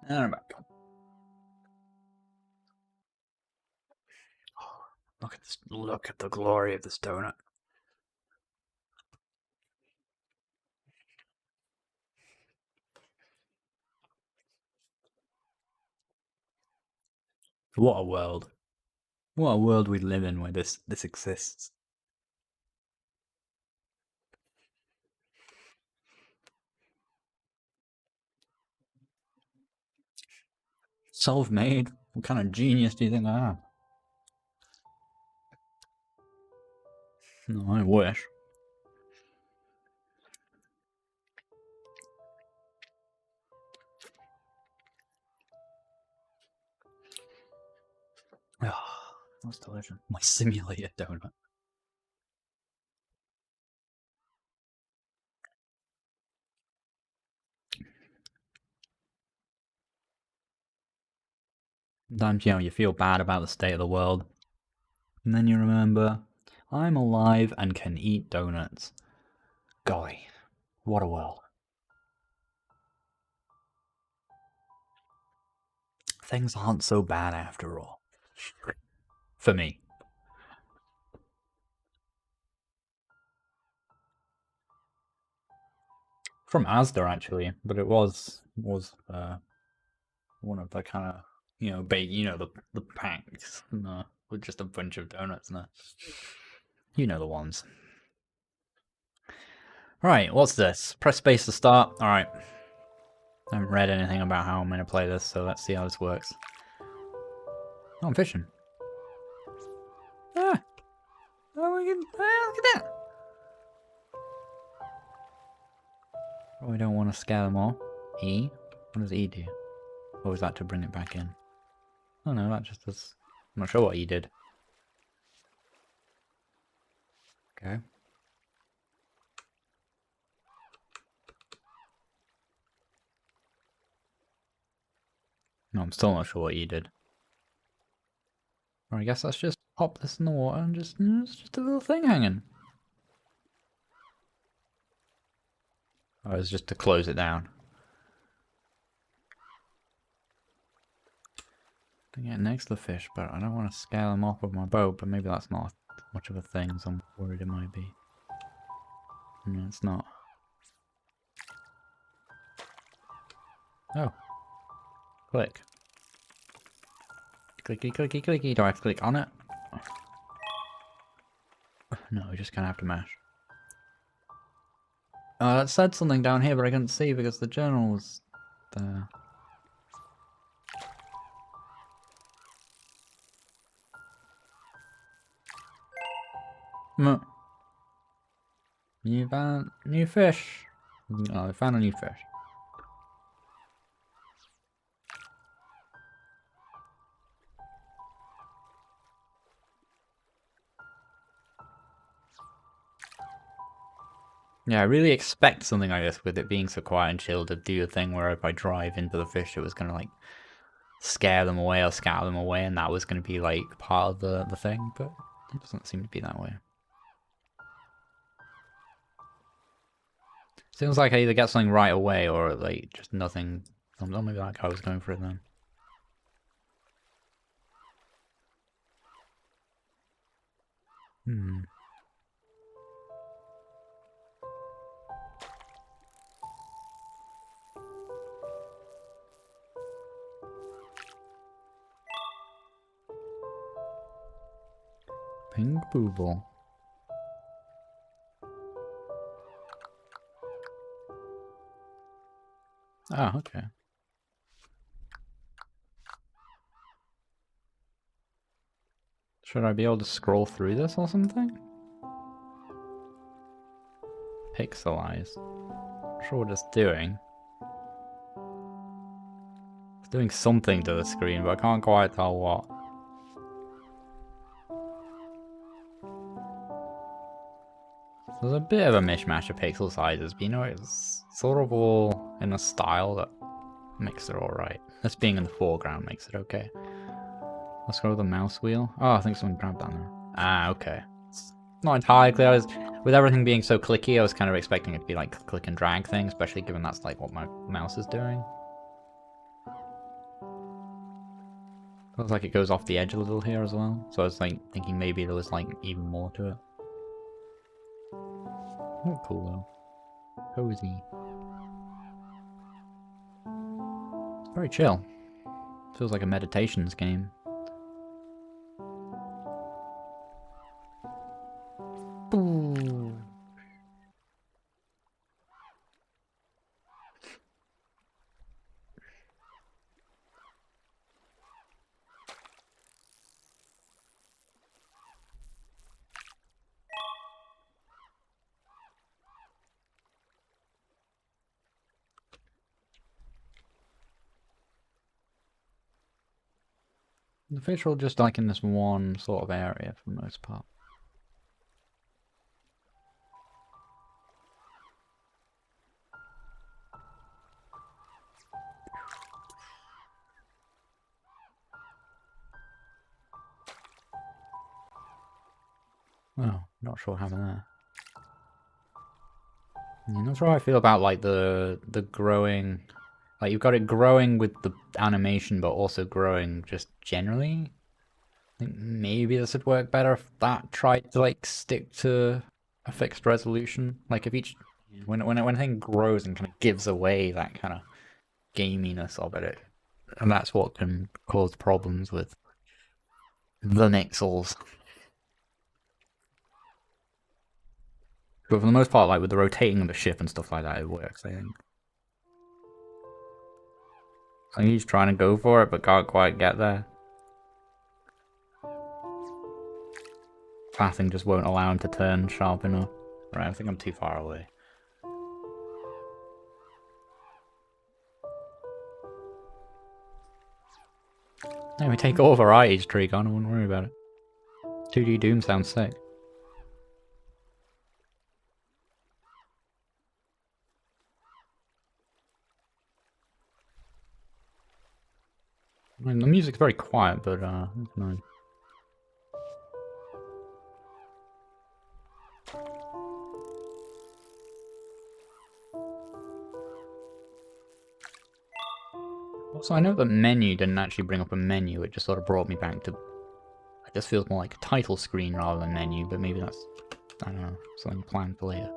And I'm back. Look at this. Look at the glory of this donut. What a world. What a world we live in where this exists. Self-made? What kind of genius do you think I am? No, I wish. Ah, that's delicious. My simulated donut. Sometimes, you know, you feel bad about the state of the world. And then you remember, I'm alive and can eat donuts. Golly, what a world. Things aren't so bad after all. For me. From Asda, actually, but it was one of the kind of, you know, the packs, with just a bunch of donuts in there. You know the ones. Right, what's this? Press space to start. Alright. I haven't read anything about how I'm going to play this, so let's see how this works. Oh, I'm fishing. Ah! Oh, look at that! Oh, we don't want to scare them all. E? What does E do? Or was that to bring it back in? Oh no, that just does... I'm not sure what E did. Okay. No, I'm still not sure what E did. Or I guess let's just pop this in the water and just... It's just a little thing hanging. Oh, it's just to close it down. I can get next to the fish, but I don't want to scale them off with my boat, but maybe that's not much of a thing, so I'm worried it might be. No, it's not. Oh. Click. Clicky, clicky, clicky. Do I have to click on it? No, we just kind of have to mash. It said something down here, but I couldn't see because the journal was there. You found new fish. Oh, I found a new fish. Yeah, I really expect something like this with it being so quiet and chill to do a thing where if I drive into the fish, it was gonna like scare them away or scatter them away, and that was gonna be like part of the thing, but it doesn't seem to be that way. Seems like I either get something right away or like just nothing. Oh, maybe that guy was going for it then. Hmm. Pink Bubble. Oh, okay. Should I be able to scroll through this or something? Pixelize. Not sure what it's doing. It's doing something to the screen, but I can't quite tell what. There's a bit of a mishmash of pixel sizes, but you know, it's sort of all in a style that makes it alright. This being in the foreground makes it okay. Let's go with the mouse wheel. Oh, I think someone grabbed that now. Ah, okay. It's not entirely clear. With everything being so clicky, I was kind of expecting it to be like a click and drag thing, especially given that's like what my mouse is doing. Feels like it goes off the edge a little here as well. So I was like thinking maybe there was like even more to it. Oh, cool though. Cozy. Very chill. Feels like a meditations game. The fish are just like in this one sort of area for the most part. Oh, not sure what happened there. I'm not sure how I feel about like the growing, like you've got it growing with the animation, but also growing just generally. I think maybe this would work better if that tried to like stick to a fixed resolution. Like if each when a thing grows and kind of gives away that kind of gaminess of it, and that's what can cause problems with the Nixels. But for the most part, like with the rotating of the ship and stuff like that, it works, I think. I think he's trying to go for it, but can't quite get there. Pathing just won't allow him to turn sharp enough. Right, I think I'm too far away. Yeah, we take all varieties, TreegOn, I wouldn't worry about it. 2D Doom sounds sick. I mean, the music's very quiet, but it's nice. Also, I know the menu didn't actually bring up a menu, it just sort of brought me back to... It just feels more like a title screen rather than menu, but maybe that's, I don't know, something planned for later.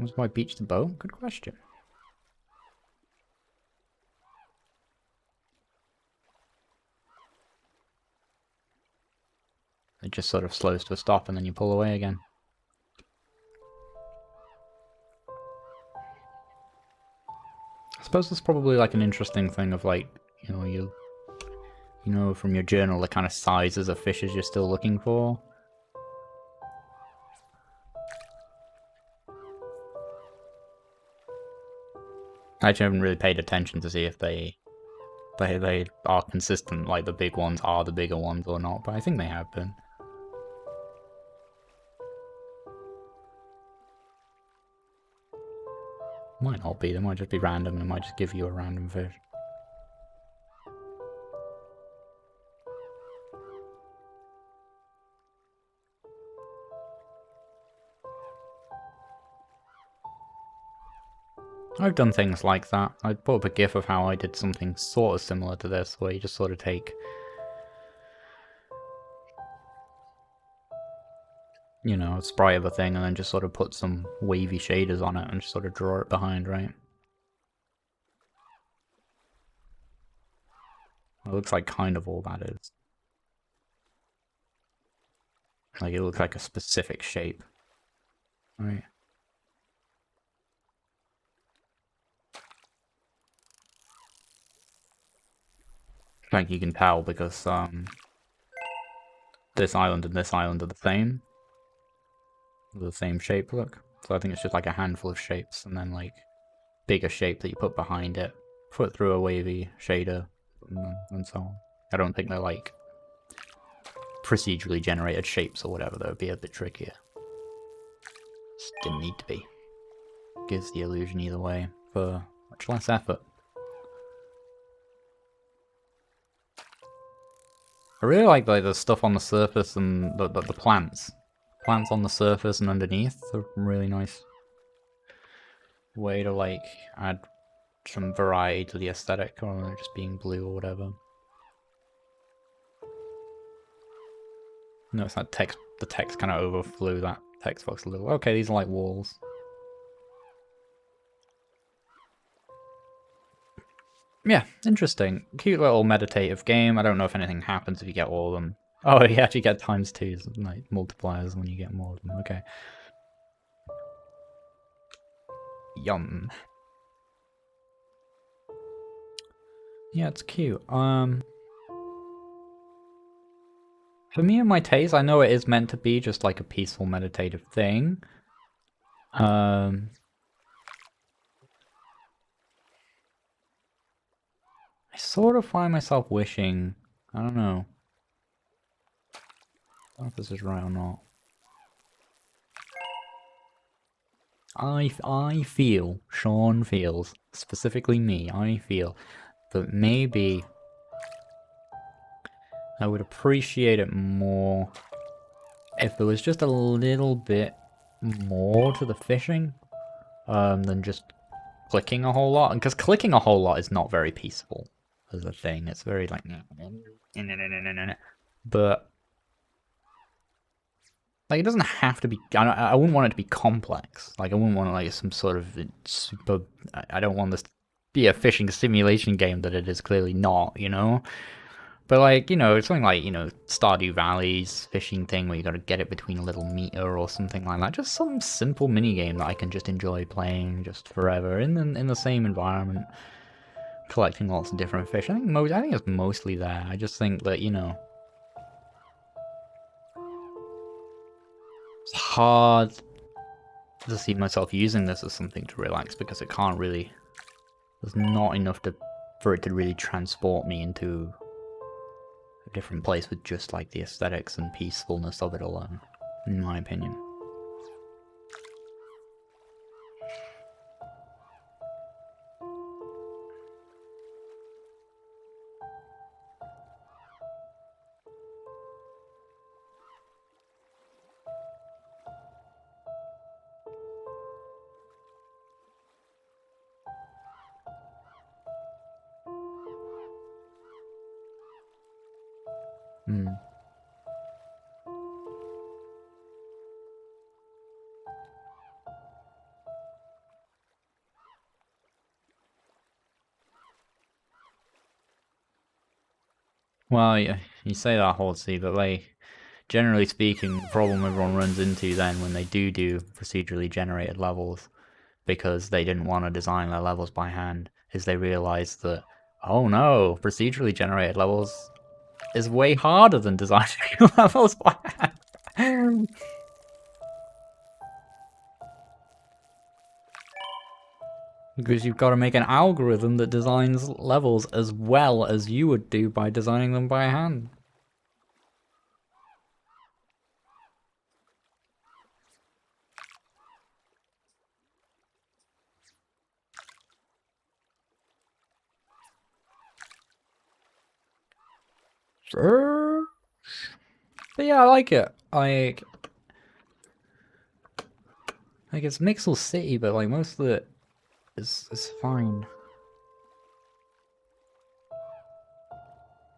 Was my beach the boat? Good question. It just sort of slows to a stop and then you pull away again. I suppose that's probably like an interesting thing of like, you know, you know from your journal the kind of sizes of fishes you're still looking for. I actually haven't really paid attention to see if they are consistent, like the big ones are the bigger ones or not, but I think they have been. Might not be, they might just be random and it might just give you a random fish. I've done things like that. I put up a gif of how I did something sort of similar to this, where you just sort of take, you know, a sprite of a thing and then just sort of put some wavy shaders on it and just sort of draw it behind, right? It looks like kind of all that is. Like it looks like a specific shape. Right. Like you can tell because this island and this island are the same shape look. So I think it's just like a handful of shapes and then like bigger shape that you put behind it, put through a wavy shader, and so on. I don't think they're like procedurally generated shapes or whatever. That would be a bit trickier. Just didn't need to be. Gives the illusion either way for much less effort. I really like the stuff on the surface and the plants. Plants on the surface and underneath are really nice way to like add some variety to the aesthetic, or just being blue or whatever. Notice that text, the text kind of overflew that text box a little. Okay, these are like walls. Yeah, interesting. Cute little meditative game. I don't know if anything happens if you get all of them. Oh, you actually get ×2s, like multipliers when you get more of them. Okay. Yum. Yeah, it's cute. For me and my taste, I know it is meant to be just like a peaceful meditative thing. I sort of find myself wishing I don't know. I don't know if this is right or not. I feel, Sean feels, specifically me, I feel that maybe I would appreciate it more if there was just a little bit more to the fishing than just clicking a whole lot. Because clicking a whole lot is not very peaceful as a thing. It's very like... But like, it doesn't have to be... I wouldn't want it to be complex. Like, I wouldn't want like some sort of super... I don't want this to be a fishing simulation game that it is clearly not, you know? But like, you know, something like, you know, Stardew Valley's fishing thing where you gotta get it between a little meter or something like that. Just some simple mini game that I can just enjoy playing just forever in the same environment, collecting lots of different fish. I think it's mostly there. I just think that, you know, it's hard to see myself using this as something to relax because it can't really. There's not enough for it to really transport me into a different place with just like the aesthetics and peacefulness of it alone, in my opinion. Hmm. Well, yeah, you say that, Horsey, but like, generally speaking, the problem everyone runs into then when they do procedurally generated levels, because they didn't want to design their levels by hand, is they realize that, oh no, procedurally generated levels is way harder than designing levels by hand. Because you've got to make an algorithm that designs levels as well as you would do by designing them by hand. Sure. But yeah, I like it. Like it's Mixel City, but like most of it is fine.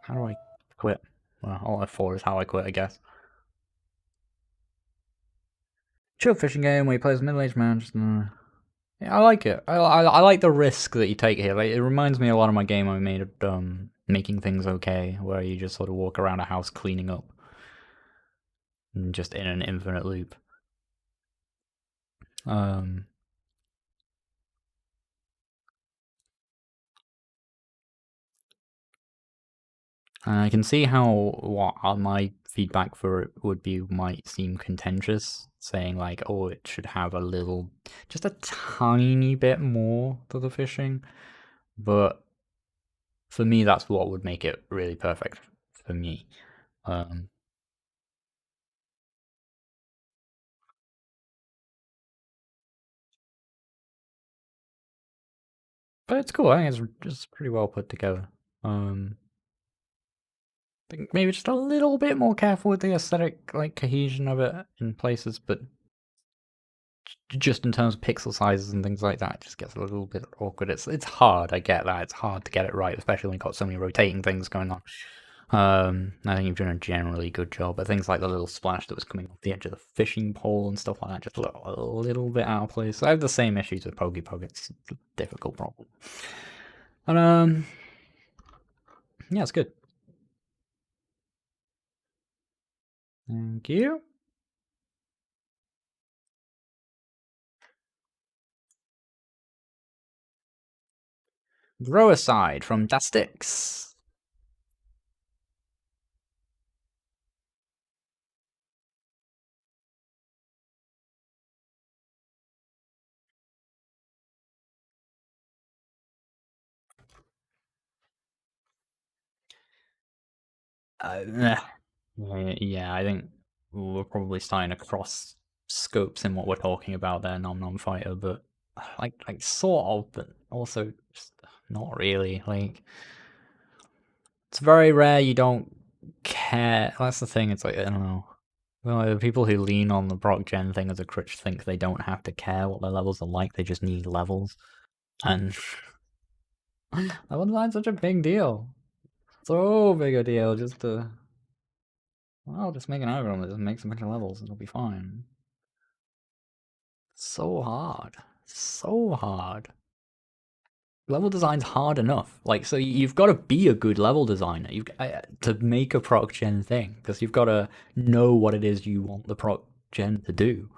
How do I quit? Well, all F4 is how I quit, I guess. Chill fishing game where you play as a middle-aged man. Just, yeah, I like it. I like the risk that you take here. Like, it reminds me a lot of my game I made of making things okay, where you just sort of walk around a house cleaning up, and just in an infinite loop. Um, I can see how what my feedback for it would be might seem contentious, saying like, oh, it should have a little, just a tiny bit more to the fishing, but for me, that's what would make it really perfect for me. Um, but it's cool. I think it's just pretty well put together. I think maybe just a little bit more careful with the aesthetic, like cohesion of it in places, but just in terms of pixel sizes and things like that, it just gets a little bit awkward. It's hard. I get that. It's hard to get it right, especially when you've got so many rotating things going on. I think you've done a generally good job, but things like the little splash that was coming off the edge of the fishing pole and stuff like that just look a little bit out of place. I have the same issues with Pokey Pog. It's a difficult problem. And yeah, it's good. Thank you. Growicide from DaSticks. Yeah, I think we're probably starting to cross scopes in what we're talking about there, Nom Nom Fighter, but like sort of, but also just not really. Like, it's very rare you don't care. That's the thing. It's like, I don't know. Well, the people who lean on the proc gen thing as a crutch think they don't have to care what their levels are like. They just need levels, and level design's such a big deal. So big a deal just to, well, just make an algorithm that just makes a bunch of levels and it'll be fine. So hard. So hard. Level design's hard enough. Like, so you've got to be a good level designer to make a proc gen thing, because you've got to know what it is you want the proc gen to do.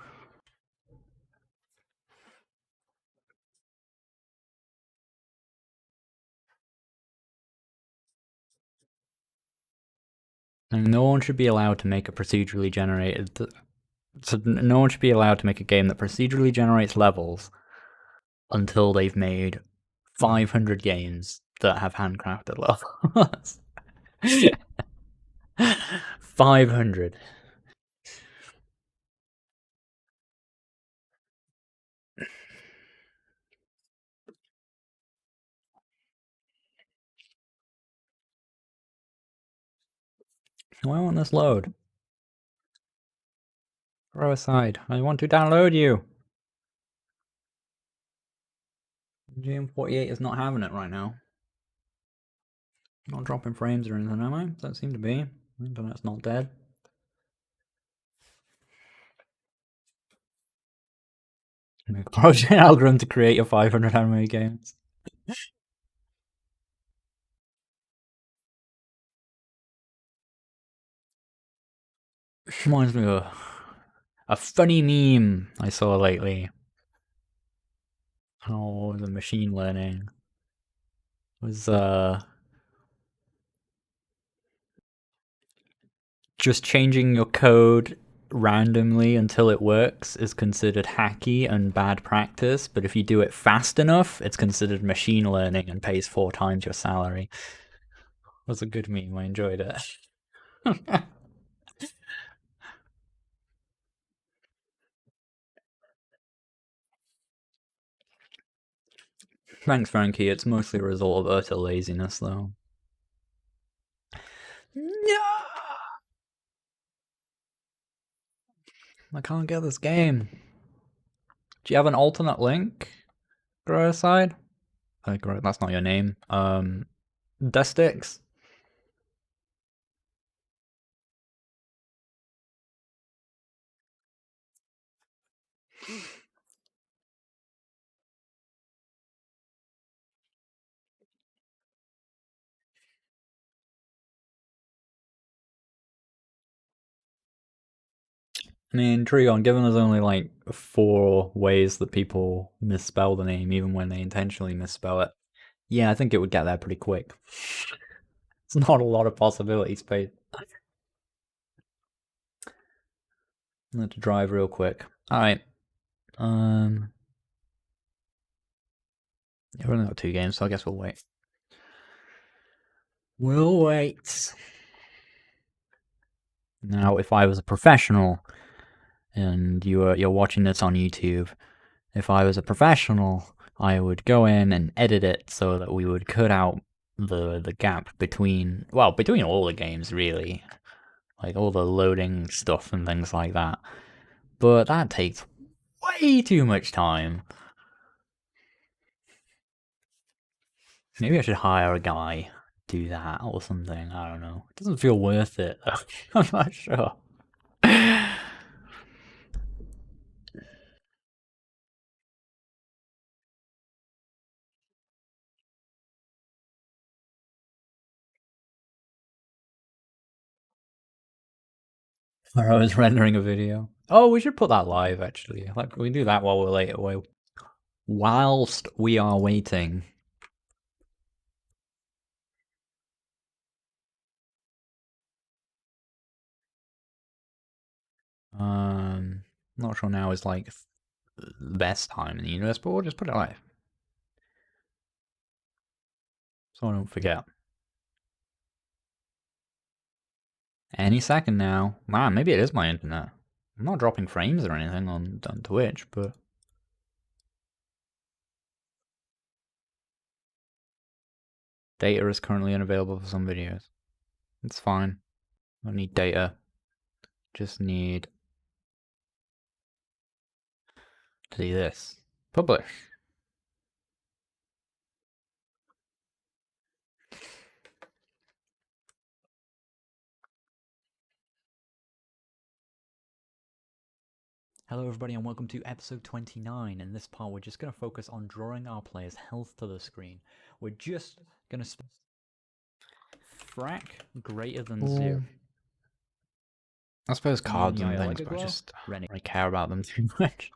And no one should be allowed to make a procedurally generated. So no one should be allowed to make a game that procedurally generates levels until they've made 500 games that have handcrafted levels. 500. Why won't this load? Growicide, I want to download you. GM48 is not having it right now. Not dropping frames or anything, am I? Don't seem to be. The internet's not dead. Make a project algorithm to create your 500 anime games. Reminds me of a funny meme I saw lately. Oh, the machine learning. It was just changing your code randomly until it works is considered hacky and bad practice, but if you do it fast enough, it's considered machine learning and pays 4 times your salary. It was a good meme, I enjoyed it. Thanks, Frankie. It's mostly a result of utter laziness, though. No! I can't get this game. Do you have an alternate link, Growicide? That's not your name. DaSticks? I mean, TreegOn, given there's only like 4 ways that people misspell the name, even when they intentionally misspell it, yeah, I think it would get there pretty quick. It's not a lot of possibility space. I have to drive real quick. Alright. Yeah, we've only got 2 games, so I guess we'll wait. We'll wait. Now, if I was a professional, and you're watching this on YouTube, if I was a professional, I would go in and edit it so that we would cut out the gap between all the games, really, like all the loading stuff and things like that. But that takes way too much time. Maybe I should hire a guy to do that or something. I don't know. It doesn't feel worth it. I'm not sure. Or I was rendering a video. Oh, we should put that live, actually. Like, we do that while we're late away. Whilst we are waiting. Not sure now is like the best time in the universe, but we'll just put it live. So I don't forget. Any second now. Man, maybe it is my internet. I'm not dropping frames or anything on Twitch, but... Data is currently unavailable for some videos. It's fine. I don't need data. Just need to do this. Publish. Hello everybody and welcome to episode 29. In this part we're just going to focus on drawing our player's health to the screen. We're just going to frac greater than 0. I suppose cards and things, but I just don't really care about them too much.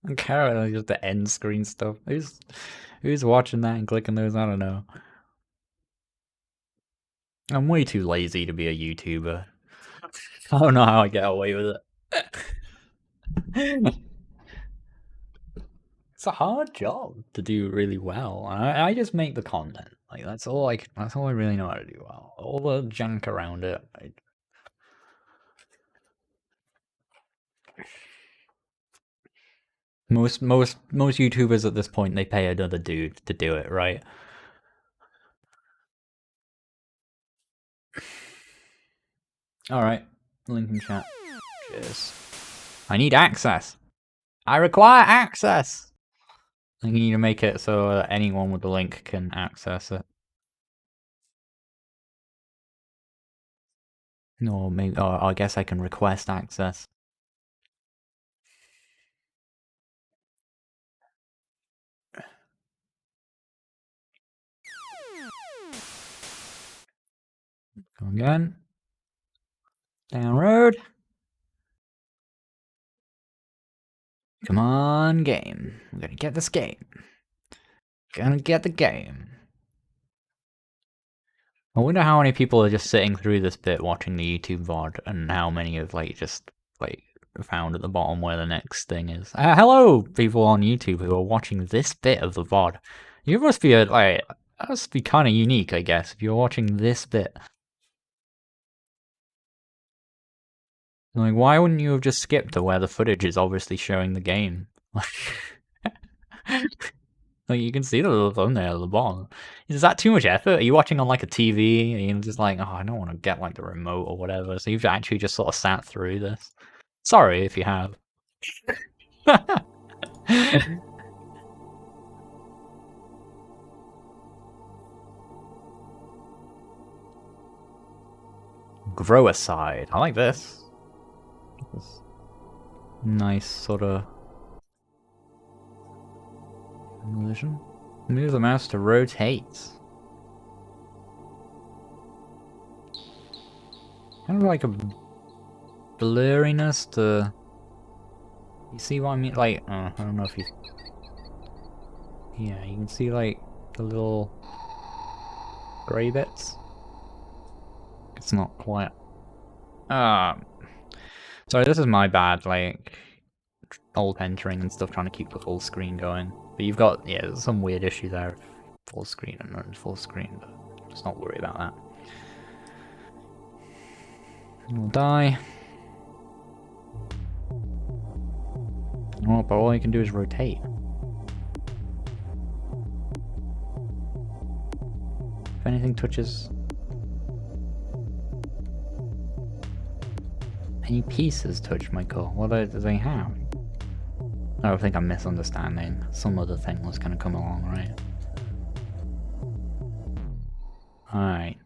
I don't care about just the end screen stuff. Who's watching that and clicking those? I don't know. I'm way too lazy to be a YouTuber. I don't know how I get away with it. It's a hard job to do really well. I just make the content. Like that's all I really know how to do well. All the junk around it. Most YouTubers at this point, they pay another dude to do it, right? Alright, link in chat. Cheers. I need access. I require access. I need to make it so anyone with the link can access it. No, maybe. Oh, I guess I can request access. Go again. Down road. Come on, game. We're gonna get this game. Gonna get the game. I wonder how many people are just sitting through this bit watching the YouTube VOD and how many have just found at the bottom where the next thing is. Hello, people on YouTube who are watching this bit of the VOD. You must be that must be kind of unique, I guess, if you're watching this bit. Like, why wouldn't you have just skipped to where the footage is obviously showing the game? Like, you can see the little thumbnail at the bottom. Is that too much effort? Are you watching on, a TV? And you're just like, oh, I don't want to get, the remote or whatever. So you've actually just sort of sat through this. Sorry if you have. Growicide. I like this. Nice sort of illusion. Move the mouse to rotate. Kind of like a blurriness to. You see what I mean? I don't know if you. Yeah, you can see the little grey bits. It's not quite. Sorry, this is my bad, alt entering and stuff, trying to keep the full screen going. But you've got, there's some weird issue there, full screen and not full screen, but let's not worry about that. We'll die. Oh, but all you can do is rotate. If anything touches... Any pieces touch my core? What do they have? I don't think I'm misunderstanding. Some other thing was gonna come along, right? Alright.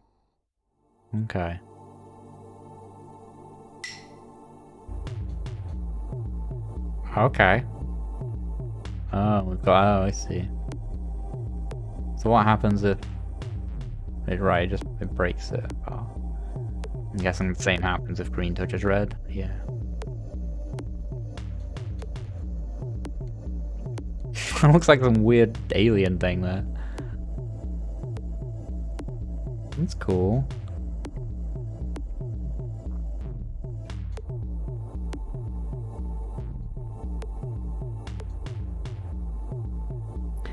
Okay. Okay. Oh, we've got. Oh, I see. So what happens if it it breaks it? Oh. I'm guessing the same happens if green touches red. Yeah. It looks like some weird alien thing there. That's cool.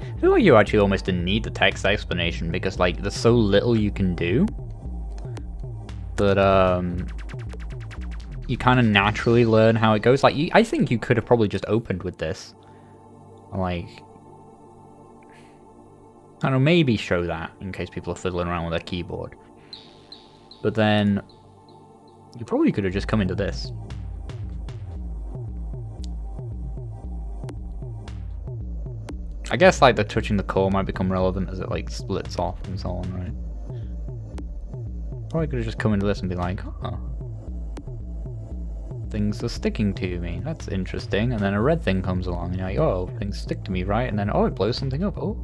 I feel like you actually almost didn't need the text explanation because there's so little you can do. But you kind of naturally learn how it goes. Like, I think you could have probably just opened with this. Like, I don't know, maybe show that in case people are fiddling around with their keyboard. But then, you probably could have just come into this. I guess, like, the touching the core might become relevant as it, like, splits off and so on, right? Probably could have just come into this and be like, oh, things are sticking to me. That's interesting. And then a red thing comes along, and you're like, oh, things stick to me, right? And then, oh, it blows something up. Oh.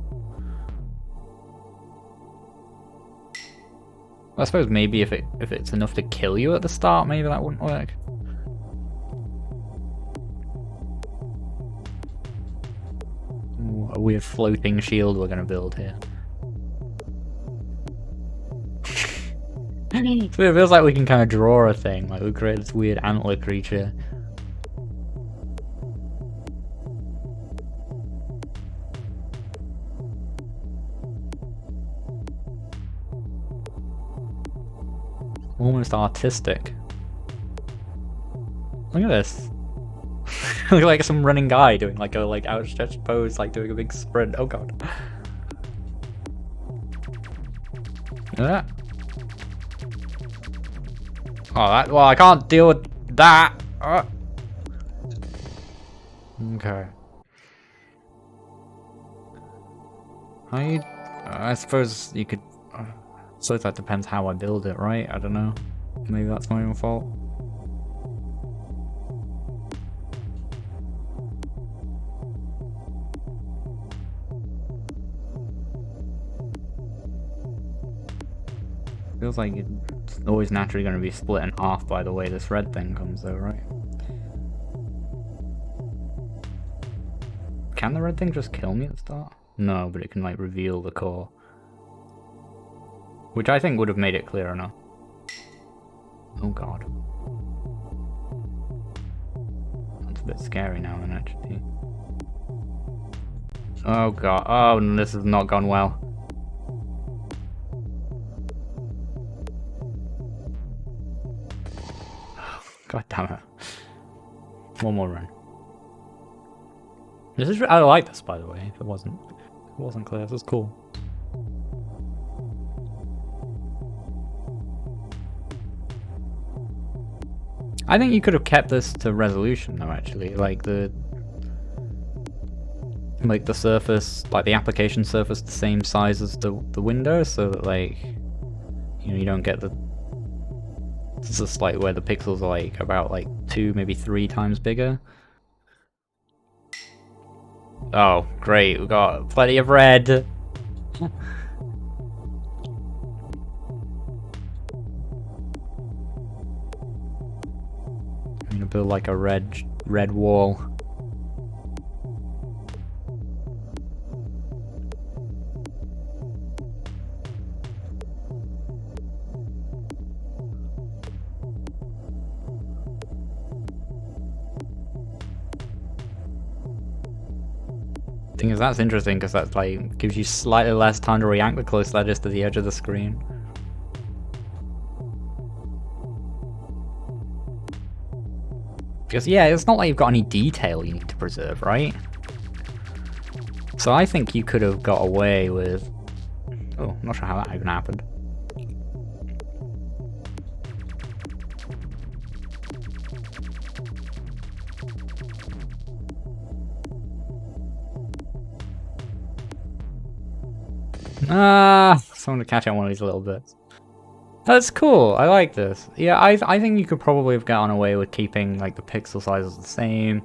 I suppose maybe if it's enough to kill you at the start, maybe that wouldn't work. Ooh, a weird floating shield we're gonna build here. So it feels like we can kind of draw a thing, like we create this weird antler creature. Almost artistic. Look at this. Look like some running guy doing like a outstretched pose, like doing a big sprint. Oh god. Look at that. Oh, well, I can't deal with that. Okay. I suppose you could. So that depends how I build it, right? I don't know. Maybe that's my own fault. Feels like it's always naturally going to be split in half by the way this red thing comes though, right? Can the red thing just kill me at the start? No, but it can like reveal the core. Which I think would have made it clear enough. Oh god. That's a bit scary now then actually. Oh god, oh this has not gone well. God damn it. One more run. This is I like this by the way, if it wasn't clear, this is cool. I think you could have kept this to resolution though actually, like the surface, like the application surface the same size as the window, so that like, you know, you don't get the, it's just like where the pixels are like about like 2, maybe 3 times bigger. Oh, great, we've got plenty of red. I'm gonna build like a red wall. Thing is, that's interesting because that's like gives you slightly less time to react the closer that is to the edge of the screen. Because yeah, it's not like you've got any detail you need to preserve, right? So I think you could have got away with... Oh, I'm not sure how that even happened. Someone to catch on one of these little bits. That's cool. I like this. Yeah, I think you could probably have gotten away with keeping like the pixel sizes the same,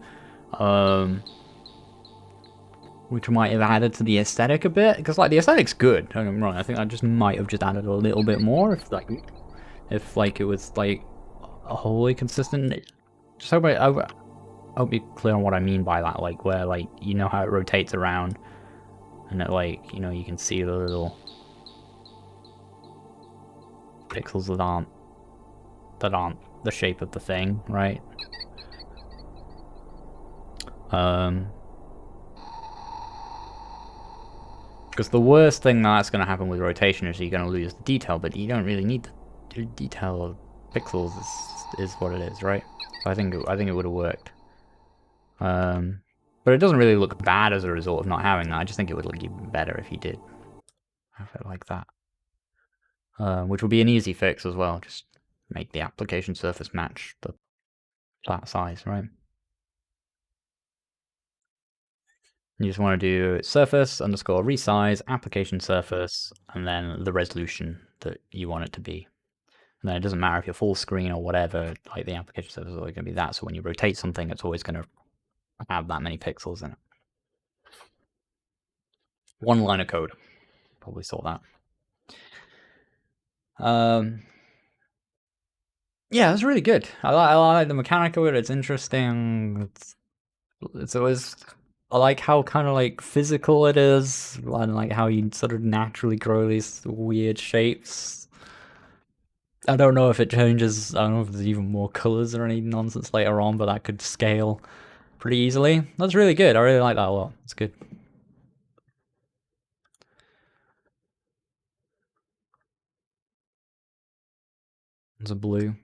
which might have added to the aesthetic a bit. Because like the aesthetic's good. Don't get me wrong. I think I just might have just added a little bit more if like it was like a wholly consistent. Just hope I'll be clear on what I mean by that. Like where like you know how it rotates around, and it like you know you can see the little pixels that aren't the shape of the thing, right? Because the worst thing that's going to happen with rotation is you're going to lose the detail, but you don't really need the detail pixels is what it is, right? So I think it would have worked. But it doesn't really look bad as a result of not having that. I just think it would look even better if you did have it like that. Which would be an easy fix as well. Just make the application surface match that size, right? You just want to do surface underscore resize application surface and then the resolution that you want it to be. And then it doesn't matter if you're full screen or whatever, like the application surface is always going to be that. So when you rotate something, it's always going to have that many pixels in it. One line of code. Probably saw that. Yeah, it's really good. I like the mechanic of it. It's interesting. It's always, I like how kind of like physical it is, and like how you sort of naturally grow these weird shapes. I don't know if it changes. I don't know if there's even more colors or any nonsense later on, but that could scale pretty easily. That's really good. I really like that a lot. It's good. There's a blue.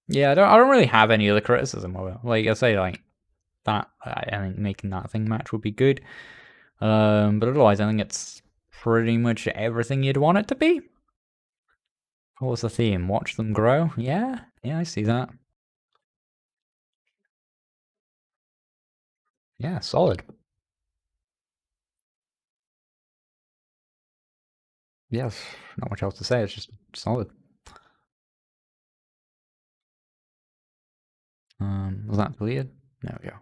Yeah, I don't really have any other criticism of it. Like I say, like that. I think making that thing match would be good. But otherwise, I think it's pretty much everything you'd want it to be. What was the theme? Watch them grow? Yeah, I see that. Yeah, solid. Yes, not much else to say. It's just solid. Was that deleted? There we go.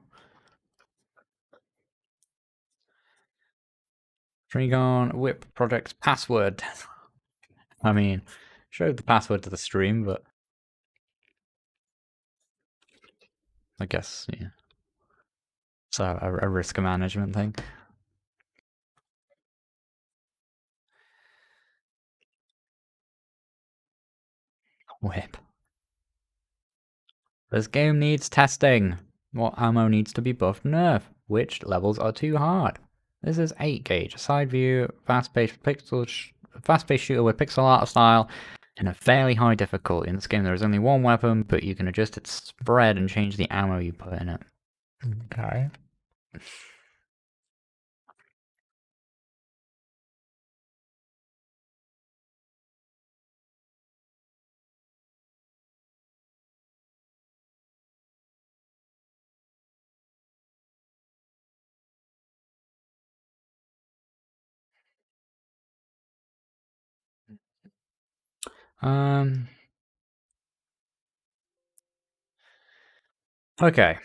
TreegOn whip project password. I mean, showed the password to the stream, but I guess yeah. So a risk management thing. Whip. This game needs testing. What ammo needs to be buffed and nerfed? Which levels are too hard? This is 8 gauge, a side view, fast-paced shooter with pixel art style, and a fairly high difficulty. In this game, there is only one weapon, but you can adjust its spread and change the ammo you put in it. Okay. Okay.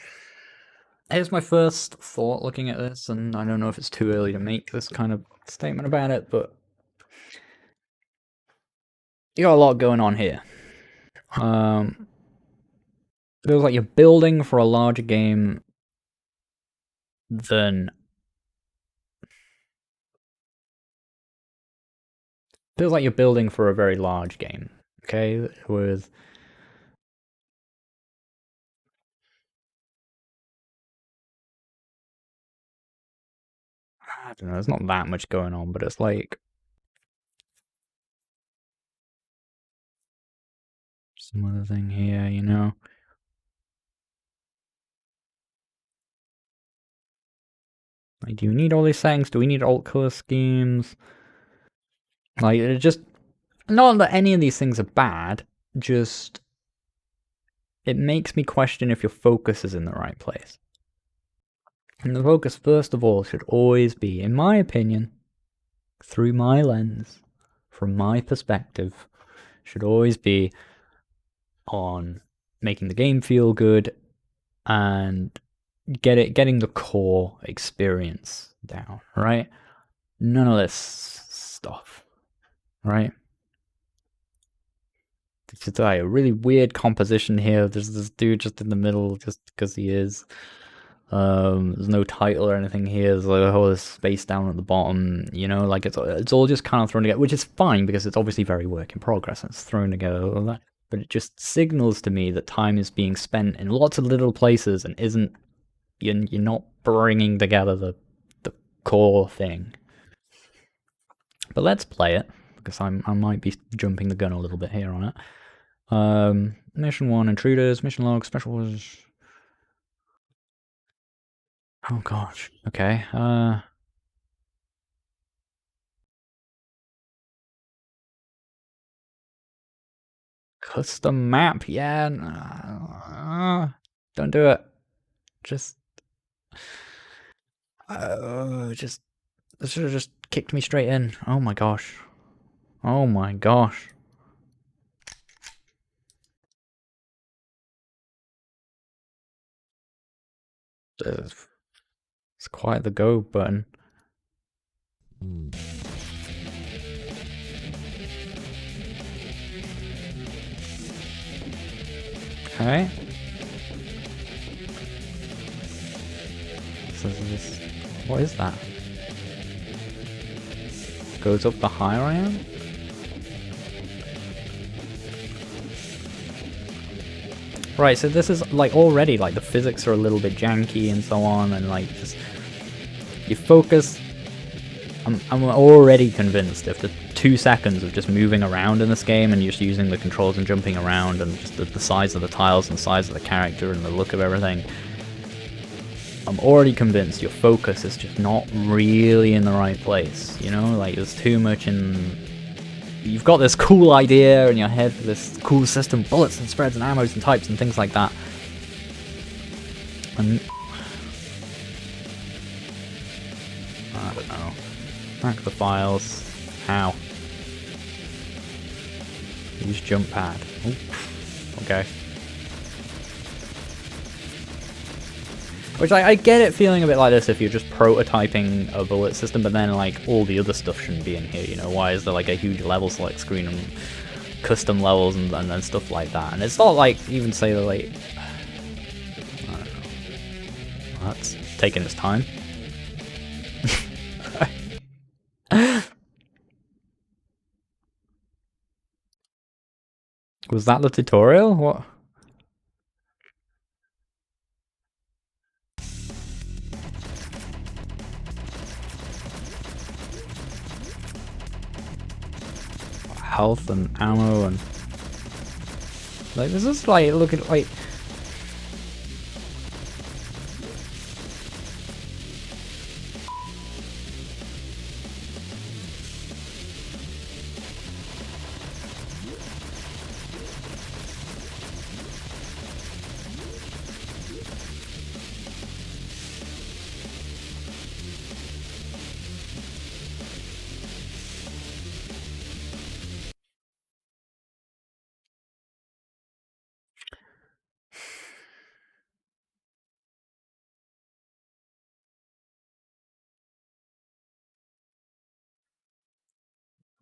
Here's my first thought looking at this, and I don't know if it's too early to make this kind of statement about it, but you got a lot going on here. Feels like you're building for a larger game than feels like you're building for a very large game. Okay, with I don't know, there's not that much going on, but it's like some other thing here, you know. Like, do you need all these settings? Do we need alt color schemes? Like, it just not that any of these things are bad, just it makes me question if your focus is in the right place. And the focus, first of all, should always be, in my opinion, through my lens, from my perspective, should always be on making the game feel good and getting the core experience down, right? None of this stuff, right? It's like a really weird composition here. There's this dude just in the middle, just because he is. There's no title or anything here. There's like a whole space down at the bottom. You know, like it's all just kind of thrown together, which is fine because it's obviously very work in progress and it's thrown together all that. But it just signals to me that time is being spent in lots of little places and isn't you're not bringing together the core thing. But let's play it. because I might be jumping the gun a little bit here on it. Mission 1, intruders, mission log, special was. Oh gosh. Okay. Custom map. Yeah. Don't do it. Just. This should have just kicked me straight in. Oh my gosh. Oh my gosh. It's quite the go button. Okay. So this, what is that? Goes up the higher I am? Right, so this is like already like the physics are a little bit janky and so on, and like just you focus. I'm already convinced after 2 seconds of just moving around in this game and just using the controls and jumping around and just the size of the tiles and the size of the character and the look of everything. I'm already convinced your focus is just not really in the right place, you know? Like, there's too much in... You've got this cool idea in your head for this cool system, bullets and spreads and ammos and types and things like that. And... I don't know. Back the files. How? Use jump pad. Ooh. Okay. Which I get it feeling a bit like this if you're just prototyping a bullet system, but then like all the other stuff shouldn't be in here, you know? Why is there like a huge level select screen and custom levels and then stuff like that? And it's not like even say that like... I don't know. That's taking its time. Was that the tutorial? What? Health and ammo and... Like, this is like, look at, like...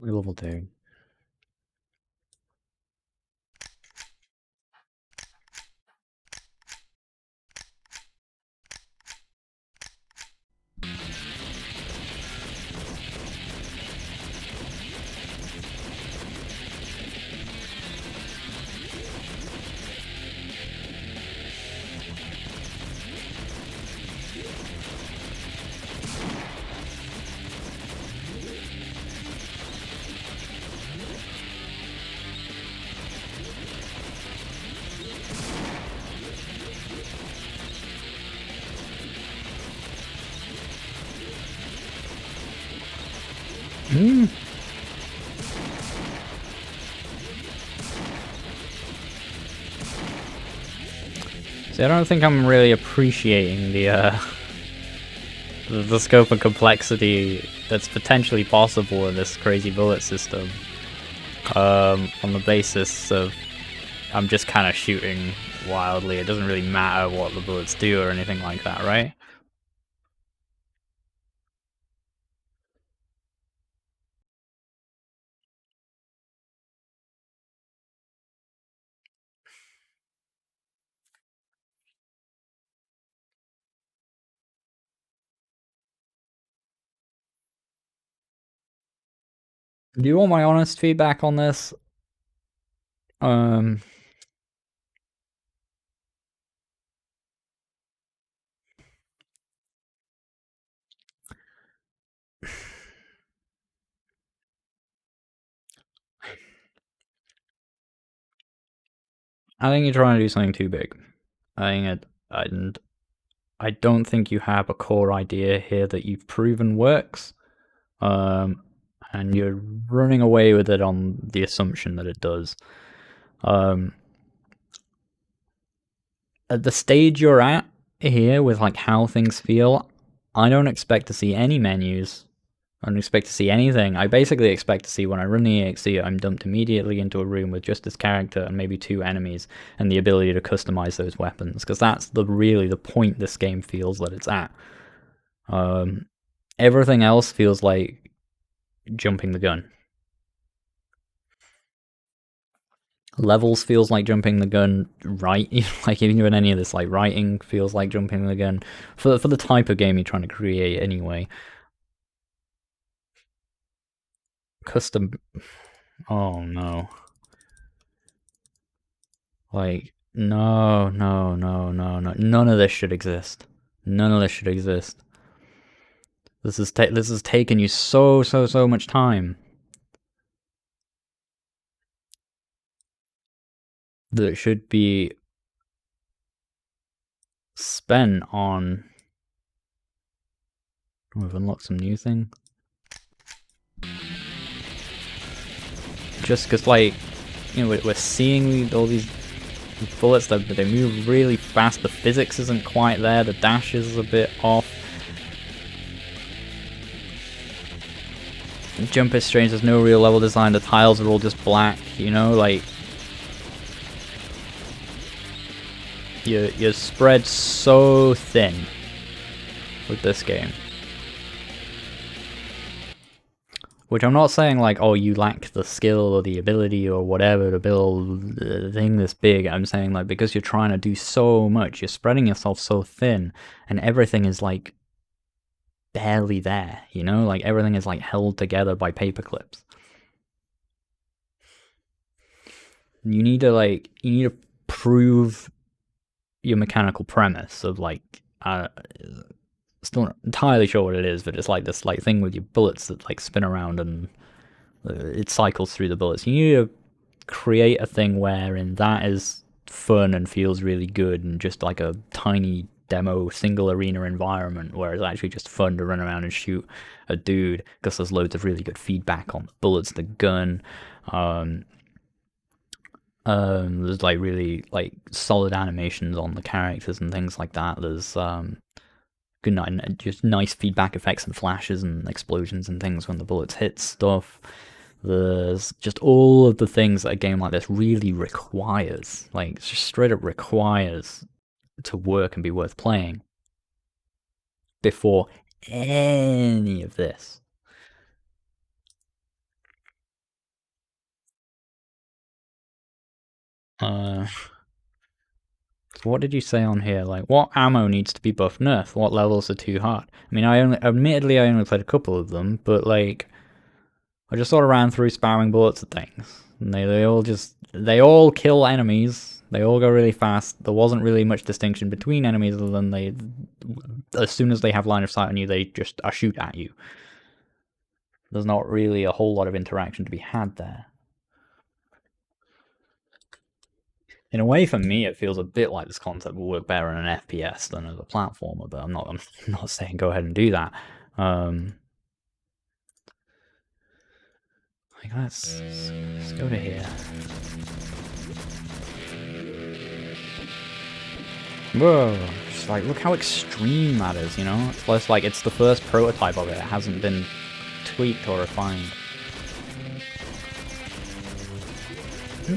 Level 2. See, I don't think I'm really appreciating the scope and complexity that's potentially possible in this crazy bullet system. On the basis of I'm just kind of shooting wildly. It doesn't really matter what the bullets do or anything like that, right? Do you want my honest feedback on this? I think you're trying to do something too big. And I don't think you have a core idea here that you've proven works. And you're running away with it on the assumption that it does. At the stage you're at here with like how things feel, I don't expect to see any menus. I don't expect to see anything. I basically expect to see when I run the EXE, I'm dumped immediately into a room with just this character and maybe 2 enemies and the ability to customize those weapons, because that's really the point this game feels that it's at. Everything else feels like jumping the gun. Levels feels like jumping the gun, right? Like even doing any of this, like writing feels like jumping the gun for the type of game you're trying to create anyway. Custom. Oh no. Like no. None of this should exist. None of this should exist. This has taken you so much time. That should be spent on. We've unlocked some new thing. Just because, like, you know, we're seeing all these bullets that they move really fast. The physics isn't quite there. The dash is a bit off. The jump is strange. There's no real level design. The tiles are all just black. You know, like you're spread so thin with this game. Which I'm not saying like, oh, you lack the skill or the ability or whatever to build a thing this big. I'm saying like, because you're trying to do so much, you're spreading yourself so thin, and everything is like barely there, you know? Like everything is like held together by paper clips. You need to prove your mechanical premise of like, still not entirely sure what it is, but it's like this like thing with your bullets that like spin around and it cycles through the bullets. You need to create a thing wherein that is fun and feels really good, and just like a tiny demo single arena environment where it's actually just fun to run around and shoot a dude because there's loads of really good feedback on the bullets, the gun. There's like really like solid animations on the characters and things like that. There's good, just nice feedback effects and flashes and explosions and things when the bullets hit stuff. There's just all of the things that a game like this really requires, like just straight up requires to work and be worth playing before any of this. So what did you say on here? Like, what ammo needs to be buffed nerfed? What levels are too hard? I mean, admittedly I only played a couple of them, but like, I just sort of ran through spamming bullets at things, and they all kill enemies. They all go really fast. There wasn't really much distinction between enemies other than as soon as they have line of sight on you, they just shoot at you. There's not really a whole lot of interaction to be had there. In a way, for me, it feels a bit like this concept will work better in an FPS than as a platformer, but I'm not saying go ahead and do that. Like, let's go to here. Whoa, just like, look how extreme that is, you know? It's less like it's the first prototype of it. It hasn't been tweaked or refined.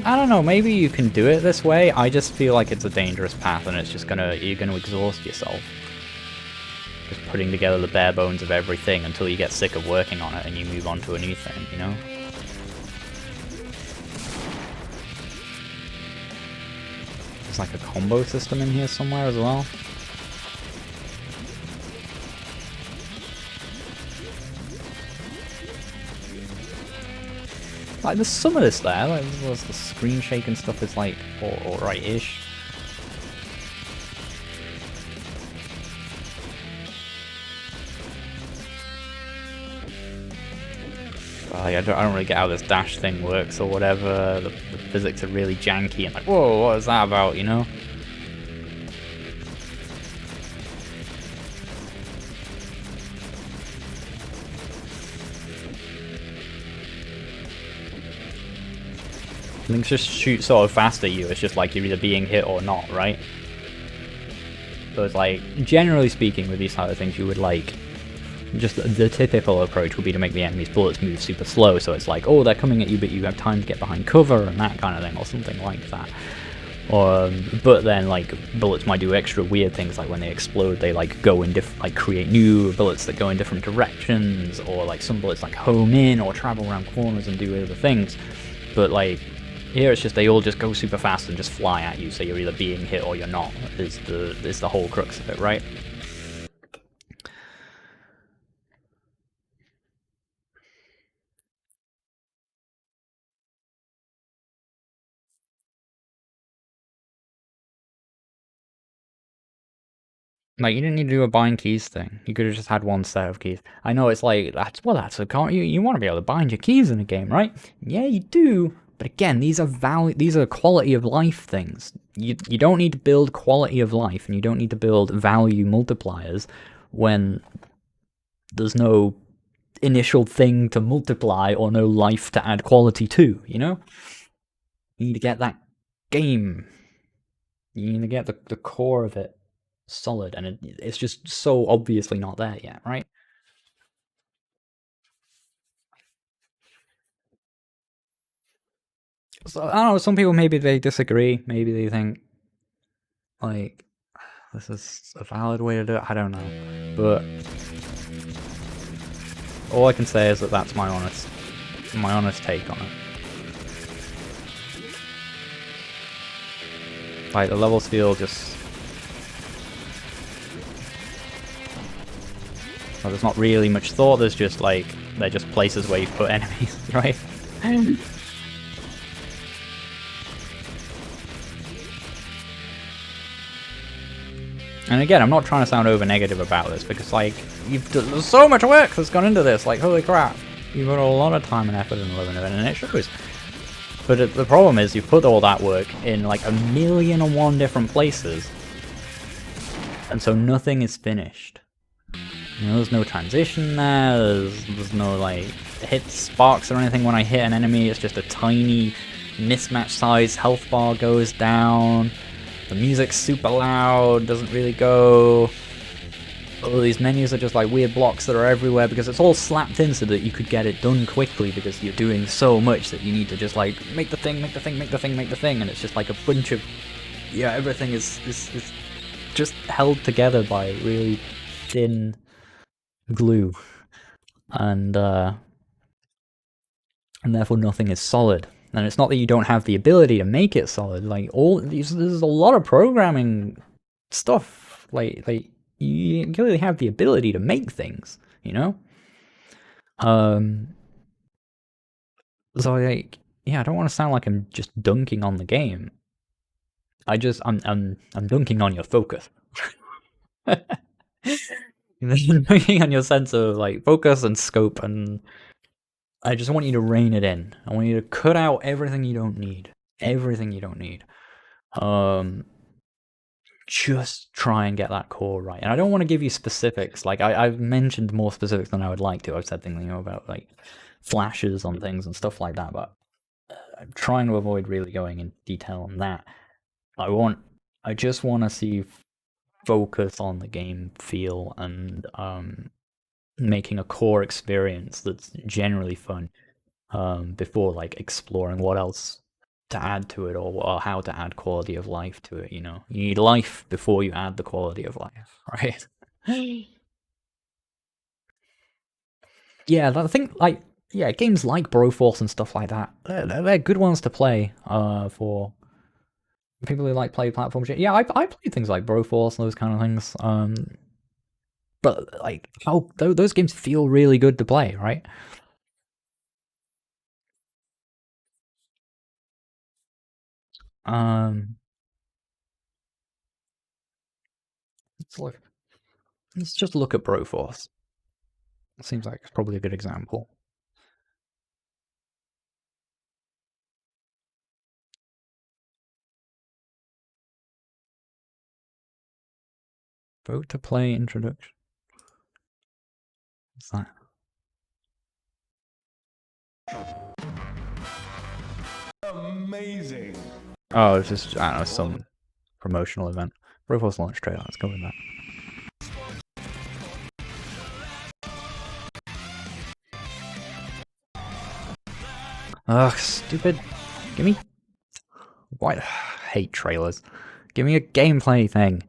I don't know, maybe you can do it this way. I just feel like it's a dangerous path, and it's just you're gonna exhaust yourself. Just putting together the bare bones of everything until you get sick of working on it and you move on to a new thing, you know? There's like a combo system in here somewhere as well. Like, there's some of this there, like, the screen shaking stuff is like, alright-ish. I don't really get how this dash thing works or whatever. The physics are really janky and like, whoa, what is that about, you know? Things just shoot sort of fast at you. It's just like you're either being hit or not, right? So it's like, generally speaking, with these type of things, you would like, just the typical approach would be to make the enemy's bullets move super slow. So it's like, oh, they're coming at you, but you have time to get behind cover and that kind of thing, or something like that. Or, but then like bullets might do extra weird things, like when they explode, they like go in like create new bullets that go in different directions, or like some bullets like home in or travel around corners and do other things. But like here, it's just they all just go super fast and just fly at you, so you're either being hit or you're not. Is the whole crux of it, right? Like, you didn't need to do a bind keys thing. You could have just had one set of keys. I know it's like, that's a can't you want to be able to bind your keys in a game, right? Yeah, you do. But again, these are quality of life things. You don't need to build quality of life, and you don't need to build value multipliers when there's no initial thing to multiply or no life to add quality to, you know? You need to get that game. You need to get the core of it solid, and it's just so obviously not there yet, right? So I don't know, some people maybe they disagree, maybe they think like this is a valid way to do it, I don't know. But all I can say is that that's my honest take on it. Like the levels feel just well, there's not really much thought, there's just like they're just places where you put enemies, right? And again, I'm not trying to sound over negative about this, because like there's so much work that's gone into this, like holy crap. You've put a lot of time and effort in 11 event, and it shows. But the problem is, you've put all that work in like 1,000,001 different places, and so nothing is finished. You know, there's no transition there, there's no like hit sparks or anything when I hit an enemy, it's just a tiny mismatch size health bar goes down. The music's super loud, doesn't really go. All these menus are just like weird blocks that are everywhere because it's all slapped in so that you could get it done quickly, because you're doing so much that you need to just like make the thing, make the thing, make the thing, make the thing, and it's just like a bunch of, yeah, everything is just held together by really thin glue, and therefore nothing is solid. And it's not that you don't have the ability to make it solid. Like there's a lot of programming stuff. Like you clearly have the ability to make things, you know. So like, yeah, I don't want to sound like I'm just dunking on the game. I'm dunking on your focus. Dunking on your sense of like focus and scope, and I just want you to rein it in. I want you to cut out everything you don't need. Everything you don't need. Just try and get that core right. And I don't want to give you specifics. Like I've mentioned more specifics than I would like to. I've said things, you know, about like flashes on things and stuff like that, but I'm trying to avoid really going in detail on that. I just want to see focus on the game feel, and making a core experience that's generally fun, before like exploring what else to add to it, or how to add quality of life to it. You know, you need life before you add the quality of life, right? Yeah, I think like, yeah, games like Broforce and stuff like that, they're good ones to play for people who like play platforms. Yeah, I play things like Broforce and those kind of things. But like, how those games feel really good to play, right? Um, let's look. Let's just look at Broforce. It seems like it's probably a good example. Vote to play introduction. What's that?
Amazing.
Oh, it's just, I don't know, some promotional event. Broforce launch trailer, let's go with that. Ugh, stupid. Give me... Why? I hate trailers. Give me a gameplay thing.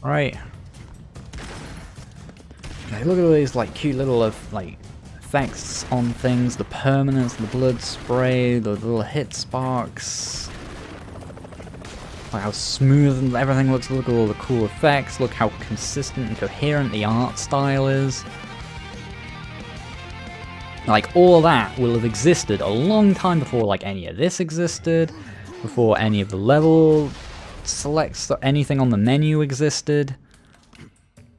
Right. Okay, look at all these like cute little like effects on things, the permanence, the blood spray, the little hit sparks. Like how smooth everything looks, look at all the cool effects, look how consistent and coherent the art style is. Like all of that will have existed a long time before like any of this existed, before any of the level selects, anything on the menu existed.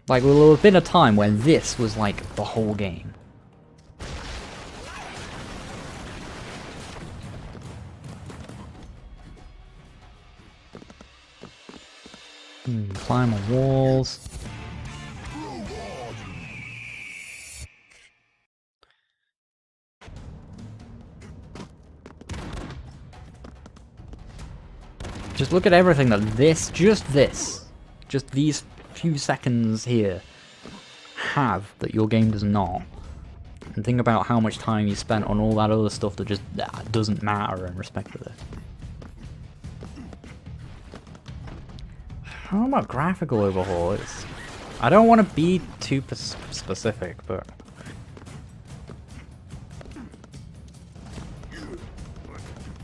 Like, will have been a time when this was like the whole game. Climb on walls. Just look at everything that just these few seconds here have that your game does not. And think about how much time you spent on all that other stuff that just doesn't matter in respect to this. How about graphical overhaul? I don't want to be too specific, but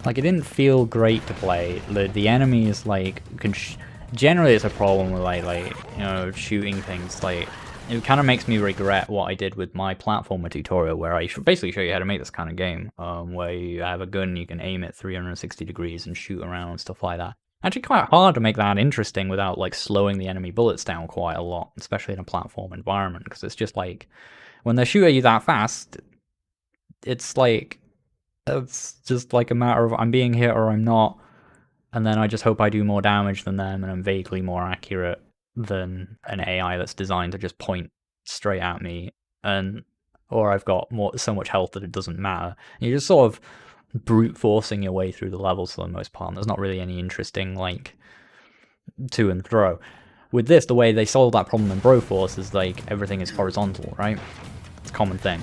like it didn't feel great to play. The enemies like generally it's a problem with like you know, shooting things. Like it kind of makes me regret what I did with my platformer tutorial, where I basically show you how to make this kind of game, where you have a gun, you can aim it 360 degrees and shoot around and stuff like that. Actually quite hard to make that interesting without like slowing the enemy bullets down quite a lot, especially in a platform environment, because it's just like when they shoot at you that fast, it's just like a matter of I'm being hit or I'm not, and then I just hope I do more damage than them and I'm vaguely more accurate than an AI that's designed to just point straight at me, and or I've got so much health that it doesn't matter. And you're just sort of brute forcing your way through the levels for the most part. And there's not really any interesting like to and fro. With this, the way they solve that problem in Broforce is like everything is horizontal, right? It's a common thing.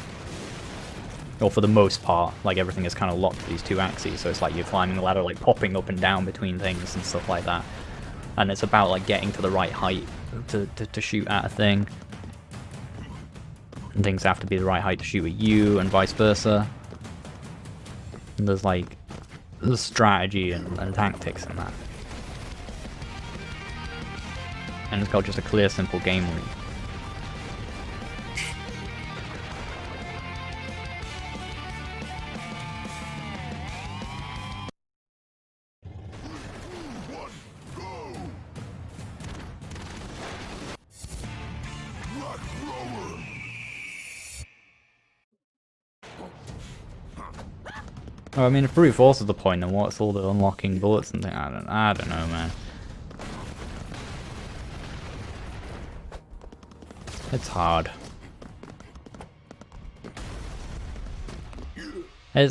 Or for the most part, like everything is kind of locked to these two axes, so it's like you're climbing a ladder, like popping up and down between things and stuff like that. And it's about like getting to the right height to shoot at a thing. And things have to be the right height to shoot at you, and vice versa. And there's like strategy and tactics in that. And it's got just a clear, simple game loop. Oh, I mean, if brute force is the point, then what's all the unlocking bullets and things? I don't know, man. It's hard. I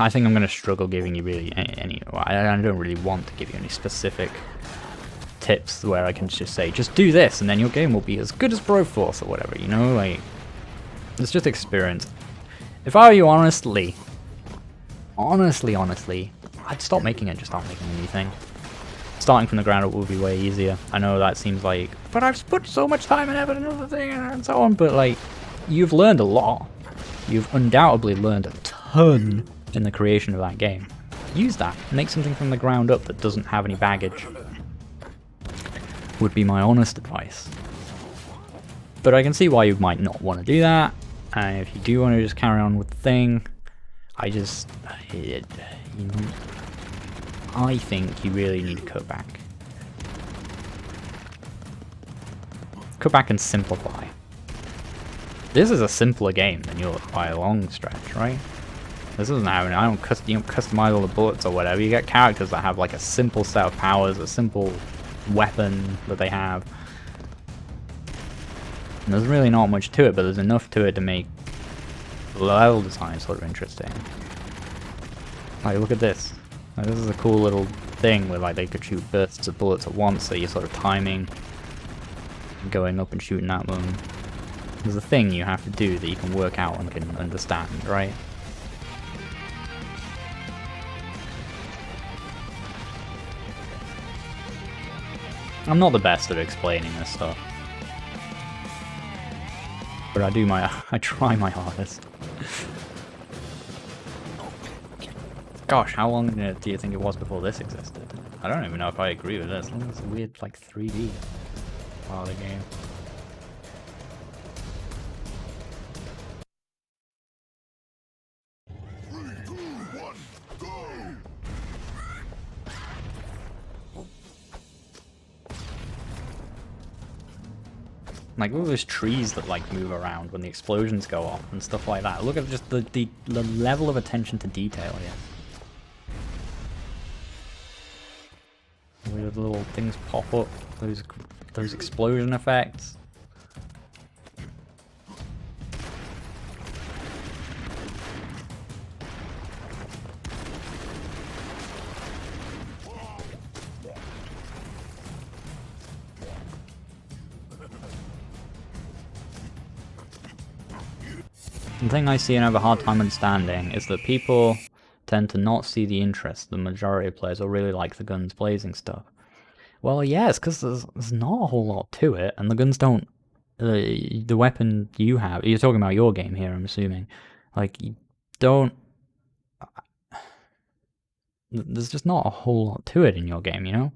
think I'm gonna struggle giving you really any. I don't really want to give you any specific tips where I can just say, just do this, and then your game will be as good as Broforce or whatever. You know, like it's just experience. If I were you, honestly, I'd stop making it. Just start making a new thing. Starting from the ground up would be way easier. I know that seems like, but I've put so much time and effort into another thing and so on. But like, you've learned a lot. You've undoubtedly learned a ton in the creation of that game. Use that. Make something from the ground up that doesn't have any baggage. Would be my honest advice. But I can see why you might not want to do that. And if you do want to just carry on with the thing, I think you really need to cut back. Cut back and simplify. This is a simpler game than yours by a long stretch, right? This isn't happening. You don't customize all the bullets or whatever. You get characters that have like a simple set of powers, a simple weapon that they have. And there's really not much to it, but there's enough to it to make the level design sort of interesting. Like, look at this. Like, this is a cool little thing where like they could shoot bursts of bullets at once, so you're sort of timing, going up and shooting at them. There's a thing you have to do that you can work out and can understand, right? I'm not the best at explaining this stuff, but I try my hardest. Gosh, how long do you think it was before this existed? I don't even know if I agree with this. It's a weird, like, 3D part of the game. Like, look at those trees that like move around when the explosions go off and stuff like that. Look at just the level of attention to detail here. Weird little things pop up, those explosion effects. The thing I see and have a hard time understanding is that people tend to not see the interest the majority of players or really like the guns blazing stuff. Well, yes, because there's not a whole lot to it, and the guns don't... the weapon you have... You're talking about your game here, I'm assuming. Like, you don't... There's just not a whole lot to it in your game, you know?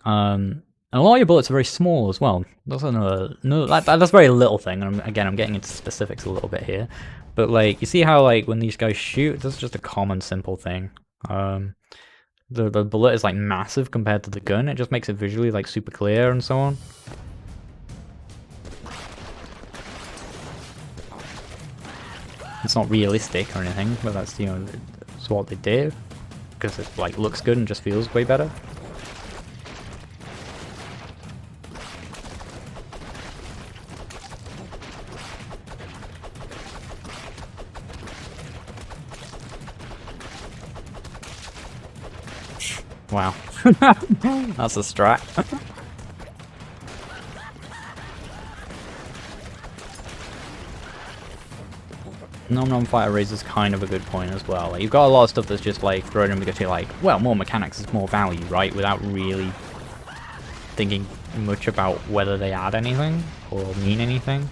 And a lot of your bullets are very small as well. That's that's a very little thing, and again, I'm getting into specifics a little bit here. But like, you see how like when these guys shoot, this is just a common, simple thing. The bullet is like massive compared to the gun. It just makes it visually like super clear and so on. It's not realistic or anything, but that's, you know, it's what they did because it like looks good and just feels way better. Wow. That's a strat. Nom Fighter raises kind of a good point as well. Like, you've got a lot of stuff that's just like thrown in because you're like, well, more mechanics is more value, right? Without really thinking much about whether they add anything or mean anything.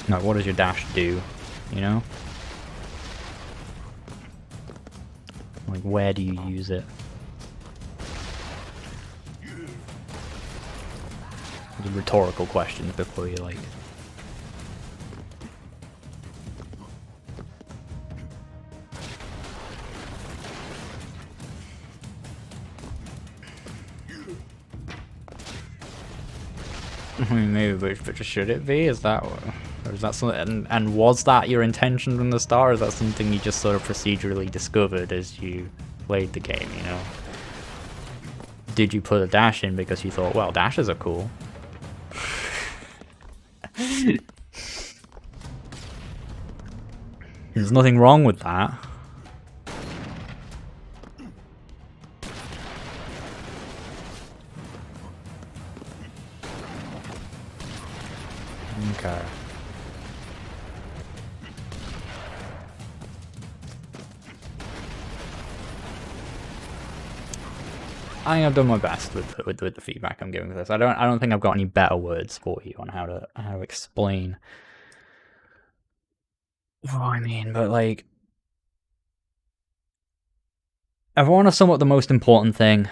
Like, what does your dash do? You know? Like, where do you use it? Those are rhetorical questions before you, like... I mean, maybe, but should it be? Is that... Or is that something, and was that your intention from the start, or is that something you just sort of procedurally discovered as you played the game, you know? Did you put a dash in because you thought, well, dashes are cool? There's nothing wrong with that. Okay. I think I've done my best with the feedback I'm giving for this. I don't think I've got any better words for you on how to explain what I mean, but like, if I want to sum up the most important thing,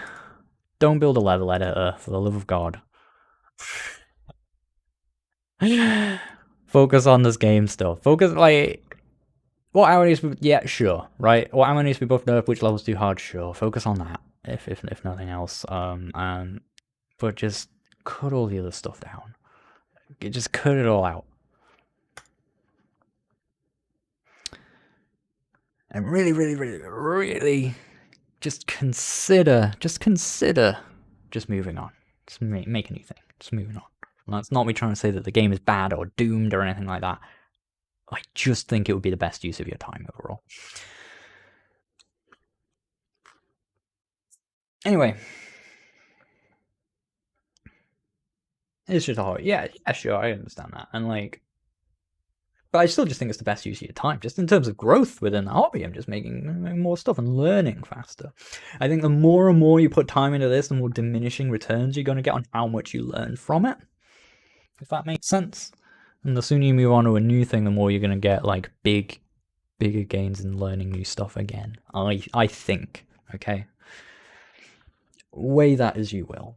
don't build a level editor, for the love of God. Focus on this game stuff. Focus, like, what ammo needs to be, yeah, sure, right? What ammo needs to be buffed up, which level's too hard, sure. Focus on that, if nothing else. But just cut all the other stuff down. Just cut it all out. And really just consider just moving on. Just make a new thing. Just moving on. And that's not me trying to say that the game is bad or doomed or anything like that. I just think it would be the best use of your time overall. Anyway. It's just a hard, yeah, sure, I understand that. And like, but I still just think it's the best use of your time. Just in terms of growth within the hobby, I'm just making more stuff and learning faster. I think the more and more you put time into this, the more diminishing returns you're going to get on how much you learn from it. If that makes sense. And the sooner you move on to a new thing, the more you're going to get like bigger gains in learning new stuff again. I think, okay? Weigh that as you will.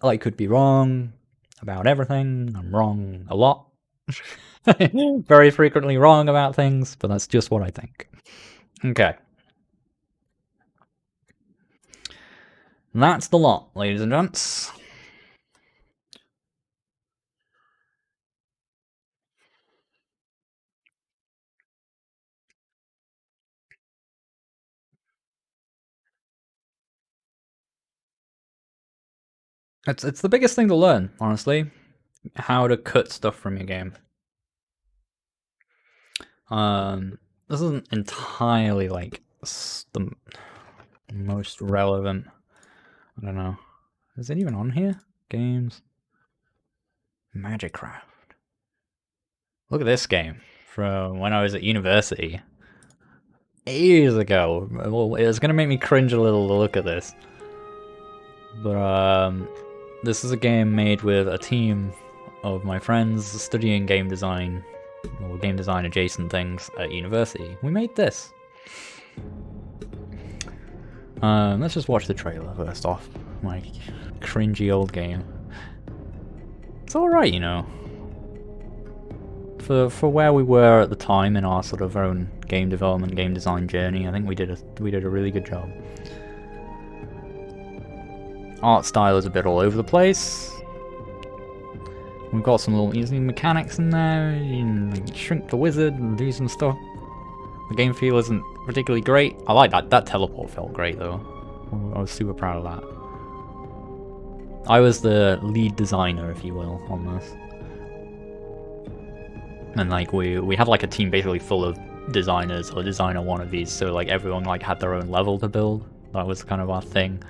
I could be wrong about everything. I'm wrong a lot. Very frequently wrong about things, but that's just what I think. Okay. And that's the lot, ladies and gents. It's the biggest thing to learn, honestly. How to cut stuff from your game. This isn't entirely like the most relevant. I don't know. Is it even on here? Games. Magicraft. Look at this game from when I was at university. Ages ago. Well, it's gonna make me cringe a little to look at this. But this is a game made with a team of my friends studying game design, or game design adjacent things at university. We made this. Let's just watch the trailer first off. My cringy old game. It's alright, you know. For where we were at the time in our sort of own game development, game design journey, I think we did a really good job. Art style is a bit all over the place. We've got some little easy mechanics in there. You can like, shrink the wizard and do some stuff. The game feel isn't particularly great. I like that. That teleport felt great though. I was super proud of that. I was the lead designer, if you will, on this. And like we had like a team basically full of designers or designer wannabes, so like everyone like had their own level to build. That was kind of our thing.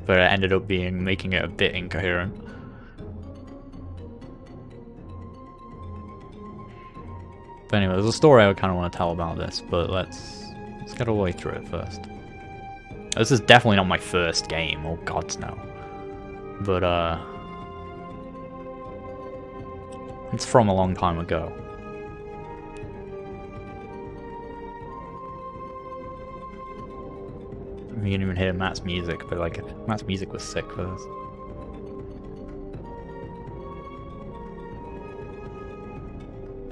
But it ended up making it a bit incoherent. But anyway, there's a story I kind of want to tell about this, but let's get all the way through it first. This is definitely not my first game, oh gods no. But it's from a long time ago. You didn't even hear Matt's music, but like Matt's music was sick for this.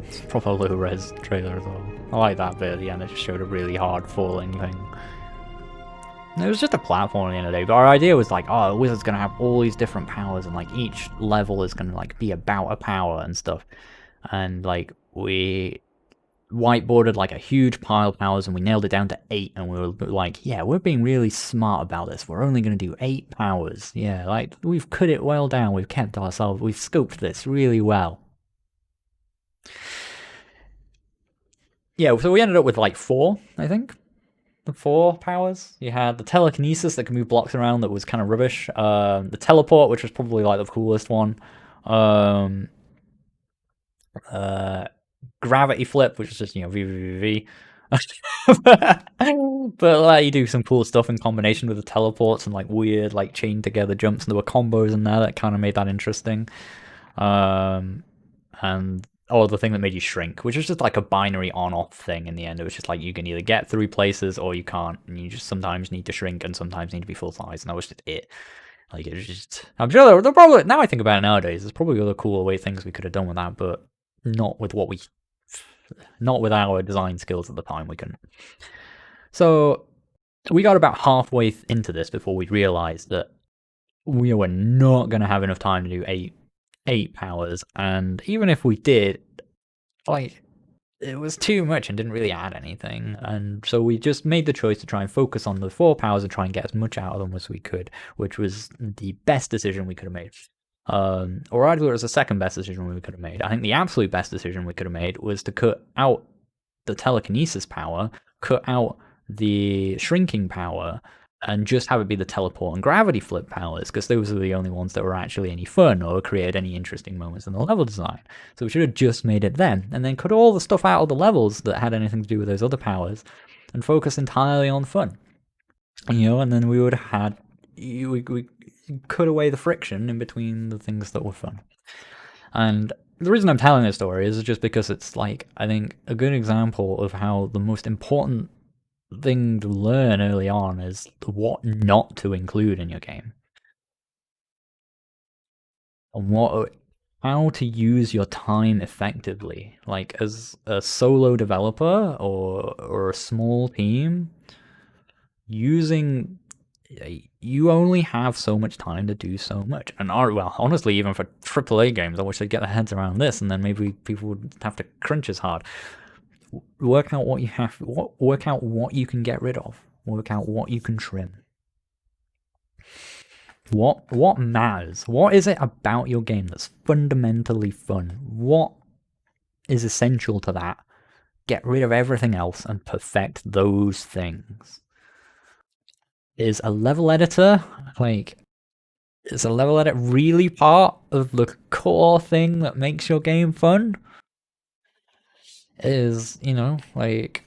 It's a proper low-res trailer as well. I like that bit at the end. It just showed a really hard falling thing. It was just a platform at the end of the day, but our idea was like, oh, the wizard's gonna have all these different powers, and like each level is gonna like be about a power and stuff. And like we whiteboarded like a huge pile of powers, and we nailed it down to 8, and we were like, yeah, we're being really smart about this. We're only gonna do 8 powers. Yeah, like we've cut it well down. We've kept ourselves. We've scoped this really well. Yeah, so we ended up with like 4, I think. The 4 powers. You had the telekinesis that can move blocks around, that was kind of rubbish. The teleport, which was probably like the coolest one. Gravity flip, which is just, you know, VVVV. But like you do some cool stuff in combination with the teleports and like weird like chain together jumps, and there were combos in there that kind of made that interesting. And the thing that made you shrink, which was just like a binary on-off thing in the end. It was just like you can either get through places or you can't, and you just sometimes need to shrink and sometimes need to be full size, and that was just it. Like it was just, I'm sure there probably, now I think about it nowadays, there's probably other cooler way things we could have done with that, but not with our design skills at the time. We couldn't. So we got about halfway into this before we realized that we were not going to have enough time to do 8 8 powers, and even if we did, like, it was too much and didn't really add anything, and so we just made the choice to try and focus on the 4 powers and try and get as much out of them as we could, which was the best decision we could have made. Or either it was the second best decision we could have made. I think the absolute best decision we could have made was to cut out the telekinesis power, cut out the shrinking power, and just have it be the teleport and gravity flip powers, because those are the only ones that were actually any fun or created any interesting moments in the level design. So we should have just made it then, and then cut all the stuff out of the levels that had anything to do with those other powers, and focus entirely on fun. And then we would have had, we cut away the friction in between the things that were fun. And the reason I'm telling this story is just because it's like, I think, a good example of how the most important thing to learn early on is what not to include in your game, and how to use your time effectively. Like, as a solo developer or a small team, you only have so much time to do so much. And well, honestly, even for AAA games, I wish they'd get their heads around this, and then maybe people would have to crunch as hard. Work out what you have. Work out what you can get rid of. Work out what you can trim. What matters? What is it about your game that's fundamentally fun? What is essential to that? Get rid of everything else and perfect those things. Is a level editor really part of the core thing that makes your game fun? Is, like,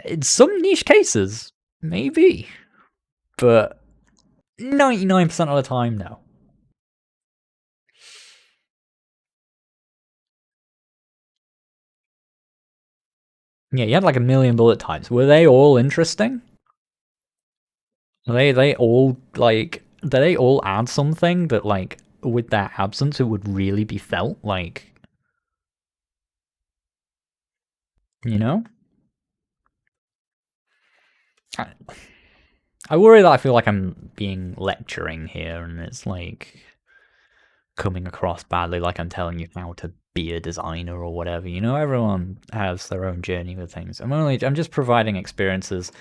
in some niche cases, maybe, but 99% of the time, no. Yeah, you had like 1,000,000 bullet times. Were they all interesting? They all, like, do they all add something that, like, with their absence, it would really be felt? Like, I worry that I feel like I'm being lecturing here, and it's like coming across badly, like I'm telling you how to be a designer or whatever. Everyone has their own journey with things. I'm just providing experiences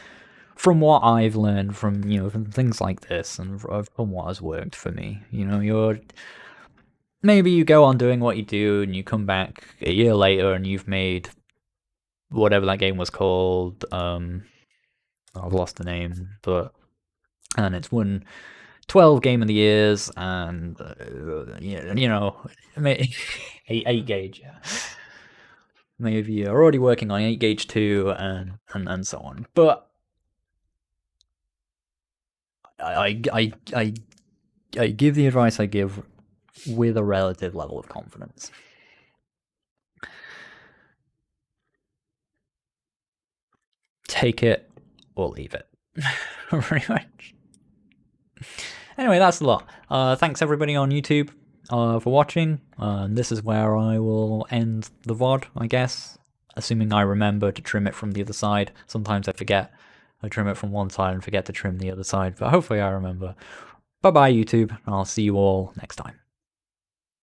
from what I've learned from from things like this, and from what has worked for me. Maybe you go on doing what you do, and you come back a year later, and you've made whatever that game was called. I've lost the name, and it's won 12 Game of the Years, and 8 gauge. Yeah. Maybe you're already working on 8 gauge 2, and so on. But I give the advice I give with a relative level of confidence. Take it or leave it. Pretty much. Anyway, that's a lot. Thanks everybody on YouTube for watching. This is where I will end the VOD, I guess, assuming I remember to trim it from the other side. Sometimes I forget. I trim it from one side and forget to trim the other side, but hopefully I remember. Bye-bye, YouTube. I'll see you all next time.